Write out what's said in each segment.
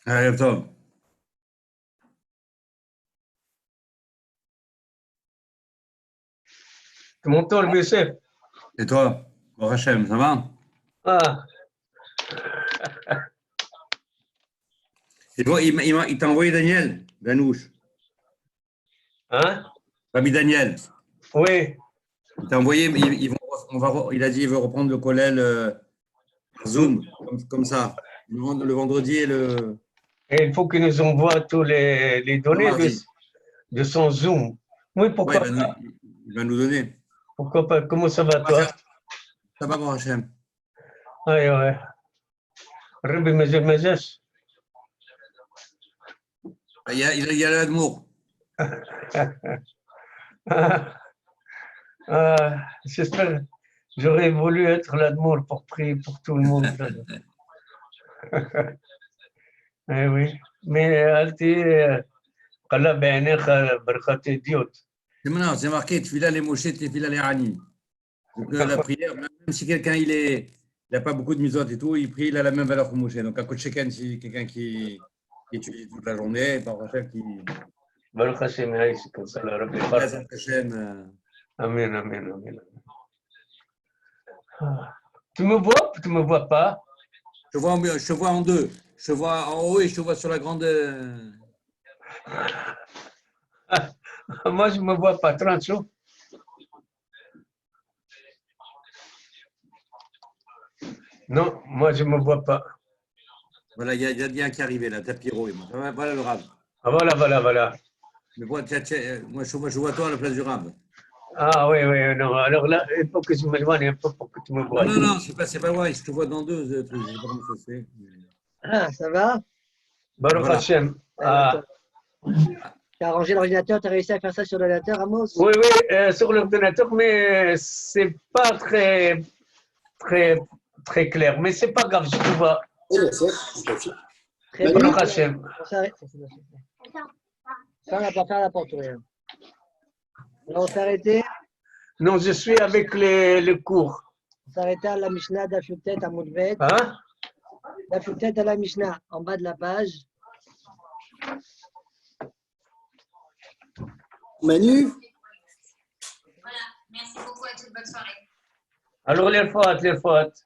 Allez, Tom. Tu m'entends, le Youssef? Et toi, Baruch Hashem, ça va? Ah, Et toi, il t'a envoyé Daniel, Danouche, hein? l'ami Daniel. Oui. Il t'a envoyé, il a dit il veut reprendre le collèle Zoom, comme ça, le vendredi et le Et il faut qu'il nous envoie tous les données mardi. de son Zoom. Oui, Ouais, pourquoi pas? il va nous donner. Pourquoi pas? Comment ça va, Ça va toi? faire, ça va, Baruch Hashem. Ouais, ouais. Rabbi Mazes. Il y a l'amour. J'espère. J'aurais voulu être l'admour pour prier pour tout le monde. Eh oui. Mais Alti, Allah ba'anecha barkat idiot. C'est maintenant, c'est marqué, Tfila les Moshe, Tfila les Ani. Donc la prière, même si quelqu'un il n'a pas beaucoup de misotes et tout, il prie, il a la même valeur que Moshe. Donc à côté de chacun, si quelqu'un qui étudie toute la journée, Baruch Hashem, qui Baruch Hashem, c'est comme ça, la Rabbi Baruch Baruch. Hashem. Amen, amen, amen. Tu me vois ou tu me vois pas? Je te vois en deux. Je te vois en haut et je te vois sur la grande. Moi, je me vois pas. Trancho. Non, moi, je me vois pas. Voilà, il y a un qui est arrivé là, Tapiro. Voilà le rab. Ah, voilà, voilà, voilà. Mais moi, moi, je vois toi à la place du rab. Ah oui, oui, non. Alors là, il faut que je m'éloigne un peu pour que tu me Non, vois. non, non, c'est pas vrai. Je te vois dans deux trucs. Je sais pas comment ça se fait. Ah, ça va? Baruch Voilà. Hashem. D'accord. Ah, Tu as arrangé l'ordinateur, tu as réussi à faire ça sur l'ordinateur, Amos? oui, oui, sur l'ordinateur, mais c'est pas très, très clair. Mais c'est pas grave, je te vois. Très bien. Baruch Hashem. On s'arrête. Ça, on n'a pas fait la porte, rien. Alors, on s'est arrêté. Non, je suis avec le cours. On s'est arrêté à la Mishnah d'Afuktet à Moudbet. Hein? D'Afuktet à la Mishnah, en bas de la page. Manu? Voilà, merci beaucoup à toute bonne soirée. Alors, les fautes.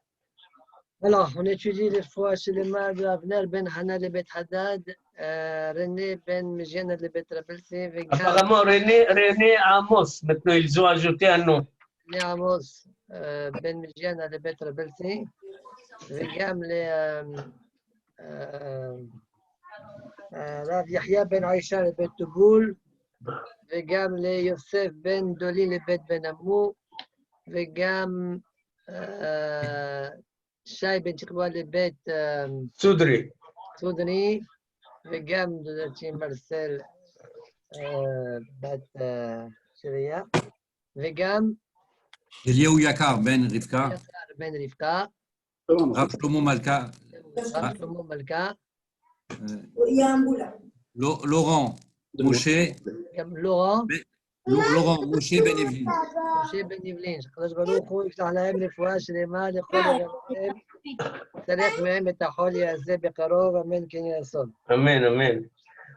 Alors, on étudie les fois chez les mains de Avner ben Hana le Bet Haddad, René ben Mijian le Bet Rabelsi, Apparemment, René Amos. Maintenant, ils ont ajouté un nom. René Amos ben Mijian le Bet Rabelsi, וגם לרב יחיא בן עישה לבית טובול, וגם ליוסף בן דולי לבית בן עמו, וגם שי בן תקווה לבית Soudri. סודני, וגם דודתי מרסל בת שריה, וגם Eliaou Yakar Ben Rivka, יחר בן רבקה, Rav Shlomo Malka, רב שלמה מלכה, Laurent Moshe, גם לורן, Laurent Moshe Ben Evlin. משה בן יבלין, שהקדוש ברוך הוא יפתח להם רפואה שלמה לכל אבריהם, צריך מהם את החולי הזה בקרוב, אמן כן יהי רצון. אמן, אמן.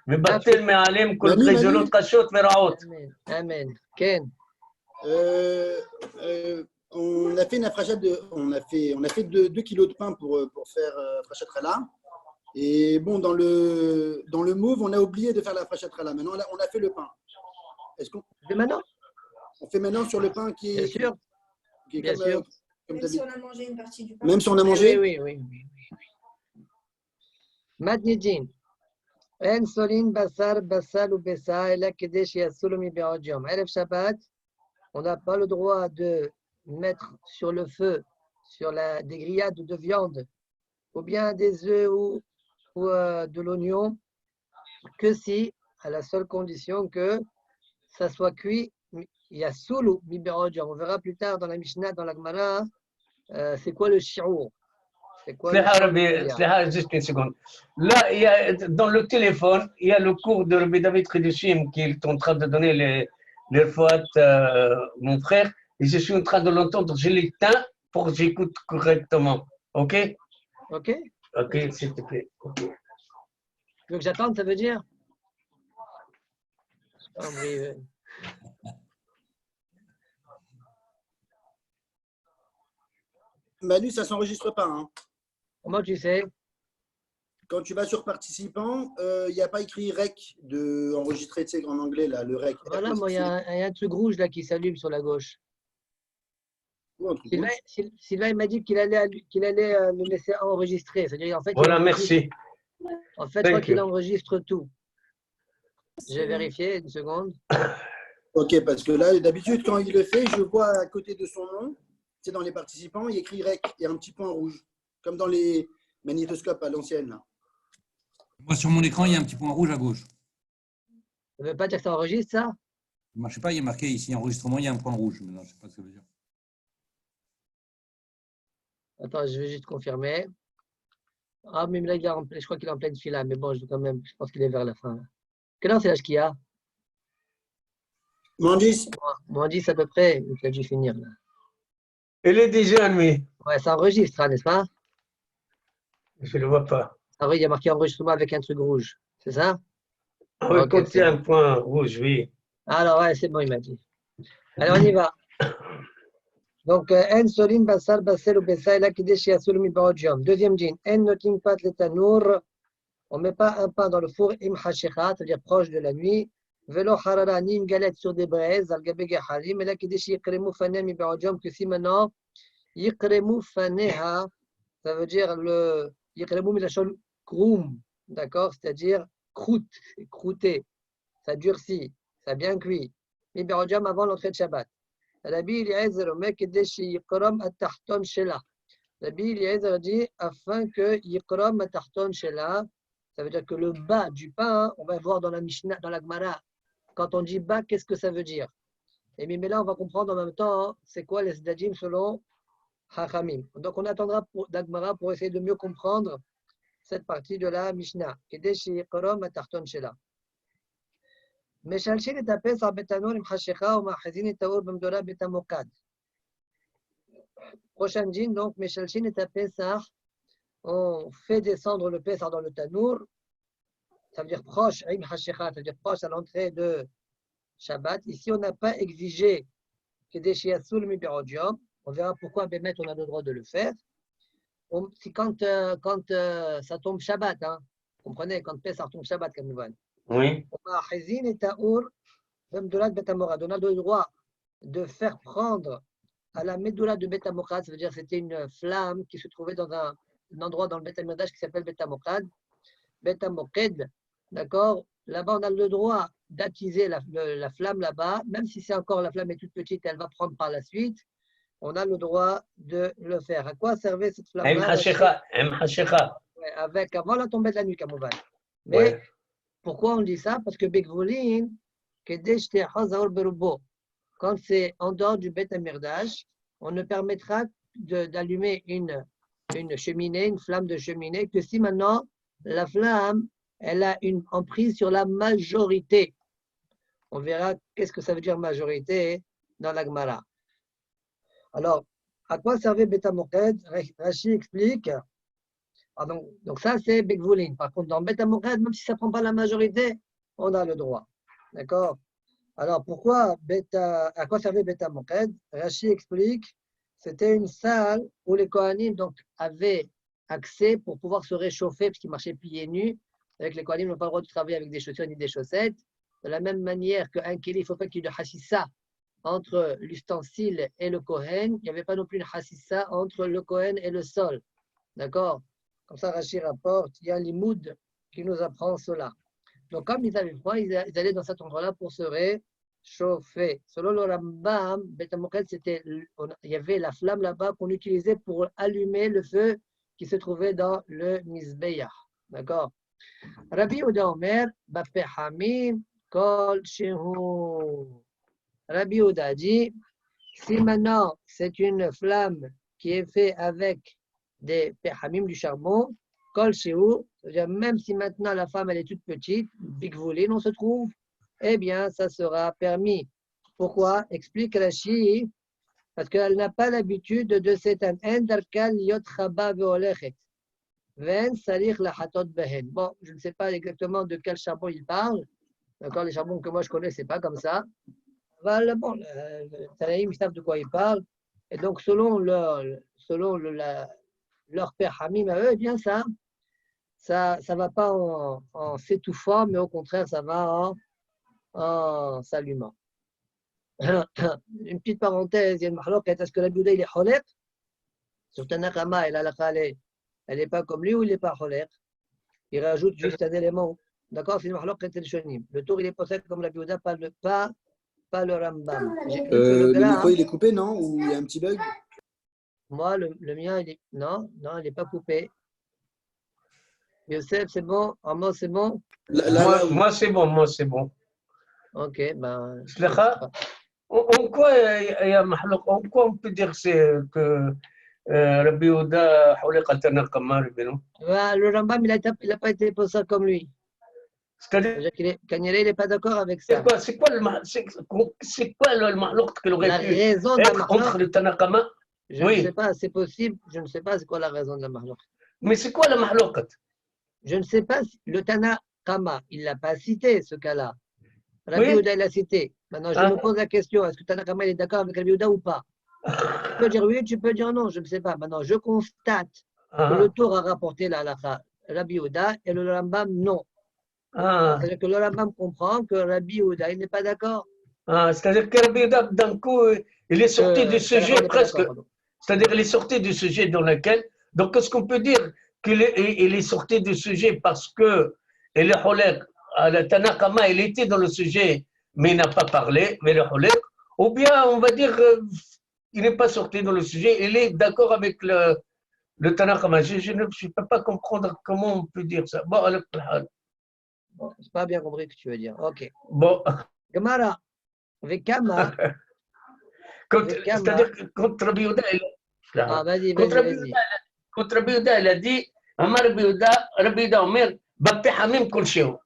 ובטל מעליהם כל חזונות קשות ורעות. אמן, אמן, כן. On a fait une afrachat on a fait 2 kilos de pain pour faire afrachat rala. Et bon, dans le mauve, on a oublié de faire la afrachat rala. Maintenant, on a fait le pain. Est-ce qu'on Et maintenant? on fait maintenant sur le pain qui Bien est sûr. qui est Bien comme, sûr. comme Même si d'habitude. on a mangé une partie du pain. Même si on a Oui, mangé. oui, oui, oui. מתניג'ין, אין סולין בשר בסל ובשר, אלא כדי שיעשו לו מבעוד יום. ערב שבת, on n'a pas le droit de mettre sur le feu, sur des grillades de viande, ou bien des œufs ou de l'oignon, que si, à la seule condition que ça soit cuit, il y a soulu miberod yom. On verra plus tard dans la Mishnah, dans la Gemara, c'est quoi le shi'ur. C'est quoi le סליחה shi'ur רבי, du grillade. סליחה, juste une seconde. Là, dans le téléphone, il y a le cours de Rabbi David Chidushim qui est en train de donner les fautes, mon frère, et je suis en train de l'entendre. Je l'éteins pour que j'écoute correctement. OK? Ok? OK, s'il te plaît. OK. veux que j'attende, ça veut dire? Manu, ça ne s'enregistre pas. Hein. Comment tu sais? Quand tu vas sur participants, il n'y a pas écrit REC de enregistrer, tu sais, en anglais, là, le REC. Voilà, moi, il y a un truc rouge là qui s'allume sur la gauche. Sylvain il m'a dit qu'il allait le laisser enregistrer. C'est-à-dire, en fait, Voilà, merci. En fait, je crois qu'il enregistre tout. Je vais vérifier une seconde. Ok, parce que là, d'habitude, quand il le fait, je vois à côté de son nom, c'est dans les participants, il écrit REC et un petit point rouge, comme dans les magnétoscopes à l'ancienne. Là. Moi, sur mon écran, il y a un petit point rouge à gauche. Ça ne veut pas dire que ça enregistre, ça? Moi, je ne sais pas, il y a marqué ici enregistrement, il y a un point rouge. Maintenant, je ne sais pas ce que ça veut dire. Attends, je vais juste confirmer. Ah, mais là, je crois qu'il est en pleine file, mais bon, je pense qu'il est vers la fin. Quel âge c'est l'âge qu'il a? Moins 10. Moins 10 à peu près, il a dû finir. Là. Il est déjà nuit. Ouais, ça enregistre, n'est-ce pas? Je ne le vois pas. Ah oui, il y a marqué enregistrement avec un truc rouge, c'est ça? Ah oui, Ok, quand il y a un point rouge, oui. Alors, ouais, c'est bon, il m'a dit. Alors, on y va. Donc, en solin basar basel ou bessa ela kidesh yasul mi ba'odjom. Deuxième djinn. En notin pat le tanour. On ne met pas un pain dans le four im hashechat, c'est-à-dire proche de la nuit. Velo harara, ni une galette sur des braises, al gabe gehalim. Ela kidesh yikremu fanem mi ba'odjom. Que si maintenant, yikremu faneha, ça veut dire le yikremu milachon kroum, d'accord? C'est-à-dire croûte, croûté. Ça durcit, ça a bien cuit. Mi ba'odjom avant l'entrée de Shabbat. Rabbi Eliezer Omer Kedesh Yikram Atahton Shela. Rabbi Eliezer dit afin que Yikram Atahton Shela, ça veut dire que le bas du pain, on va voir dans la Mishnah, dans la Gemara, quand on dit bas, qu'est-ce que ça veut dire? Et mais là, on va comprendre en même temps, c'est quoi les Zdadim selon Hachamim. Donc on attendra la Gemara pour essayer de mieux comprendre cette partie de la Mishnah. Kedesh Yikram Atahton Shela. משלשים את הפסח בתנור עם חשיכה ומאחזין את האור במדורה בית המוקד. Prochain djinn, donc, משלשים את הפסח, on fait descendre le Pesach dans le tanour, ça veut dire proche, עם חשיכה, ça veut dire proche à l'entrée de Shabbat. Ici, on n'a pas exigé כדי שיעשו מבעוד יום, on verra pourquoi באמת on a le droit de le faire. C'est quand ça tombe Shabbat, hein. Vous comprenez, quand Pesach tombe Shabbat, comme nous voyons. Oui. On a le droit de faire prendre à la Medoula de Bet Amokad, ça veut dire que c'était une flamme qui se trouvait dans un endroit dans le Bet Amidash qui s'appelle Bet Amokad. Bet Amoked, d'accord? Là-bas, on a le droit d'attiser la flamme là-bas, même si c'est encore la flamme est toute petite, elle va prendre par la suite. On a le droit de le faire. À quoi servait cette flamme-là? Avec avant la tombée de la nuit, Kamouvan. Mais pourquoi on dit ça? Parce que Bekvoulin, quand c'est en dehors du Bet Amirdash, on ne permettra d'allumer une cheminée, une flamme de cheminée, que si maintenant la flamme, elle a une emprise sur la majorité. On verra qu'est-ce que ça veut dire majorité dans la Gemara. Alors, à quoi servait Bet Amoked? Rashi explique. Donc ça, c'est Bekvoulin. Par contre, dans Bet Amoked, même si ça ne prend pas la majorité, on a le droit. D'accord? Alors, à quoi servait Bet Amoked? Rashi explique, c'était une salle où les Kohanim avaient accès pour pouvoir se réchauffer, parce qu'ils marchaient pieds nus. Avec les Kohanim, ils n'ont pas le droit de travailler avec des chaussures ni des chaussettes. De la même manière qu'un keli, il ne faut pas qu'il y ait de hassissa entre l'ustensile et le Kohen. Il n'y avait pas non plus une hassissa entre le Kohen et le sol. D'accord? Comme ça, Rashi rapporte, il y a l'imoud qui nous apprend cela. Donc, comme ils avaient froid, ils allaient dans cet endroit-là pour se réchauffer. Selon le Rambam, Bet Amoked, il y avait la flamme là-bas qu'on utilisait pour allumer le feu qui se trouvait dans le Mizbeach. D'accord? Rabbi Yehuda Omer, Bapehamim, Kol Shehu. Rabbi Yehuda dit, si maintenant c'est une flamme qui est faite avec des Pehamim, du charbon, Kol Shehu, c'est-à-dire même si maintenant la femme elle est toute petite, Bigvoulin on se trouve, eh bien ça sera permis. Pourquoi? Explique Rashi, parce qu'elle n'a pas l'habitude de s'éteindre. En darkal yot chaba veolechet. Ven Salih Lahatot Behen. Bon, je ne sais pas exactement de quel charbon il parle. D'accord, les charbons que moi je connais, c'est pas comme ça. Bon, les Tanaïm, ils savent de quoi ils parlent. Et donc, selon leur père Hamim à eux, eh bien, ça va pas en s'étouffant, mais au contraire, ça va en s'allumant. Une petite parenthèse, il y a une mahlouk, est-ce que la Bouddha, il est cholek? Sur Tanakama, elle n'est pas comme lui ou il n'est pas cholek? Il rajoute juste un élément. D'accord, c'est une mahlouk, le tour, il est posé comme la Bouddha, pas le Rambam. Le micro, il est coupé, non? Ou il y a un petit bug? Moi, le mien, non, il n'est pas coupé. Youssef, c'est bon? Amos, c'est bon? Moi, c'est bon. Ok, ben. En quoi on peut dire que Rabbi Yehuda Huliqa Tanakama, Le Rambam, il n'a pas été posé comme lui. C'est-à-dire, Kanyere, il n'est pas d'accord avec ça. c'est quoi le mahlouk qu'il aurait La pu raison de la être entre le Tanakama? Je ne sais pas, c'est possible. Je ne sais pas c'est quoi la raison de la mahlouk. Mais c'est quoi le mahlouk? Je ne sais pas si le Tanakama, il ne l'a pas cité, ce cas-là. Rabbi Yehuda, il l'a cité. Maintenant, je me pose la question, est-ce que Tanakama est d'accord avec Rabbi Yehuda ou pas? Tu peux dire oui, tu peux dire non, je ne sais pas. Maintenant, je constate que le Tour a rapporté la halakha Rabbi Yehuda et le Rambam non. C'est-à-dire que le Rambam comprend que Rabbi Yehuda, il n'est pas d'accord. C'est-à-dire que Rabbi Yehuda, d'un coup, il est sorti du sujet presque. C'est-à-dire qu'il est sorti du sujet dans lequel. Donc, est-ce qu'on peut dire qu'il est sorti du sujet parce que le Holek, le Tanakama, il était dans le sujet, mais il n'a pas parlé, mais le Holek, ou bien on va dire qu'il n'est pas sorti dans le sujet, il est d'accord avec le Tanakama. Je ne peux pas comprendre comment on peut dire ça. Bon, je n'ai pas bien compris ce que tu veux dire. Ok. Bon. Gemara, Vekama. C'est-à-dire que contre Rabbi Yehuda, vas-y. Contre Rabbi Yehuda, il a dit, Amar Rabbi Yehuda Omer, Bapéhamim Kolcheo.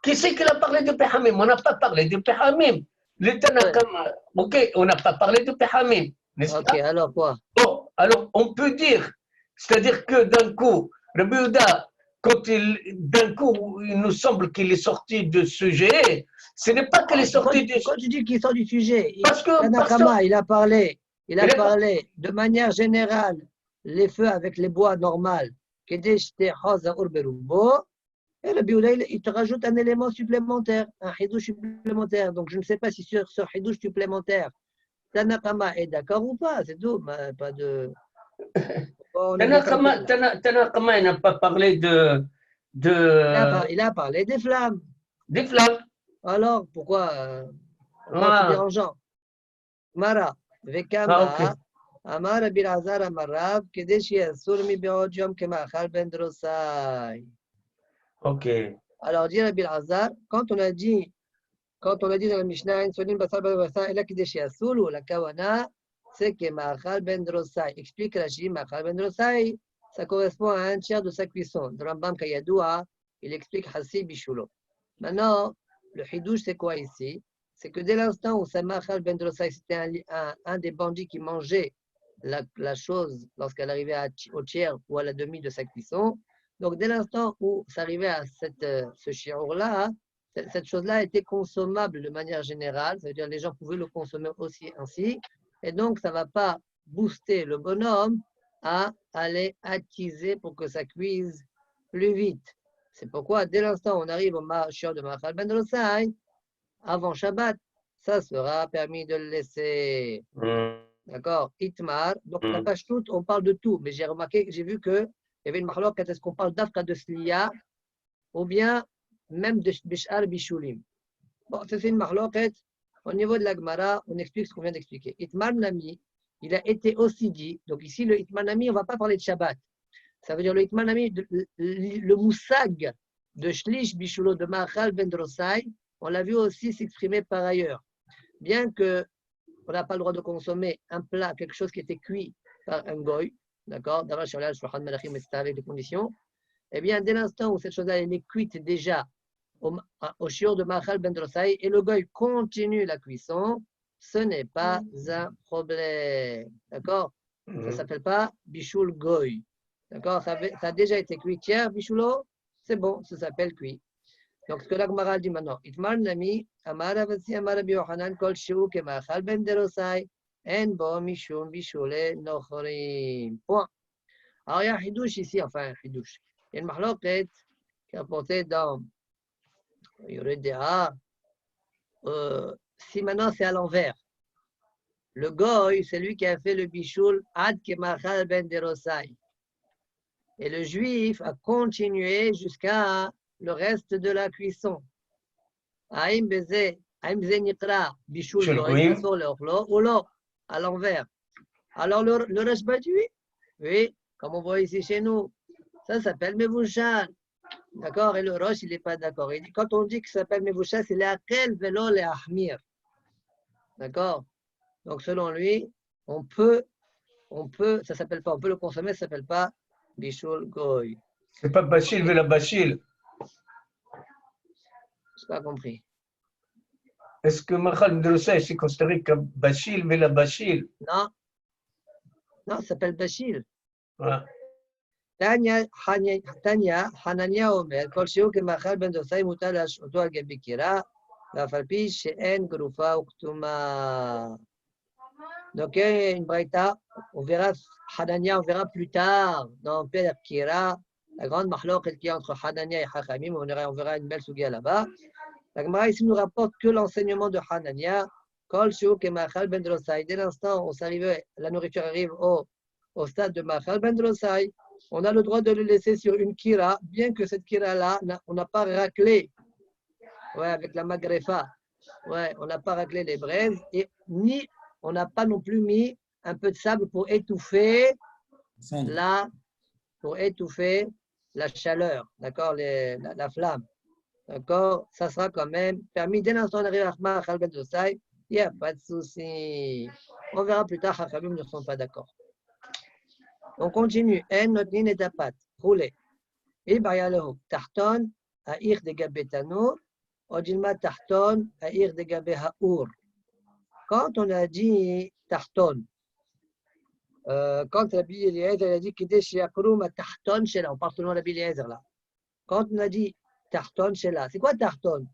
Qui c'est qui a parlé de Péhamim? On n'a pas parlé de Péhamim. Le Tanakama, ok, on n'a pas parlé de Péhamim, n'est-ce pas? Ok, alors quoi? Bon, alors on peut dire, c'est-à-dire que d'un coup, Rabbi Yehuda, d'un coup, il nous semble qu'il est sorti du sujet, ce n'est pas qu'il est sorti du sujet. Quand tu dis qu'il sort du sujet, Tanakama, il a parlé de manière générale, les feux avec les bois normales, et Rabbi Yehuda, il te rajoute un élément supplémentaire, un hidouche supplémentaire. Donc je ne sais pas si sur ce hidouche supplémentaire, Tanakama est d'accord ou pas, c'est tout, mais pas de. Tanakama, il n'a pas parlé de. Il a parlé des flammes. Des flammes. Alors, pourquoi c'est dérangeant? Mara, Vekama, Amar Bilazar Amarav, Kedeshi Surmi Beodium Kemachal Ben Drosai. Ok. Alors, dit Rabbi Hazar, quand on a dit dans la Mishnah, Insulin Basar Ben Drosai, et là Kedeshi Asulu, la Kawana, c'est que Machal Ben Drosai. Explique Rashi, Machal Ben Drosai, ça correspond à un tiers de sa cuisson. Dans Rambam Kayadoua, il explique Hassi Bishulo. Maintenant, le hidouche, c'est quoi ici? C'est que dès l'instant où Machal Ben Drosai, c'était un des bandits qui mangeait la chose lorsqu'elle arrivait au tiers ou à la demi de sa cuisson. Donc, dès l'instant où ça arrivait à ce chiour-là, cette chose-là était consommable de manière générale, c'est-à-dire les gens pouvaient le consommer aussi ainsi, et donc ça ne va pas booster le bonhomme à aller attiser pour que ça cuise plus vite. C'est pourquoi, dès l'instant où on arrive au chiour de Machal Ben Drosai, avant Shabbat, ça sera permis de le laisser. D'accord? Itmar. Donc, la page toute, on parle de tout. Mais j'ai vu qu'il y avait une mahlouk, est-ce qu'on parle d'Afka de Sliya ou bien même de Bishar Bishulim. Bon, ça c'est une mahlouk. Au niveau de la Gemara, on explique ce qu'on vient d'expliquer. Itmar Nami, il a été aussi dit. Donc, ici, le Itmar Nami, on ne va pas parler de Shabbat. Ça veut dire le Itmar Nami, le moussag de Shlish Bishulo de Machal Ben Drosai, on l'a vu aussi s'exprimer par ailleurs. Bien que on n'a pas le droit de consommer un plat, quelque chose qui était cuit par un goy, d'accord, d'abord sur la Shulchan Melachim, etc., avec les conditions, eh bien, dès l'instant où cette chose-là est cuite déjà au shiur de Machal Ben Drosai et le goy continue la cuisson, ce n'est pas un problème, d'accord? Ça ne s'appelle pas Bishul Goy. D'accord, ça a déjà été cuit. Tiens, Bichoulo, c'est bon, ça s'appelle cuit. Donc, ce que la Gemara dit maintenant, Itmar Nami, Amara Vatsi Amara Biohanan, Kol Shiu, Kemachal Ben Derosai, En Bo Mishum Bishule Nochorim. Point. Alors, il y a un hidouche ici, enfin, un hidouche. Il y a une mahloket qui est apportée dans Yoredea. Si maintenant c'est à l'envers, le goy, c'est lui qui a fait le bichoul Ad Kemachal Ben Derosai. Et le juif a continué jusqu'à le reste de la cuisson. Aïm Beze Nikra Bichoul Goy, ou non, à l'envers. Alors le Rashba dit oui. Oui, comme on voit ici chez nous, ça s'appelle Mevouchal. D'accord? Et le Roche, il n'est pas d'accord. Il dit, quand on dit que ça s'appelle Mevouchal, c'est l'Akel Velo le Ahmir. D'accord? Donc selon lui, on peut, ça s'appelle pas, on peut le consommer, ça s'appelle pas Bichoul Goy. C'est pas Bachil, mais la Bachil. Je n'ai pas compris. Est-ce que Machal Drosai, c'est considéré comme Bachil, mais la Bachil? Non. Non, ça s'appelle Bachil. Ouais. Tanya, Hanania Omer, Kol Shiu Kemachal Ben Dosai Mutal Ash'oto Al Gabi Kira, La Falpi She'en Grufa Uktuma. Donc, il y a une braïta, on verra Hanania, on verra plus tard dans Père Kira, la grande mahloket qui est entre Hanania et Chachamim, on verra une belle sugia là-bas. La Gemara ici nous rapporte que l'enseignement de Hanania, Kol Shiu Kemachal Ben Dosai. Dès l'instant où la nourriture arrive au stade de Machal Ben Dosai, on a le droit de le laisser sur une kira, bien que cette kira-là, on n'a pas raclé, ouais, avec la magrefa, ouais, on n'a pas raclé les braises, et ni on n'a pas non plus mis un peu de sable pour étouffer la chaleur, d'accord, la flamme, d'accord, ça sera quand même permis. Dès l'instant où on arrive à Machal Ben Dosai, il n'y a pas de souci. On verra plus tard, Chachamim ne sont pas d'accord. On continue. En notnin et tapat. Roulé. Et bayalehu. Tarton, aïr de gabé tanour. Odilma tarton, aïr de gabé haour. Quand on a dit tarton, quand Rabbi Eliezer a dit Kidesh Yakroum à tarton chez là, on parle seulement de Rabbi Eliezer là. Quand on a dit tarton chez là, c'est quoi tarton?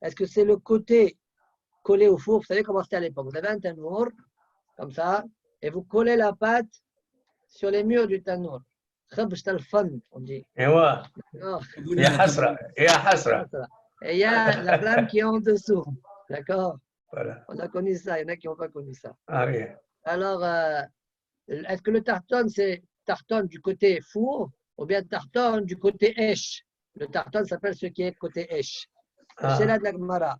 Est-ce que c'est le côté collé au four? Vous savez comment c'était à l'époque? Vous avez un tanour, comme ça, et vous collez la pâte sur les murs du tanour. Khabsh al-fan, on dit. Et ouais. Il y a hasra. Et il y a la flamme qui est en dessous. D'accord? Voilà. On a connu ça, il y en a qui n'ont pas connu ça. Ah oui. Alors, est-ce que le tarton, c'est tarton du côté four ou bien tarton du côté esh? Le tarton s'appelle ce qui est côté esh. C'est là de la Gemara.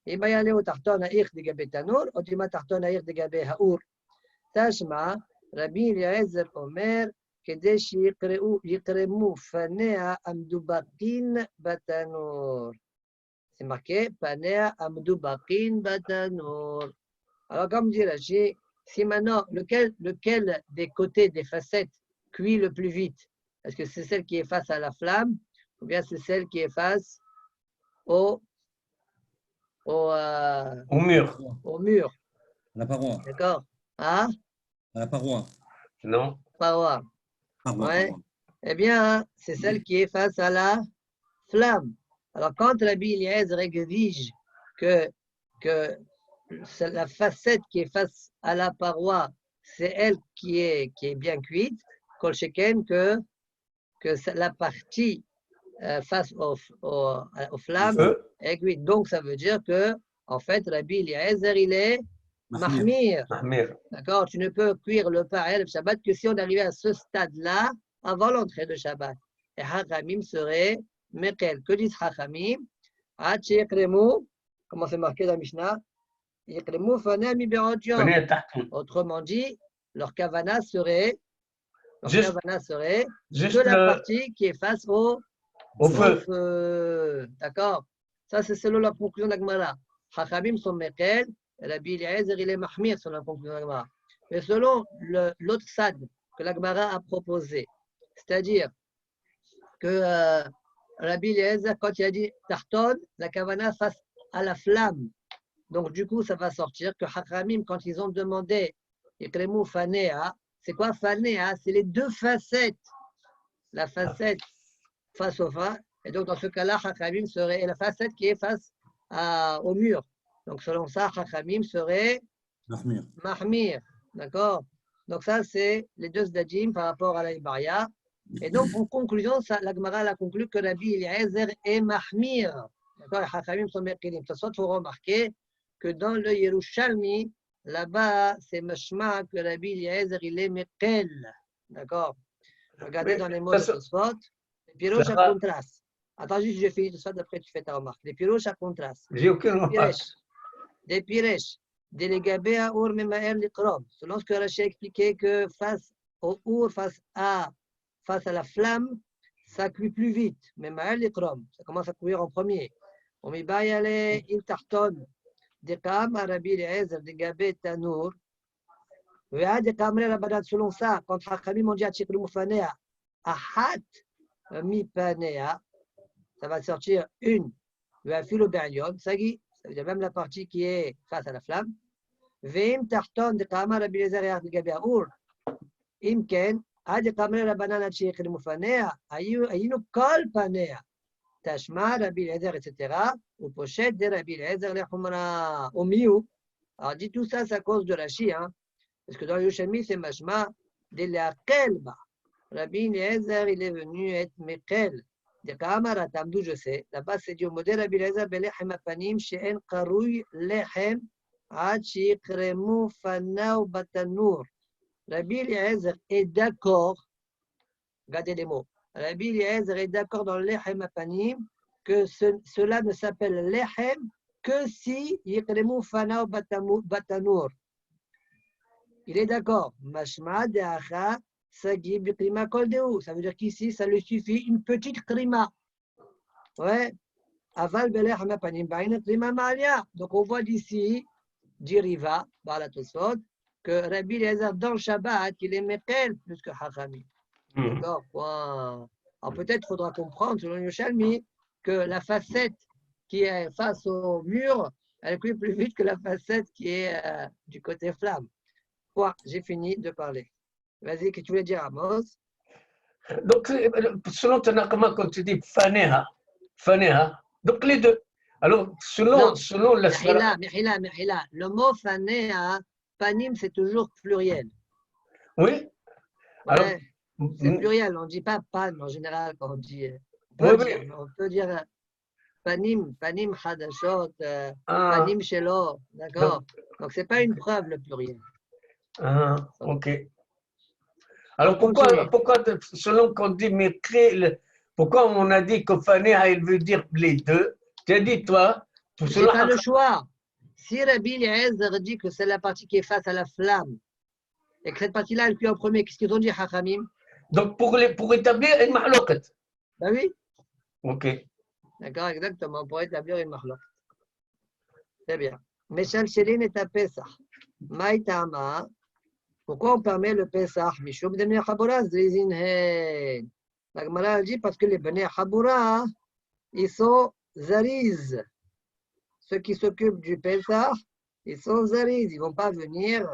Il va y aller au tarton à ir de gabé tanour, ou du tarton à ir de gabé haour. Tashma, Rabbi Eliezer Omer, Kedesh Yikremu Fanea Amdubakin Batanur. C'est marqué Fanea Amdubakin Batanur. Alors, comme dit Rashi, si maintenant, lequel des côtés des facettes cuit le plus vite? Est-ce que c'est celle qui est face à la flamme ou bien c'est celle qui est face au mur? Au mur. La paroi. D'accord? Hein? La paroi. Non. Paroi. Ouais. Eh bien, c'est celle qui est face à la flamme. Alors, quand Rabbi Eliezer exige que la facette qui est face à la paroi, c'est elle qui est bien cuite, kol sheken que la partie face aux flammes est cuite. Donc, ça veut dire que, en fait, Rabbi Eliezer, il est mahmir. D'accord? Tu ne peux cuire le pain à Shabbat que si on arrivait à ce stade-là avant l'entrée de Shabbat. Et Hachamim serait Mekel. Que disent Hachamim? Comment c'est marqué dans la Mishnah? Autrement dit, leur kavana serait juste de la partie qui est face au feu. D'accord? Ça, c'est selon la conclusion de la Gemara. Hachamim sont Mekel. Rabbi Eliezer, il est mahmir sur la conclusion de la Gemara. Mais selon l'autre sad que la Gemara a proposé, c'est-à-dire que Rabbi Eliezer, quand il a dit tarton, la kavana face à la flamme. Donc, du coup, ça va sortir que Hachamim, quand ils ont demandé Ikremu Fanea, c'est quoi Fanea? C'est les deux facettes la facette face au fa. Et donc, dans ce cas-là, Chachamim serait la facette qui est face au mur. Donc, selon ça, Chachamim serait Mahmir. Mahmir. D'accord? Donc, ça, c'est les deux Zdajim par rapport à la Ibaria. Et donc, en conclusion, la Gemara a conclu que Rabbi Eliezer est Mahmir. D'accord? Les Chachamim sont Mekilim. De toute façon, il faut remarquer que dans le Yerushalmi, là-bas, c'est Mashma que Rabbi Eliezer, il est Mekel. D'accord? Regardez dans les mots de Tosfot, les piroches à contraste. Attends juste, je finis Tosfot, après tu fais ta remarque. Les piroches à contraste. J'ai aucune remarque. Des piresh, des legabé à Our Memaer Likrom. Selon ce que Rachid a expliqué que face au Our, face à la flamme, ça cuit plus vite. Memaer Likrom, ça commence à cuire en premier. On y va y aller, il tartonne. Des Kam, Arabi, les Ezer, des Gabé, Tanour. Selon ça, quand Chachamim ont dit à Tchikri Moufanea, Ahat mi Panea, ça va sortir une. Filo Bernion, ça veut dire même la partie qui est face à la flamme. Vim Tarton de Kamar Abilezer de Gabi Aour. Imken, Ad Kamar la banane Tchikri Moufanea, Ayinu Kol Panea. Tashma, Rabbi Lezer, etc. Ou pochette de Rabbi Lezer, les Humra, au Miou. Alors, dit tout ça, c'est à cause de Rashi, hein. Parce que dans le Yoshemi, c'est Mashma de la Kelba. Rabbi Lezer, il est venu être Mekel. De Kamara, Tamdou, je sais. Là-bas, c'est dit au modèle Rabbi Lezer, Belechem Apanim, She'en Karouy Lechem, Ad Shikremu Fanao Batanour. Rabbi Lezer est d'accord. Regardez les mots. Rabbi Eliezer est d'accord dans Lechem Apanim que cela ne s'appelle Lechem que si Yikremu Fanao Batanour. Il est d'accord. Mashma de Acha Sagib Krima Koldeu. Ça veut dire qu'ici, ça lui suffit une petite krima. Ouais. Aval Belechem Apanim Bain Krima Malia. Donc on voit d'ici, d'Iriva, par la Tosfot, que Rabbi Eliezer dans le Shabbat, il est Mekel plus que Chachamim. D'accord. Alors peut-être faudra comprendre, selon Yerushalmi, que la facette qui est face au mur, elle cuit plus vite que la facette qui est du côté flamme. J'ai fini de parler. Vas-y, qu'est-ce que tu voulais dire, Amos? Donc, selon Tanakama, quand tu dis Faneha, donc les deux. Alors, selon la Mehila. Le mot Faneha, Panim, c'est toujours pluriel. Oui. Alors, c'est pluriel, on ne dit pas pan en général quand on dit. On peut dire panim hadashot, panim shelo, d'accord? Donc, ce n'est pas une preuve le pluriel. Ah, ok. Alors, pourquoi selon qu'on dit Mekel, pourquoi on a dit que Faneha, il veut dire les deux? Tu as dit, toi, c'est pas le choix. Si Rabbi Eliezer dit que c'est la partie qui est face à la flamme, et que cette partie-là, elle cuit en premier, qu'est-ce qu'ils ont dit, Chachamim? Donc, pour établir une mahlokat. Ben oui. Ok. D'accord, exactement, pour établir une mahlokat. Très bien. Meshal Shelin est à Pesach. Maïtama. Pourquoi on permet le Pesach? Mishum de Bnei Chabura, Zrizinhen. La Gemara dit parce que les Bnei Chabura, ils sont zariz. Ceux qui s'occupent du Pesach, ils sont zariz. Ils ne vont pas venir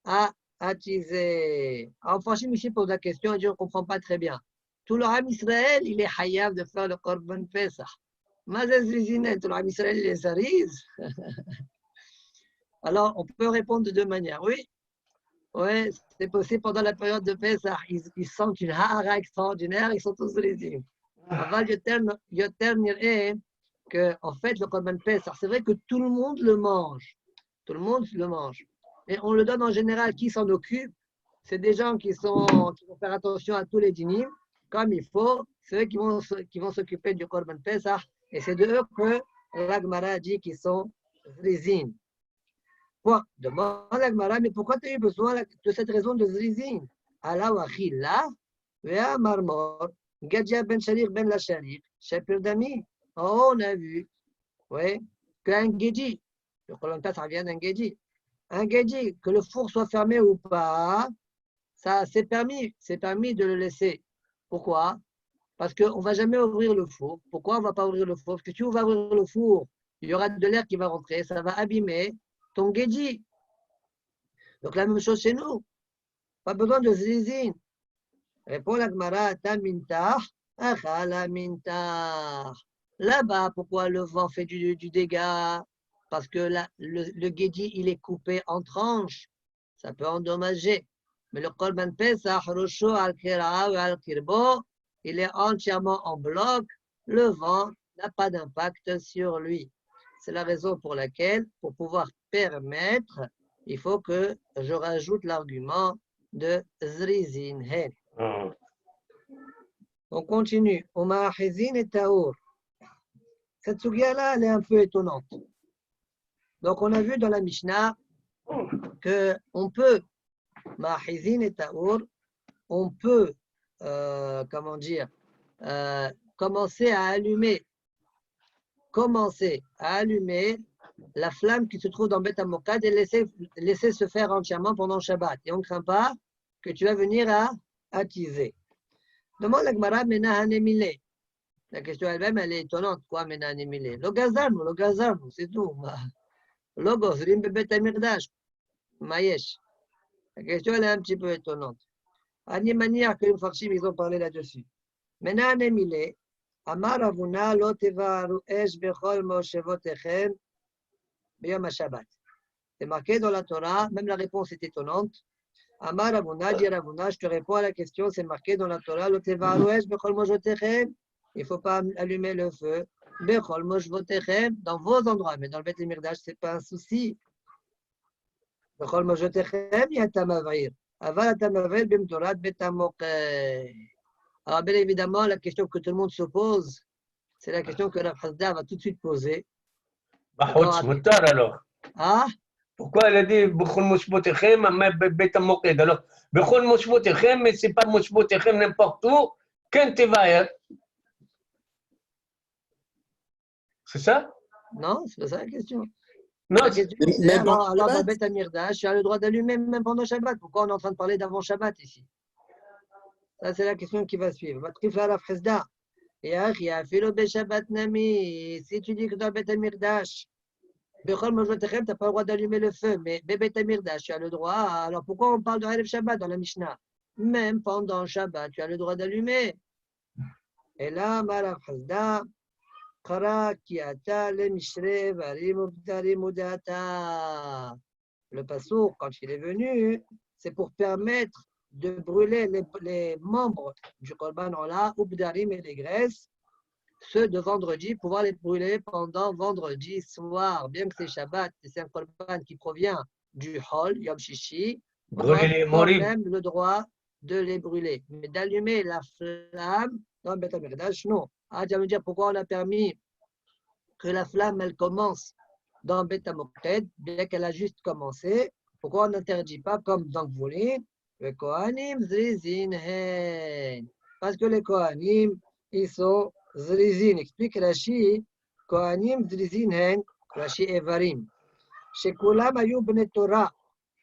à attiser. Alors, franchement, Michel pose la question et dit on ne comprend pas très bien. Tout le Ham Israël, il est hayav de faire le Korban Pesach. Mazaz Rizinen, tout le Ham Israël, il est zariz. Alors, on peut répondre de deux manières. Oui, c'est possible pendant la période de Pesach. Ils sentent une hara extraordinaire, ils sont tous zrizim. Aval Yoter Nir'e, que, en fait, le Korban Pesach, c'est vrai que tout le monde le mange. Tout le monde le mange. Et on le donne en général, qui s'en occupe? C'est des gens qui vont faire attention à tous les dynimes, comme il faut. C'est eux qui vont s'occuper du Korban Pesach. Et c'est de eux que la Gemara dit qu'ils sont zrizim. Demande la Gemara, mais pourquoi tu as eu besoin de cette raison de zrizim? Allah wa khilla, vea marmor, gadja ben shalir ben la shalir, shapir dami. On a vu, qu'un guédi, le Korban Pesach vient d'un guédi. Un guédi, que le four soit fermé ou pas, ça c'est permis de le laisser. Pourquoi? Parce qu'on ne va jamais ouvrir le four. Pourquoi on ne va pas ouvrir le four? Parce que si on va ouvrir le four, il y aura de l'air qui va rentrer, ça va abîmer ton guédi. Donc la même chose chez nous. Pas besoin de zizine. Répond la Gemara, ta mintah, achala mintah. Là-bas, pourquoi le vent fait du dégât? Parce que le guédi, il est coupé en tranches. Ça peut endommager. Mais le Korban Pesach, Rosho al-Kira ou al-Kirbo, il est entièrement en bloc. Le vent n'a pas d'impact sur lui. C'est la raison pour laquelle, pour pouvoir permettre, il faut que je rajoute l'argument de Zrizin Hen. On continue. Omahizin et Taour. Cette sugia-là, elle est un peu étonnante. Donc, on a vu dans la Mishnah qu'on peut, Mahizin et Taour, on peut, commencer à allumer la flamme qui se trouve dans Beth Amokad et laisser se faire entièrement pendant Shabbat. Et on ne craint pas que tu vas venir à attiser. Demande la Gemara, Menahanemile. La question elle-même, elle est étonnante. Quoi, Menahanemile? Le gazarmu, c'est tout. Logos, rim bebet amirdash. Mayesh. La question, elle est un petit peu étonnante. Ani manière que les Farshim, ils ont parlé là-dessus. Menahanemile. Amar Ravuna lo tevaru esh bechol moshevotechem b'yom Shabbat. C'est marqué dans la Torah, même la réponse est étonnante. Amar Ravuna, dit Ravuna, je te réponds à la question, c'est marqué dans la Torah, lo tevaru esh bechol moshevotechem. Il ne faut pas allumer le feu. Bechol moshevotechem, dans vos endroits, mais dans le Beth Mirdash, ce n'est pas un souci. Bechol moshevotechem, yatamavir. Aval atamavir b'mtorat betamokeh. Alors, bien évidemment, la question que tout le monde se pose, c'est la question que Rav Hasda va tout de suite poser. Bahot Mutar alors. Ah, Pourquoi elle a dit Bechol Moshbotechem, Bet Amoked? Alors, Bechol Moshbotechem, mais ce n'est pas Moshbotechem n'importe où, qu'un Tevaer. C'est ça? non, c'est pas ça la question. Non, La question, Mais c'est même alors pendant dans Shabbat. Beth Amirdash, tu as le droit d'allumer même pendant Shabbat. Pourquoi on est en train de parler d'avant Shabbat ici? Ça, c'est la question qui va suivre. Matrif la Rav Hasda. Et Achia, Philo Beshabbat Nami, si tu dis que dans Beth Amirdash, Bechol Mojotechem, tu n'as pas le droit d'allumer le feu, mais Beth Amirdash, tu as le droit. Alors pourquoi on parle de Erev Shabbat dans la Mishnah? Même pendant Shabbat, tu as le droit d'allumer. Et là, Rav Hasda, Kara Kiata le Mishre Varim Ubdarim Udata. Le passour, quand il est venu, c'est pour permettre de brûler les membres du Korban Ola, Ubdarim et les graisses, ceux de vendredi, pouvoir les brûler pendant vendredi soir. Bien que c'est Shabbat, c'est un Korban qui provient du Hol, Yom Shishi, on brûler a les quand morim. même le droit de les brûler. Mais d'allumer la flamme dans le Beth Amikdash, non. Ah, tu vas me dire pourquoi on a permis que la flamme, elle commence dans Beth Amoked, bien qu'elle a juste commencé. Pourquoi on n'interdit pas, comme dans Gvulin, le Kohanim Zrizin Hen? Parce que les Kohanim, ils sont Zrizin. Explique Rashi, Kohanim Zrizin Hen, Rashi Evarim. Chez Kulam Ayou Bnei Torah,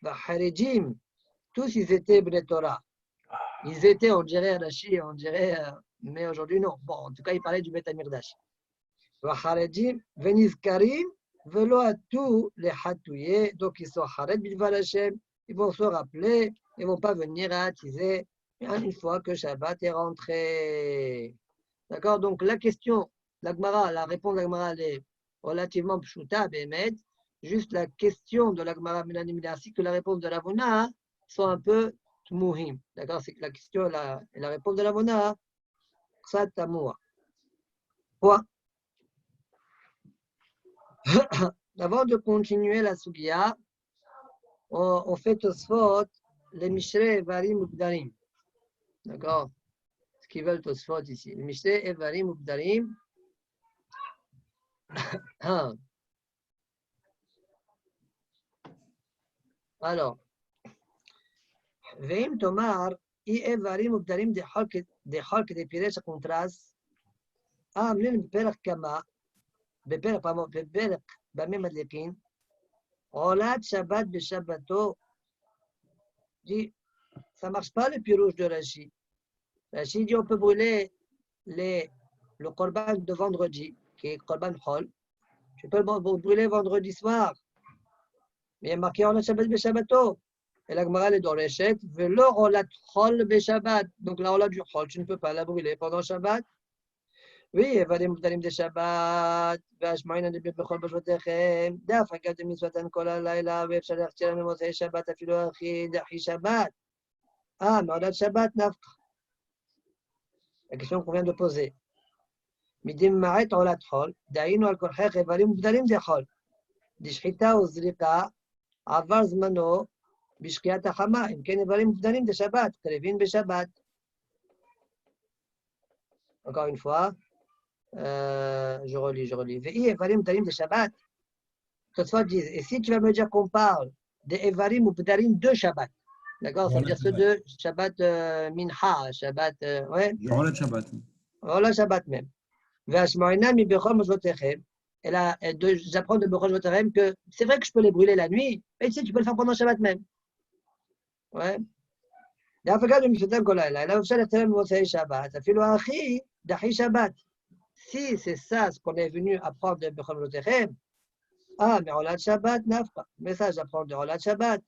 Haredim, tous ils étaient Bnei Torah. Ils étaient, on dirait Rashi, on dirait, mais aujourd'hui non. Bon, en tout cas, il parlait du Beth Amirdash. Haredim, Venizkarim, Velo à tous les Hatouye, donc ils sont Hared Bilvar Hashem, ils vont se rappeler, ils ne vont pas venir à attiser une fois que Shabbat est rentré. D'accord? Donc la question, la réponse de la Gemara, elle est relativement pshuta, Bémet. Juste la question de la Gemara Menanim ainsi que la réponse de la Ravuna sont un peu tmuhim. D'accord? C'est que la question et la réponse de la Ravuna, ça tamoua. Point. Avant de continuer la Sugia, on fait Tosfot, les Mishrei, Evarim, Ubdarim. D'accord? Ce qu'ils veulent Tosfot ici. Les Mishrei, Evarim, Ubdarim. Alors, Veim Tomar, I Evarim, Ubdarim, des Holk, des Piresh, Contras, Amlin, Beperach Kama, Beperach, Bamim Adlekin, Olat Shabbat Beshabbato, dit, ça ne marche pas le pirouge de Rashi. Rashi dit on peut brûler le korban de vendredi, qui est korban Hol. Tu peux le brûler vendredi soir. Mais il y a marqué Olat Shabbat Beshabbato. Et la Gemara est dans les chètes. Velo rolat chol be Shabbat. Donc la rola du chol, tu ne peux pas la brûler pendant Shabbat. Oui, Evarim Mutarim de Shabbat. Vashmaïna de Bechol Bashotechem. Daf Hakat de Mitzvatan Kol Alayla. Vev Shalach Tiran de Mosei Shabbat. Afilo Achi Dachi Shabbat. Ah, mais rolat Shabbat nafk. La question qu'on vient de poser. Midim Ma'et rolat chol. Daïno al Korchech Evarim Mutarim de chol. Dishchita ou Zrika. Avar Zmano. בשקיעת החמה, אם כן איברים מובדלים de Shabbat, קרבים בשבת. Encore une fois, je relis. Ve'i évarim mubdalim de Shabbat. Toutefois, disent, et si tu vas me dire qu'on parle des évarim mubdalim de Shabbat, d'accord, ça veut dire ceux de Shabbat Minha, Shabbat, ouais. Durant le Shabbat. Voilà, Shabbat même. Ve'ashmoina mi bechol mosvotechem. Et là, j'apprends de bechol mosvotechem que c'est vrai que je peux les brûler la nuit, mais tu sais, tu peux le faire pendant Shabbat même. Ouais. Si c'est ça ce qu'on est venu apprendre de Bechol Lotechem, ah, mais Olat Shabbat, nafka. Mais ça, j'apprends de Olat Shabbat.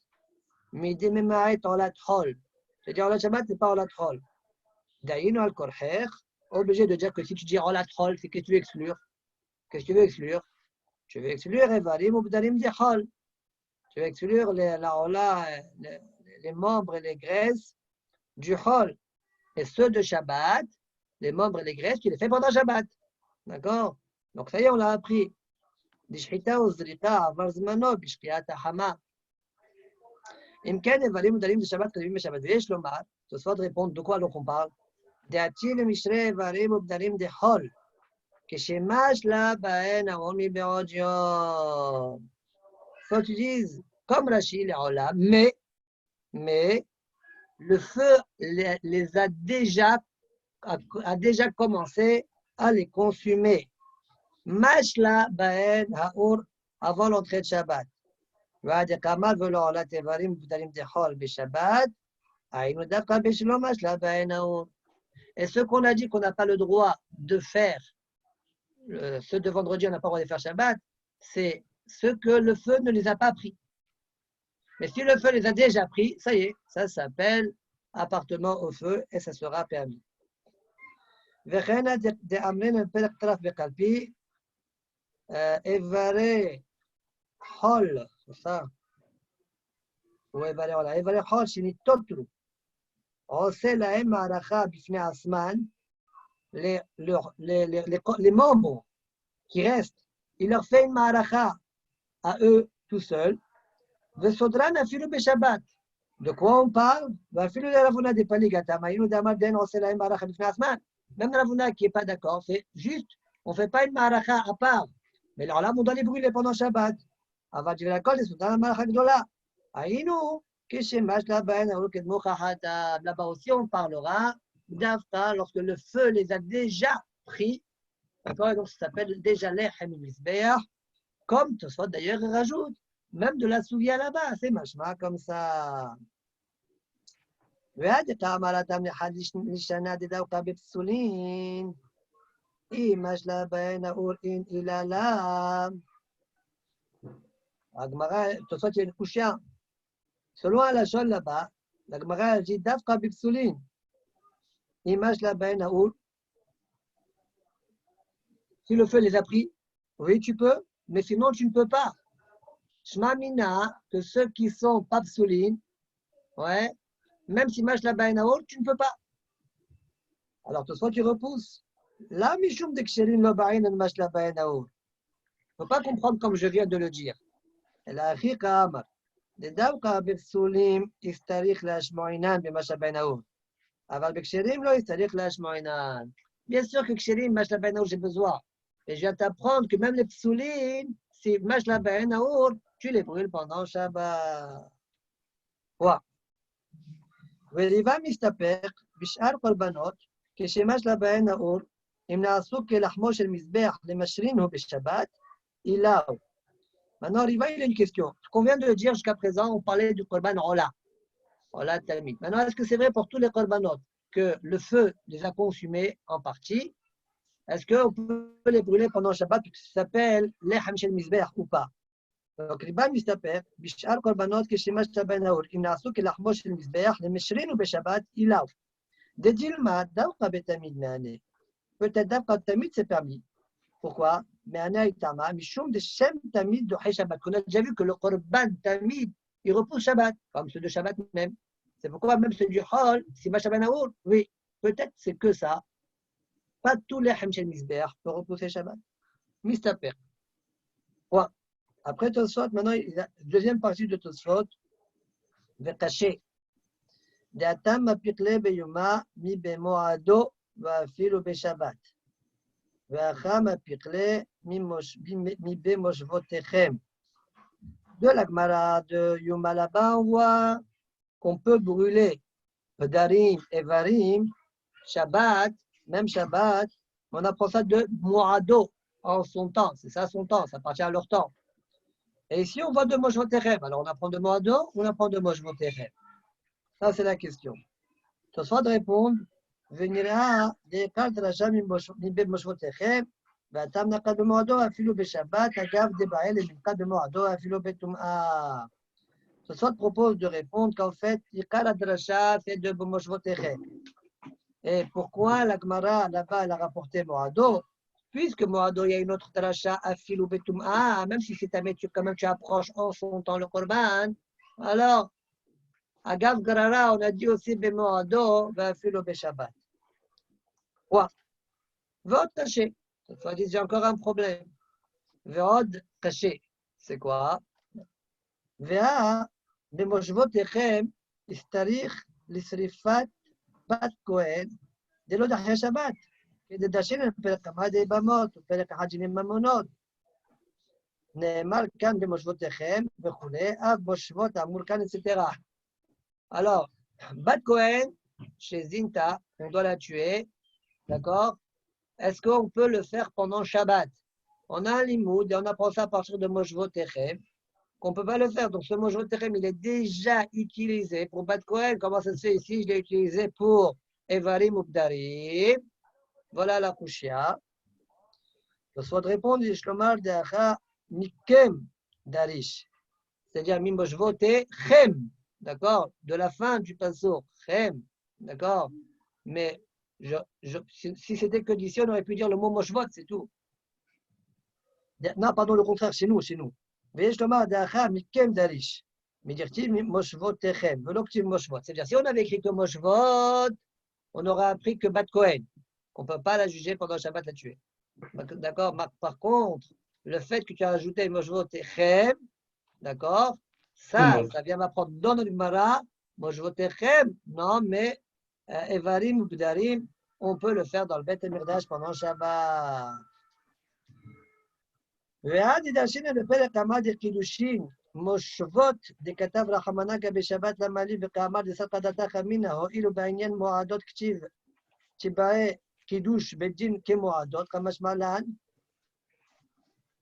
Midi Memaet Olat Chol. C'est-à-dire Olat Shabbat, c'est pas Olat Chol. D'ailleurs, al Korcher, obligé de dire que si tu dis Olat Chol, c'est que tu veux exclure. Qu'est-ce que tu veux exclure? Tu veux exclure Evarim ou Bdarim de Chol. Tu veux exclure la Ola, les membres et les graisses du Chol. Et ceux de Shabbat, les membres et les graisses, tu les fais pendant Shabbat. D'accord? Donc ça y est, on l'a appris. Dishchita ou Zrika, avar zmano, bishkiat hama. Imken evarim udalim de Shabbat, kadivim de Shabbat. Vesh lomar, tu vas répondre de quoi donc on parle? De'ati le mishre evarim udalim de Chol. Keshemash la baen aon mi be'od yom. Faut tu dises, comme Rashi, les Olam, mais le feu les a déjà commencé à les consumer. Mashla baen haour avant l'entrée de Shabbat. Et ce qu'on a dit qu'on n'a pas le droit de faire, ceux de vendredi, on n'a pas le droit de faire Shabbat, c'est ceux que le feu ne les a pas pris. Mais si le feu les a déjà pris, ça y est, ça s'appelle appartement au feu et ça sera permis. Evare Hol, c'est ça. Ou Evare Hol. Evare Hol, c'est une totru. On sait la Emaracha bifne Asman, les membres qui restent, il leur fait une maracha à eux tout seuls. Vesodran afilu beshabbat. De quoi on parle? Afilu de Ravuna de Paligata. Maïnou d'Amarden, on sait la maracha bifne Asman. Même Ravuna qui n'est pas d'accord, c'est juste, on ne fait pas une maracha à part. Mais alors là, on doit les brûler pendant Shabbat. Avant de la colle, c'est dans la maracha gdola. Aïnou, keshemash la bain, là-bas aussi, on parlera d'Afta lorsque le feu les a déjà pris. D'accord? Donc, ça s'appelle déjà l'Echem Misbeach. Comme Tosfot d'ailleurs rajoute, même de la souvia là-bas, c'est machma comme ça. ועד כעמלתם לחדש לשנה דווקא בפסולין, אם משלה בהן האורין איללה. הגמרא, תוספות של קושיה. selon הלשון là-bas, la Gemara dit דווקא בפסולין, אם משלה בהן האור. Si le feu les a pris, oui, tu peux, mais sinon tu ne peux pas. Shma mina, que ceux qui sont pas psoulines, ouais, même si mâche la baïnaor, tu ne peux pas. Alors, toi, tu repousses. Là, mishum de ksherin lo baïn en mâche la baïnaor. Il ne faut pas comprendre comme je viens de le dire. La achika amar. De davka bepsulim, istarich la shmoinan be mâche la baïnaor. Aval beksherim lo, istarich la shmoinan. Bien sûr que ksherim, mâche la baïnaor, j'ai besoin. Et je viens t'apprendre que même les psoulines, si mâche la baïnaor, tu les brûles pendant Shabbat. Ouais. וריבה מסתפק בשאר קורבנות, כשמש לבהן האור, אם נעשו כלחמו של מזבח למשרינו בשבת, אילאו. Maintenant, Riva, il a une question. Ce qu'on vient de dire jusqu'à présent, on parlait du korban Ola. Ola Talmid. Maintenant, est-ce que c'est vrai pour tous les korbanot que le feu les a consumés en partie? Est-ce qu'on peut les brûler pendant Shabbat, parce que ça s'appelle l'Echem shel Mizbeach ou pas? Donc, riba mistaper, bishar korbanot keshimash taben haur, im naasu kelachmo shel mizbeach, le meshrin ou beshabbat, ilav. De dilma, davka betamid meane. Peut-être davka tamid, c'est permis. Pourquoi? Mais ana itama, mishum de shem tamid de Shabbat. On a déjà vu que le korban tamid, il repousse Shabbat, comme ceux de Shabbat même. C'est pourquoi même ceux du Hol, si ma Shabbat Naour, oui, peut-être c'est que ça. Pas tous les Hamshel Misbeach peuvent repousser Shabbat. Mistaper. Ouais. Après Tosfot, maintenant, la deuxième partie de Tosfot, Vekaché. De Atam Mapikle Beyuma, Mi Bemoado, Va Filo Beshabbat. Veacham Mapikle, Mi Bemoshvotechem. De la Gemara de Yuma là-bas, on voit qu'on peut brûler Darim et Varim, Shabbat, même Shabbat, on apprend ça de Moado en son temps, c'est ça son temps, ça appartient à leur temps. Et ici on voit de Moshvotechem, alors on apprend de Moado ou on apprend de Moshvotechem? Ça c'est la question. Tu soit de répondre, Venira, des cartes de la Shami Moshvotechem, Vatam Naka de Moado, Afilo Beshabbat, Agav de Bael et Milka de Moado, Afilo Betum'a. Ce soit propose de répondre qu'en fait, Ikar Adrasha, c'est de Moshvotechem. Et pourquoi la Gemara là-bas, elle a rapporté Moado? Puisque Moado, il y a une autre Dracha, Afilo Betum'a, même si c'est un métier, quand même tu approches en son temps le Korban. Alors, Agav Garara, on a dit aussi Moado, Afilo Beshabbat. Quoi? Votre caché. Cette fois, il y a encore un problème. Vod caché. C'est quoi? Vea, Bemoshvotechem, Istarich, Lisrifat, Bat Kohen, de l'eau d'Achia Shabbat. Et de Dachin, un peu comme des Bamot, ou peu comme des Mamonot. Neemar kan Bemoshvotechem, Bechoule, Av Moshvot, Amurkan, etc. Alors, Bat Kohen, chez Zinta, on doit la tuer. D'accord? Est-ce qu'on peut le faire pendant Shabbat? On a un limoud et on apprend ça à partir de Moshvotechem, qu'on ne peut pas le faire. Donc ce Moshvotechem, il est déjà utilisé pour Bat Kohen. Comment ça se fait ici? Je l'ai utilisé pour Evarim ou Bdarim. Voilà la Kushia. Je souhaite répondre, Shlomar de Acha Mikem Darish. C'est-à-dire Mimoshvotechem. D'accord? De la fin du passour. Chem. D'accord? Mais si c'était que d'ici, on aurait pu dire le mot Moshvot, c'est tout. Non, pardon, le contraire, chez nous, chez nous. C'est-à-dire, si on avait écrit que Moshvot, on aurait appris que Bat Kohen, qu'on ne peut pas la juger pendant Shabbat la tuer. D'accord? Par contre, le fait que tu as ajouté Moshvot Echem, d'accord? Ça vient m'apprendre dans le Gemara, Moshvot Echem, non, mais Evarim ou Bdarim, on peut le faire dans le Beth Emirdash pendant Shabbat. ועד ידרשין לפרק עמד הקידושין מושבות דכתב רחמנה בשבת למעלי וכאמר דסתא דתך אמינא הואילו בעניין מועדות כתיב שבאי קידוש בית דין כמועדות כמשמע להן.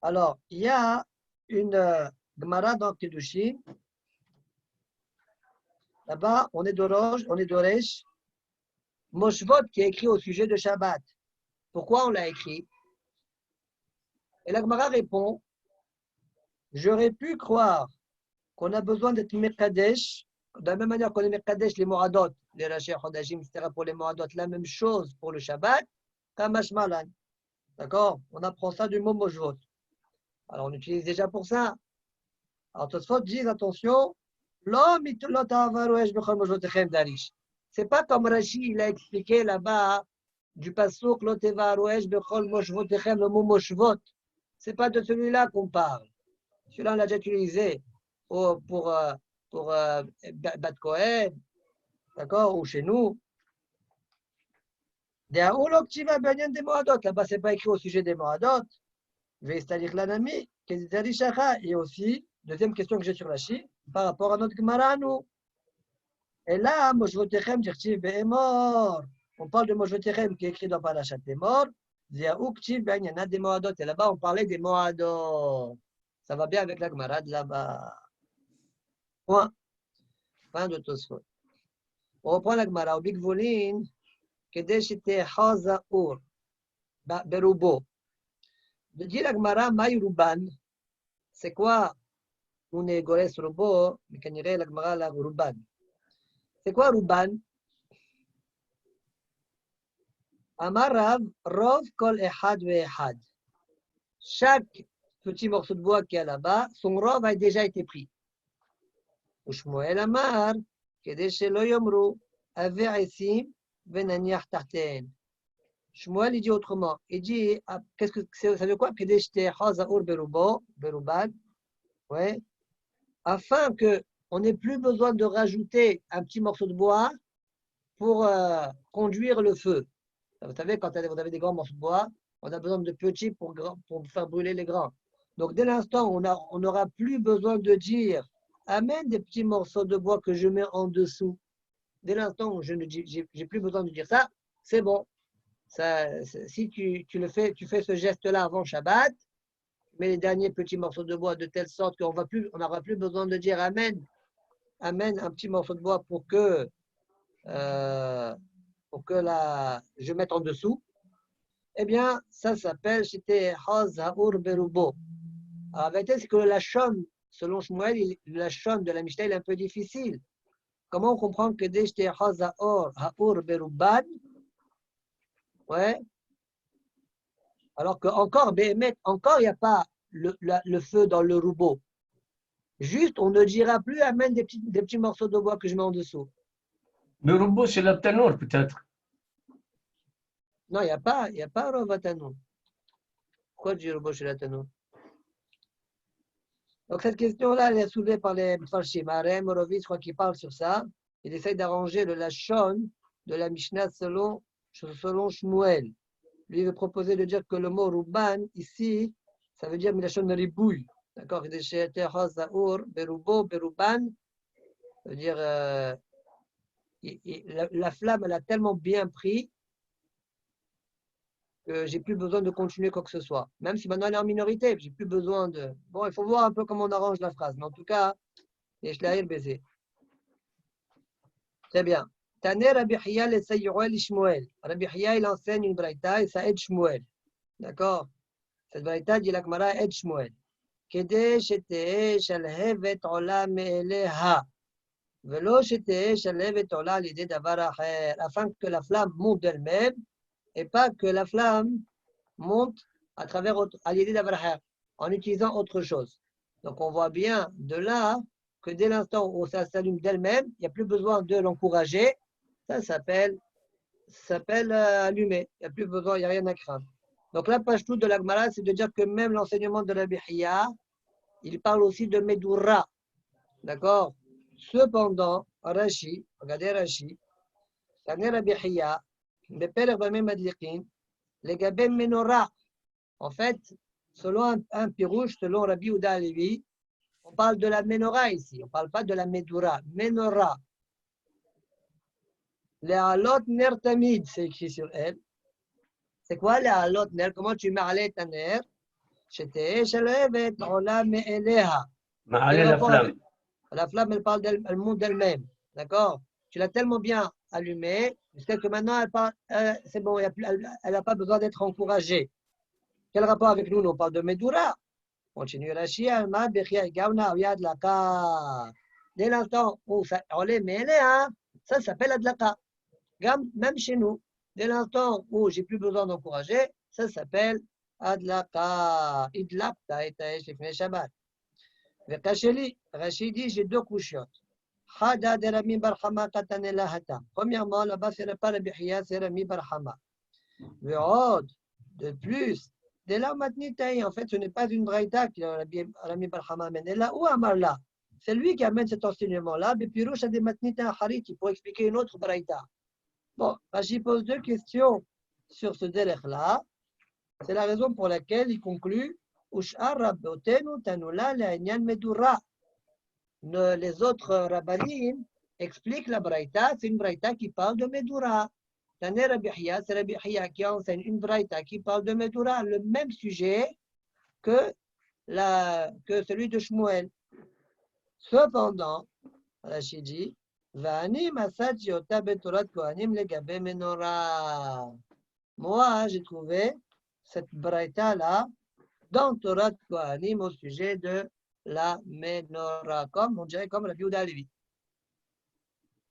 Alors, il y a une Gemara dans Kiddushin. Là-bas, on est d'Oresh, Moshvot qui est écrit au sujet de Shabbat. Pourquoi on l'a écrit? Et la Gemara répond, j'aurais pu croire qu'on a besoin d'être Mekadesh, de la même manière qu'on est Mekadesh, les Moradot, les Rashi Chodashim, etc. pour les Moradot, la même chose pour le Shabbat, Kamash Malan. D'accord? On apprend ça du mot Moshvot. Alors on utilise déjà pour ça. Alors Tosfot dit, attention, c'est pas comme Rashi, il a expliqué là-bas du pasuk le mot Moshvot. C'est pas de celui-là qu'on parle. Celui-là, on l'a déjà utilisé pour Bat Kohen, d'accord, ou chez nous. Là-bas, c'est pas écrit au sujet des Moadot. Et aussi, deuxième question que j'ai sur la Chi, par rapport à notre Gemara, nous. Et là, Moshvotechem, on parle de Moshvotechem qui est écrit dans Parashat Emor. Et là-bas, on parlait des Moadot. Ça va bien avec la Gemara de là-bas. Point. Fin de Tosfot. On reprend la Gemara au Big Volin. Kedeshite Hazaur. Berubo. De dire la Gemara, Maïruban. C'est quoi on est Gores Robo, mais qu'on irait la Gemara la Ruban. C'est quoi Ruban? Amar Rav, Rov Kol Ehad Ve Ehad. Chaque petit morceau de bois qui est là-bas, son Rov a déjà été pris. Ushmuel Amar, Kedesh Lo Yomru, Aver Esim, Venaniach Tarten. Shmuel, il dit autrement. Il dit, qu'est-ce que ça veut quoi? Kedesh Te Chazaur Berubo, Beruban. Ouais. Afin qu'on n'ait plus besoin de rajouter un petit morceau de bois pour conduire le feu. Vous savez, quand vous avez des grands morceaux de bois, on a besoin de petits pour faire brûler les grands. Donc, dès l'instant, on n'aura plus besoin de dire « Amène des petits morceaux de bois que je mets en dessous ». Dès l'instant où je n'ai plus besoin de dire ça, c'est bon. Si tu fais ce geste-là avant Shabbat, mets les derniers petits morceaux de bois de telle sorte qu'on n'aura plus besoin de dire Amen. Amène un petit morceau de bois pour que je mette en dessous. Eh bien, ça s'appelle c'était Haz Haur Berubo. Alors, la vérité, c'est que la Shon, selon Shmuel, la Shon de la Mishnah est un peu difficile. Comment on comprend que dès que Haz Haur Beruban, ouais, alors qu'encore, il n'y a pas le feu dans le roubeau. Juste, on ne dira plus amène des petits morceaux de bois que je mets en dessous. Le robot, c'est la tanour, peut-être. Non, il n'y a pas Rov Atanour. Pourquoi tu dis roubeau chez la tanour? Donc, cette question-là, elle est soulevée par les Mfarshim. Arem, Horowitz, je crois qu'il parle sur ça. Il essaye d'arranger le Lachon de la Mishnah selon Shmuel. Lui, il veut proposer de dire que le mot Ruban, ici, ça veut dire Milachon Ribouille. D'accord? Berubo, Beruban. Ça veut dire la flamme, elle a tellement bien pris que j'ai plus besoin de continuer quoi que ce soit. Même si maintenant elle est en minorité, j'ai plus besoin de. Bon, il faut voir un peu comment on arrange la phrase. Mais en tout cas, Yeshlaïr baiser. Très bien. Taner Rabbi Hiya le Sayyuel Shmuel. Rabbi Hiya, il enseigne une braïta et ça aide Shmuel. D'accord? Cette braïta dit la Gemara aide Shmuel. Kede shete shalhevet ola me'eleha. Velo shete shalhevet ola l'idée d'avar acher. Afin que la flamme monte d'elle-même et pas que la flamme monte à l'idée d'avar acher, en utilisant autre chose. Donc on voit bien de là que dès l'instant où ça s'allume d'elle-même, il n'y a plus besoin de l'encourager. Ça s'appelle allumer. Il n'y a plus besoin, il n'y a rien à craindre. Donc la page toute de la Gemara, c'est de dire que même l'enseignement de Rabbi Hiya, il parle aussi de Medura. D'accord? Cependant, Rashi, regardez Rashi, Taner Rabbi Hiya, Beper Bameh Madliqin, les Gabem Menorah. En fait, selon un pirouche, selon Rabbi Yehuda Halevi, on parle de la menorah ici, on ne parle pas de la Medura. Menorah. Les halot ner tamid, c'est écrit sur elle. C'est quoi les halot ner? Comment tu mets ta ner? C'était shalevet ola me'eleha. La flamme. La flamme, elle monte d'elle-même. D'accord? Tu l'as tellement bien allumée, jusqu'à que maintenant, c'est bon, elle n'a pas besoin d'être encouragée. Quel rapport avec nous? On parle de Medura. Continue Rashi, Alma, Bechia, Gavna, Yad, Laka. Dès l'instant où ça enlève Me'eleha, ça s'appelle Adlaka. Même chez nous, dès l'instant où j'ai plus besoin d'encourager, ça s'appelle Adlaka. Idlakta et Taesh Lifnei Shabbat. Vekasheli, Rashi dit j'ai deux couchiotes. Hada de Rami Barhama Katanela Hata. Premièrement, là-bas, c'est pas Rabbi Hiya, c'est Rami Barhama. Ve'od, de plus, de là matnitaï, en fait, ce n'est pas une braïta que Rami Barhama amène. Et là, où Amarla? C'est lui qui amène cet enseignement-là. Mais Pirouche a des matnitaï Hariti pour expliquer une autre braïta. Bon, Rashi pose deux questions sur ce délai-là. C'est la raison pour laquelle il conclut Ush'ar Rabbotenu Tanula Le'anyan Medura. Les autres rabbanim expliquent la braïta, c'est une braïta qui parle de Medura. Taner Rabbi Hiya, c'est Rabbi Hiya qui enseigne une braïta qui parle de Medura, le même sujet que celui de Shmuel. Cependant, Rashi dit Va'ani masat yota betorat kohanim legabe menora. Moi, j'ai trouvé cette braïta là dans Torah Kohanim au sujet de la menorah, comme on dirait comme Rabbi Yehuda Halevi.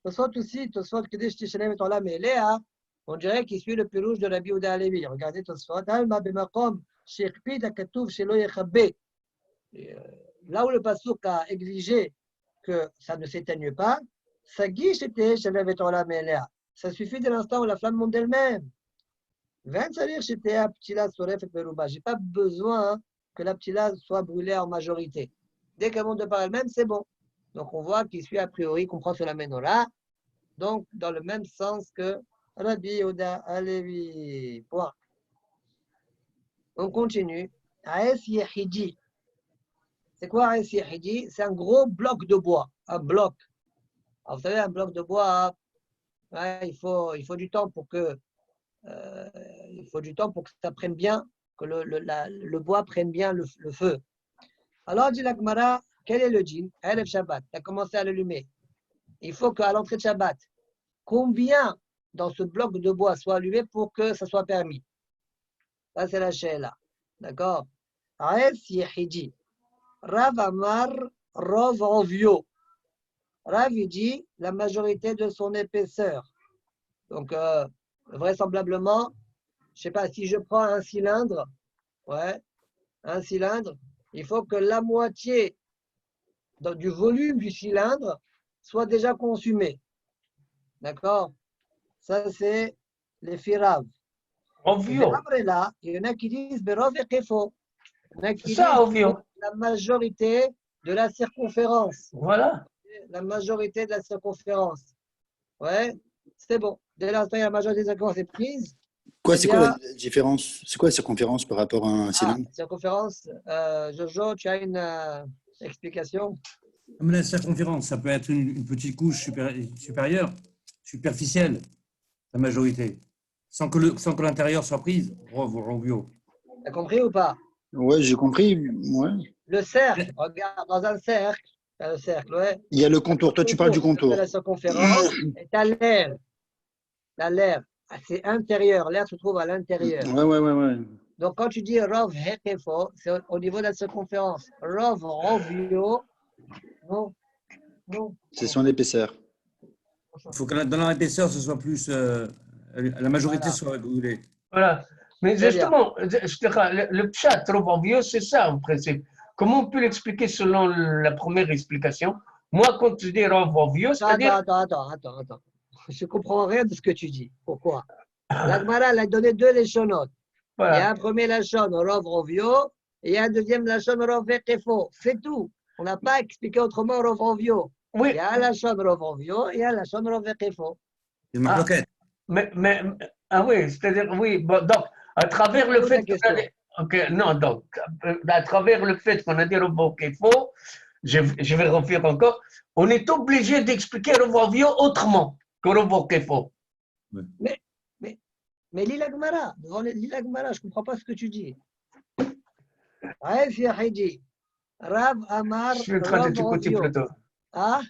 Tosfot aussi, Tosfot Kedesh Tishalem et Olam Elea, on dirait qu'il suit le pirouge de Rabbi Yehuda Halevi. Regardez Tosfot, Alma b'makom she'ikpid hakatuv shelo yechabeh. Là où le pasuk a exigé que ça ne s'éteigne pas, ça guiche était Tishalem et Olam Elea. Ça suffit dès l'instant où la flamme monte d'elle-même. Je n'ai pas besoin que la ptila soit brûlée en majorité. Dès qu'elle monte de par elle-même, c'est bon. Donc on voit qu'il suit a priori, comprend sur la menorah, donc dans le même sens que Rabbi Yehuda Halevi. Point. On continue. Aes Yehidi. C'est quoi Aes Yehidi? C'est un gros bloc de bois. Un bloc. Alors vous savez, un bloc de bois, il faut du temps pour que ça prenne bien, que le bois prenne bien le feu. Alors, dit la Gemara, quel est le djinn? Erev Shabbat, tu as commencé à l'allumer. Il faut qu'à l'entrée de Shabbat, combien dans ce bloc de bois soit allumé pour que ça soit permis? Ça, c'est la she'ela. D'accord? Aes Yehidi. Rav Amar Rov Rovio. Rav, il dit la majorité de son épaisseur. Donc, vraisemblablement, je ne sais pas, si je prends un cylindre, il faut que la moitié du volume du cylindre soit déjà consumé. D'accord? Ça, c'est les firav. Ovio. Après là, il y en a qui disent Berov et Kefo. Il y en a qui Ça, disent ovio. la majorité de la circonférence. Voilà. La majorité de la circonférence. Ouais, c'est bon. Dès l'instant où la majorité de la circonférence est prise. C'est quoi la différence? C'est quoi la circonférence par rapport à un cylindre? Circonférence, Jojo, tu as une explication? Comme la circonférence, ça peut être une petite couche supérieure, superficielle, la majorité, sans que l'intérieur soit prise. Rovio. Tu as compris ou pas? Ouais, j'ai compris. Ouais. Le cercle, regarde, dans un cercle, tu as le cercle, ouais. Il y a le contour. Toi, tu parles du contour. La circonférence, et tu as l'air. L'air, c'est intérieur. L'air se trouve à l'intérieur. Ouais. Donc, quand tu dis Rov Hekefo, c'est au niveau de la circonférence. Rov Rovio, non. C'est son épaisseur. Il faut que dans l'épaisseur, ce soit plus. La majorité soit brûlée. Voilà. Mais justement, le pshat, Rov Ovio, c'est ça en principe. Comment on peut l'expliquer selon la première explication? Moi, quand tu dis Rov Ovio, c'est-à-dire. Attends. Je ne comprends rien de ce que tu dis. Pourquoi? La Gemara, elle a donné deux leshonotes. Voilà. Il y a un premier lachon, Rov Rovio, et il y a un deuxième lachon, Rov Hekefo. C'est tout. On n'a pas expliqué autrement Rov Rovio. Oui. Il y a un lachon Rov Rovio et il y a un lachon Rov Hekefo. C'est ma coquette. Oui, c'est-à-dire, oui, bon, donc, à travers le fait à travers le fait qu'on a dit Rov Hekefo, je vais refaire encore, on est obligé d'expliquer Rov Ovio autrement que Rov Hekefo. Mais lis la Gemara, lis la Gemara, je ne comprends pas ce que tu dis. Aes Yehidi, Rav Amar Je suis en train de Rov t'écouter Rovio. plutôt. Ah?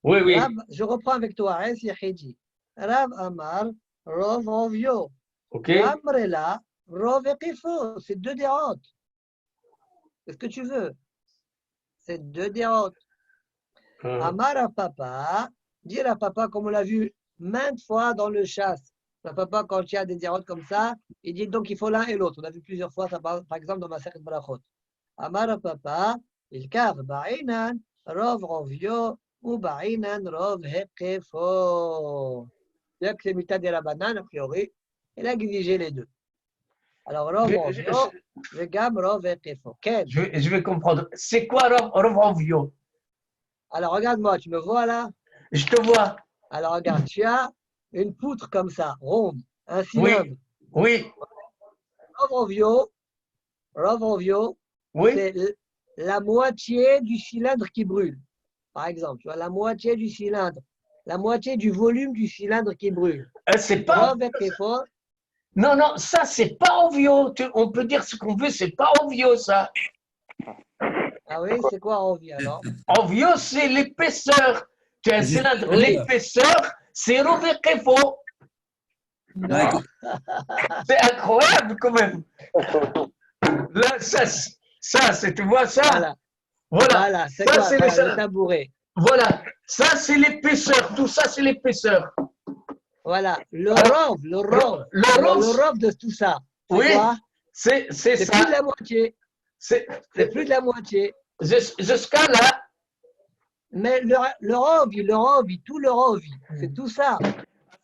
Oui. Je reprends avec toi, Aes Yehidi. Rav Amar Rov Rovio. OK. Amrela Rov Hekefo. C'est deux dérotes. Qu'est-ce que tu veux? C'est deux dérotes. Amar à papa, dire à papa, comme on l'a vu maintes fois dans le chasse. Le papa, quand il y a des dérotes comme ça, il dit donc il faut l'un et l'autre. On a vu plusieurs fois ça, par exemple, dans ma Masechet Barachot. Amar à papa, il cave ba'inan, rov rovio, ou ba'inan rov hekefo. C'est-à-dire que c'est Mita de la banane, a priori. Il a exigé les deux. Alors, rov rovio, vegam rov hekefo. Je vais comprendre. C'est quoi Rov Rovio? Alors, regarde-moi, tu me vois là? Je te vois. Alors, regarde, tu as une poutre comme ça, ronde, un cylindre. Oui. Rov Rovio, Oui. c'est la moitié du cylindre qui brûle. Par exemple, tu vois, la moitié du cylindre, la moitié du volume du cylindre qui brûle. C'est pas. Rov Hekefo. Non, ça, c'est pas Ovio. On peut dire ce qu'on veut, c'est pas Ovio, ça. Ah oui, c'est quoi Rovio alors? Ovio, c'est l'épaisseur. Tu as un cylindre, l'épaisseur, c'est Rov Hekefo. Non. C'est incroyable quand même. Là, ça, tu vois ça? Voilà. Voilà, c'est Ça, quoi? c'est Voilà, les... le tabouret. Voilà, ça, c'est l'épaisseur. Tout ça, c'est l'épaisseur. Voilà, le Alors, rov, le rov. le Alors, le rove, rov de tout ça, c'est oui, quoi? c'est C'est plus de ça. la moitié. C'est C'est plus de la moitié. jusqu'à là. Mais le rov, tout le rov, c'est tout ça.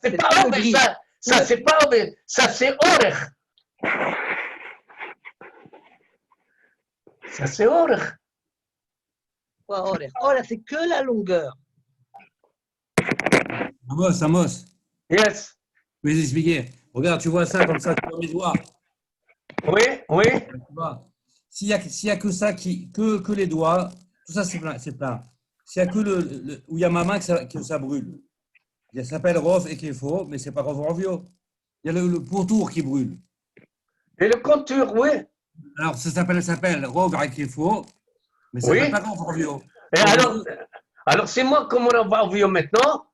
C'est C'est pas tout le mais gris. ça c'est pas mais ça c'est orech. Ça c'est orech. Ouais, orech. Orech, c'est que la longueur. Amos, Yes. je vais expliquer. Regarde, tu vois ça comme ça, tu vois mes doigts. Oui, oui. Tu vois. S'il y a que ça, que les doigts, tout ça c'est plein. S'il y a que où il y a ma main que ça brûle. Ça s'appelle Rov et Kefo, mais c'est pas Rov Rovio. Il y a le pourtour qui brûle. Et le contour, oui. Alors, ça s'appelle Rov et Kefo, mais ça Oui. s'appelle pas Rov Rovio. Et alors c'est moi comment on va voir maintenant.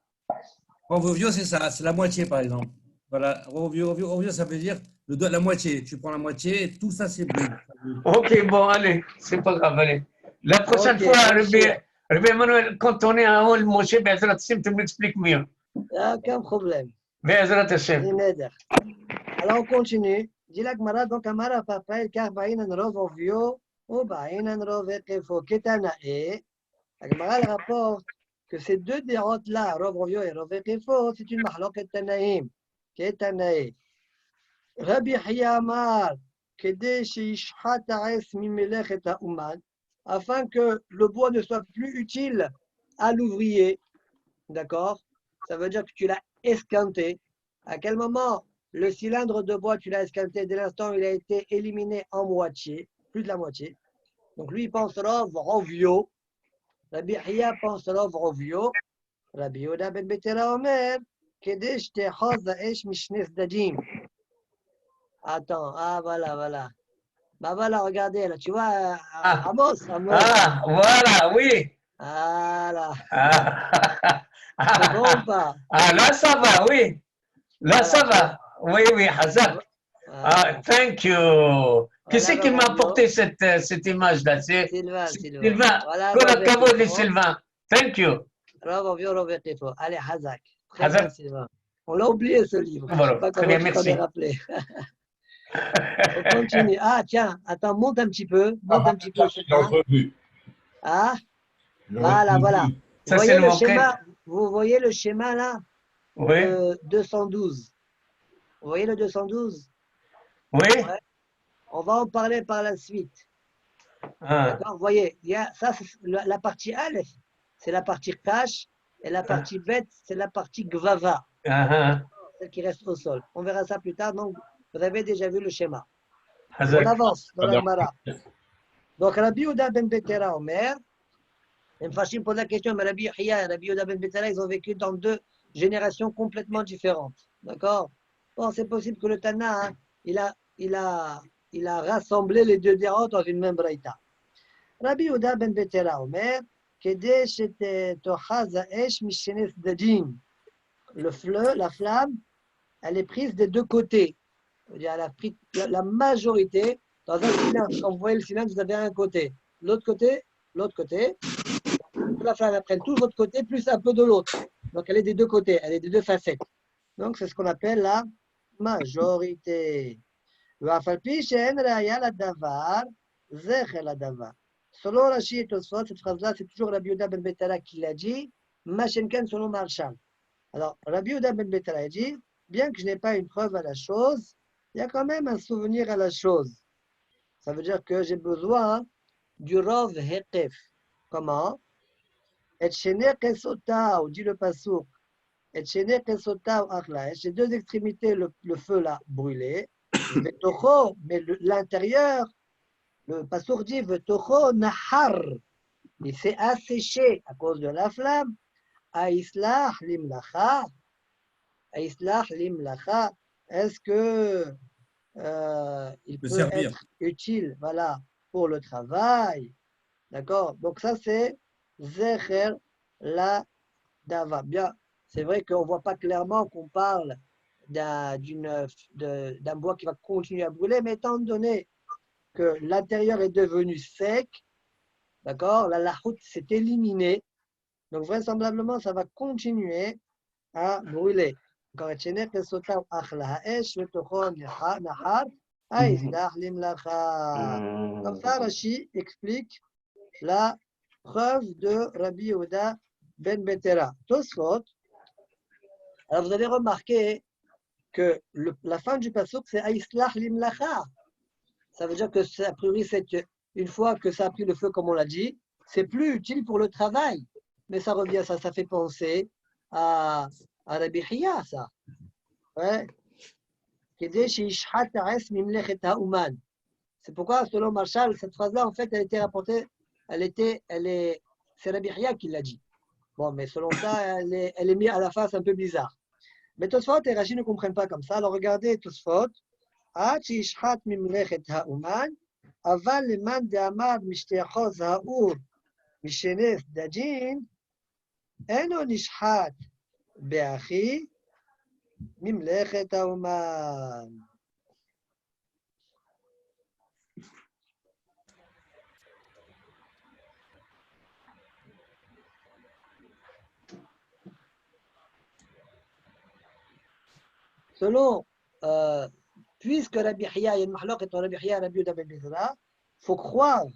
Rov Rovio, c'est ça, c'est la moitié par exemple. Voilà, Rovio, ça veut dire la moitié. Tu prends la moitié, et tout ça c'est brûle. Ok, bon, allez, c'est pas grave, allez. La prochaine Ok, fois, Moshe. Rabbi Emmanuel, quand on est en haut, le Moshe, Bezrat Hashem, tu m'expliques mieux. Aucun problème. Bezrat Hashem. Neder. Alors, on continue. Dit la Gemara, donc, Amara Papa, el Kar Baïnan Rov Ovio, ou Baïnan Rov Ekefo, Ketanae. La Gemara elle rapporte que ces deux dérotes-là, Rov Ovio et Rov Ekefo, c'est une mahloket Tanaïm. Ketanae. Rabbi Hiyamar, Kede Sheishhat Ares Mimelech et Ha'uman, afin que le bois ne soit plus utile à l'ouvrier. D'accord? Ça veut dire que tu l'as esquinté. À quel moment le cylindre de bois, tu l'as esquinté? Dès l'instant où il a été éliminé en moitié, plus de la moitié. Donc lui, il pense Rov Rovio. Rabbi Hiya pense Rov Rovio. Rabbi Yoda ben Betera Omer, Kedesh Techaz Aesh Mishnes Dadim. Attends, ah voilà. Bah voilà, regardez là, tu vois, Amos. Ah, voilà, oui. Voilà. Ah, C'est bon ou pas? ah, là, ça va, oui. Là, Voilà, ça va. Oui, Hazak. Ah, thank you. Qui Voilà, c'est qui m'a Rov Rovio. apporté cette image-là? C'est Sylvain. Sylvain. Voilà, Pour la Rov cavour de Ekefo. Sylvain. Thank you. Rov Ovio, Rov Ekefo. Allez, Hazak. Très bien, Hazak. Sylvain. On l'a oublié ce livre. Je ne sais Voilà, pas très comment bien, tu t'en es merci. rappelé. On continue. Ah, tiens, attends, monte un petit peu. Monte un petit peu. Ah, voilà. Ça, c'est le Schéma, manquet. vous voyez le schéma là Oui, de 212. Vous voyez le 212? oui. On va en parler par la suite. Ah, D'accord? Vous voyez, il y a, ça, c'est la partie Aleph, c'est la partie Kash, et la partie Bet, c'est la partie Gvava, ah, celle qui reste au sol. On verra ça plus tard. Donc, vous avez déjà vu le schéma. On Hazak. avance dans la Gemara. Donc, Rabbi Yehuda ben Betera Omer, Mfashim pose la question, mais Rabbi Yahya et Rabbi Yehuda ben Betera, ils ont vécu dans deux générations complètement différentes. D'accord? Bon, c'est possible que le Tana, hein, il a rassemblé les deux dérotes dans une même braïta. Rabbi Yehuda ben Betera Omer, Kede shete tochaz ha'esh mishenes dadim. Le feu, la flamme, elle est prise des deux côtés. C'est-à-dire, elle a pris la majorité dans un cylindre. Quand vous voyez le cylindre, vous avez un côté. L'autre côté. La flamme, elle prend tout votre côté, plus un peu de l'autre. Donc, elle est des deux côtés, elle est des deux facettes. Donc, c'est ce qu'on appelle la majorité. Selon Rashi et Tosfot, cette phrase-là, c'est toujours Rabbi Yehuda ben Betera qui l'a dit, Machenken selon Marshall. Alors, Rabbi Yehuda ben Betera dit, bien que je n'ai pas une preuve à la chose, il y a quand même un souvenir à la chose. Ça veut dire que j'ai besoin du Rov Hekef. Comment? Et Shene Kesota, dit le Passouk. Et Shene Kesota ou Achla. J'ai deux extrémités, le feu là, brûlé. Vetocho, mais l'intérieur, le Passouk dit Vetocho Nahar. Il s'est asséché à cause de la flamme. Aïslah Limlacha. Aïslah Limlacha. Est-ce que il peut servir. être utile, voilà, pour le travail? D'accord? Donc ça, c'est Zecher la Dava. Bien, c'est vrai qu'on ne voit pas clairement qu'on parle d'un bois qui va continuer à brûler, mais étant donné que l'intérieur est devenu sec, D'accord? La lachout s'est éliminée. Donc, vraisemblablement, ça va continuer à brûler. Encore comme ça, Rashi explique la preuve de Rabbi Yehuda ben Betera. Tosfot, alors vous avez remarqué que la fin du pasuk, c'est Aïslah limlacha. Ça veut dire que, a priori, une fois que ça a pris le feu, comme on l'a dit, c'est plus utile pour le travail. Mais ça revient, ça fait penser à Rabbi Hiya, ça. Ouais. C'est pourquoi, selon Marshall, cette phrase-là, en fait, elle était rapportée, c'est Rabbi Hiya qui l'a dit. Bon, mais selon ça, elle est mise à la face un peu bizarre. Mais Tosfot et Rashi ne comprennent pas comme ça. Alors regardez Tosfot. עד שישחט ממלאכת האומן, אבל למאן דאמר משתיחוז האור משנס דג'ין, אינו נשחט באחי ממלאכת האומן. Selon puisque Rabbi Hiya, il y a une mahlok entre Rabbi Hiya et Rabbi Yehuda ben Betera, il faut croire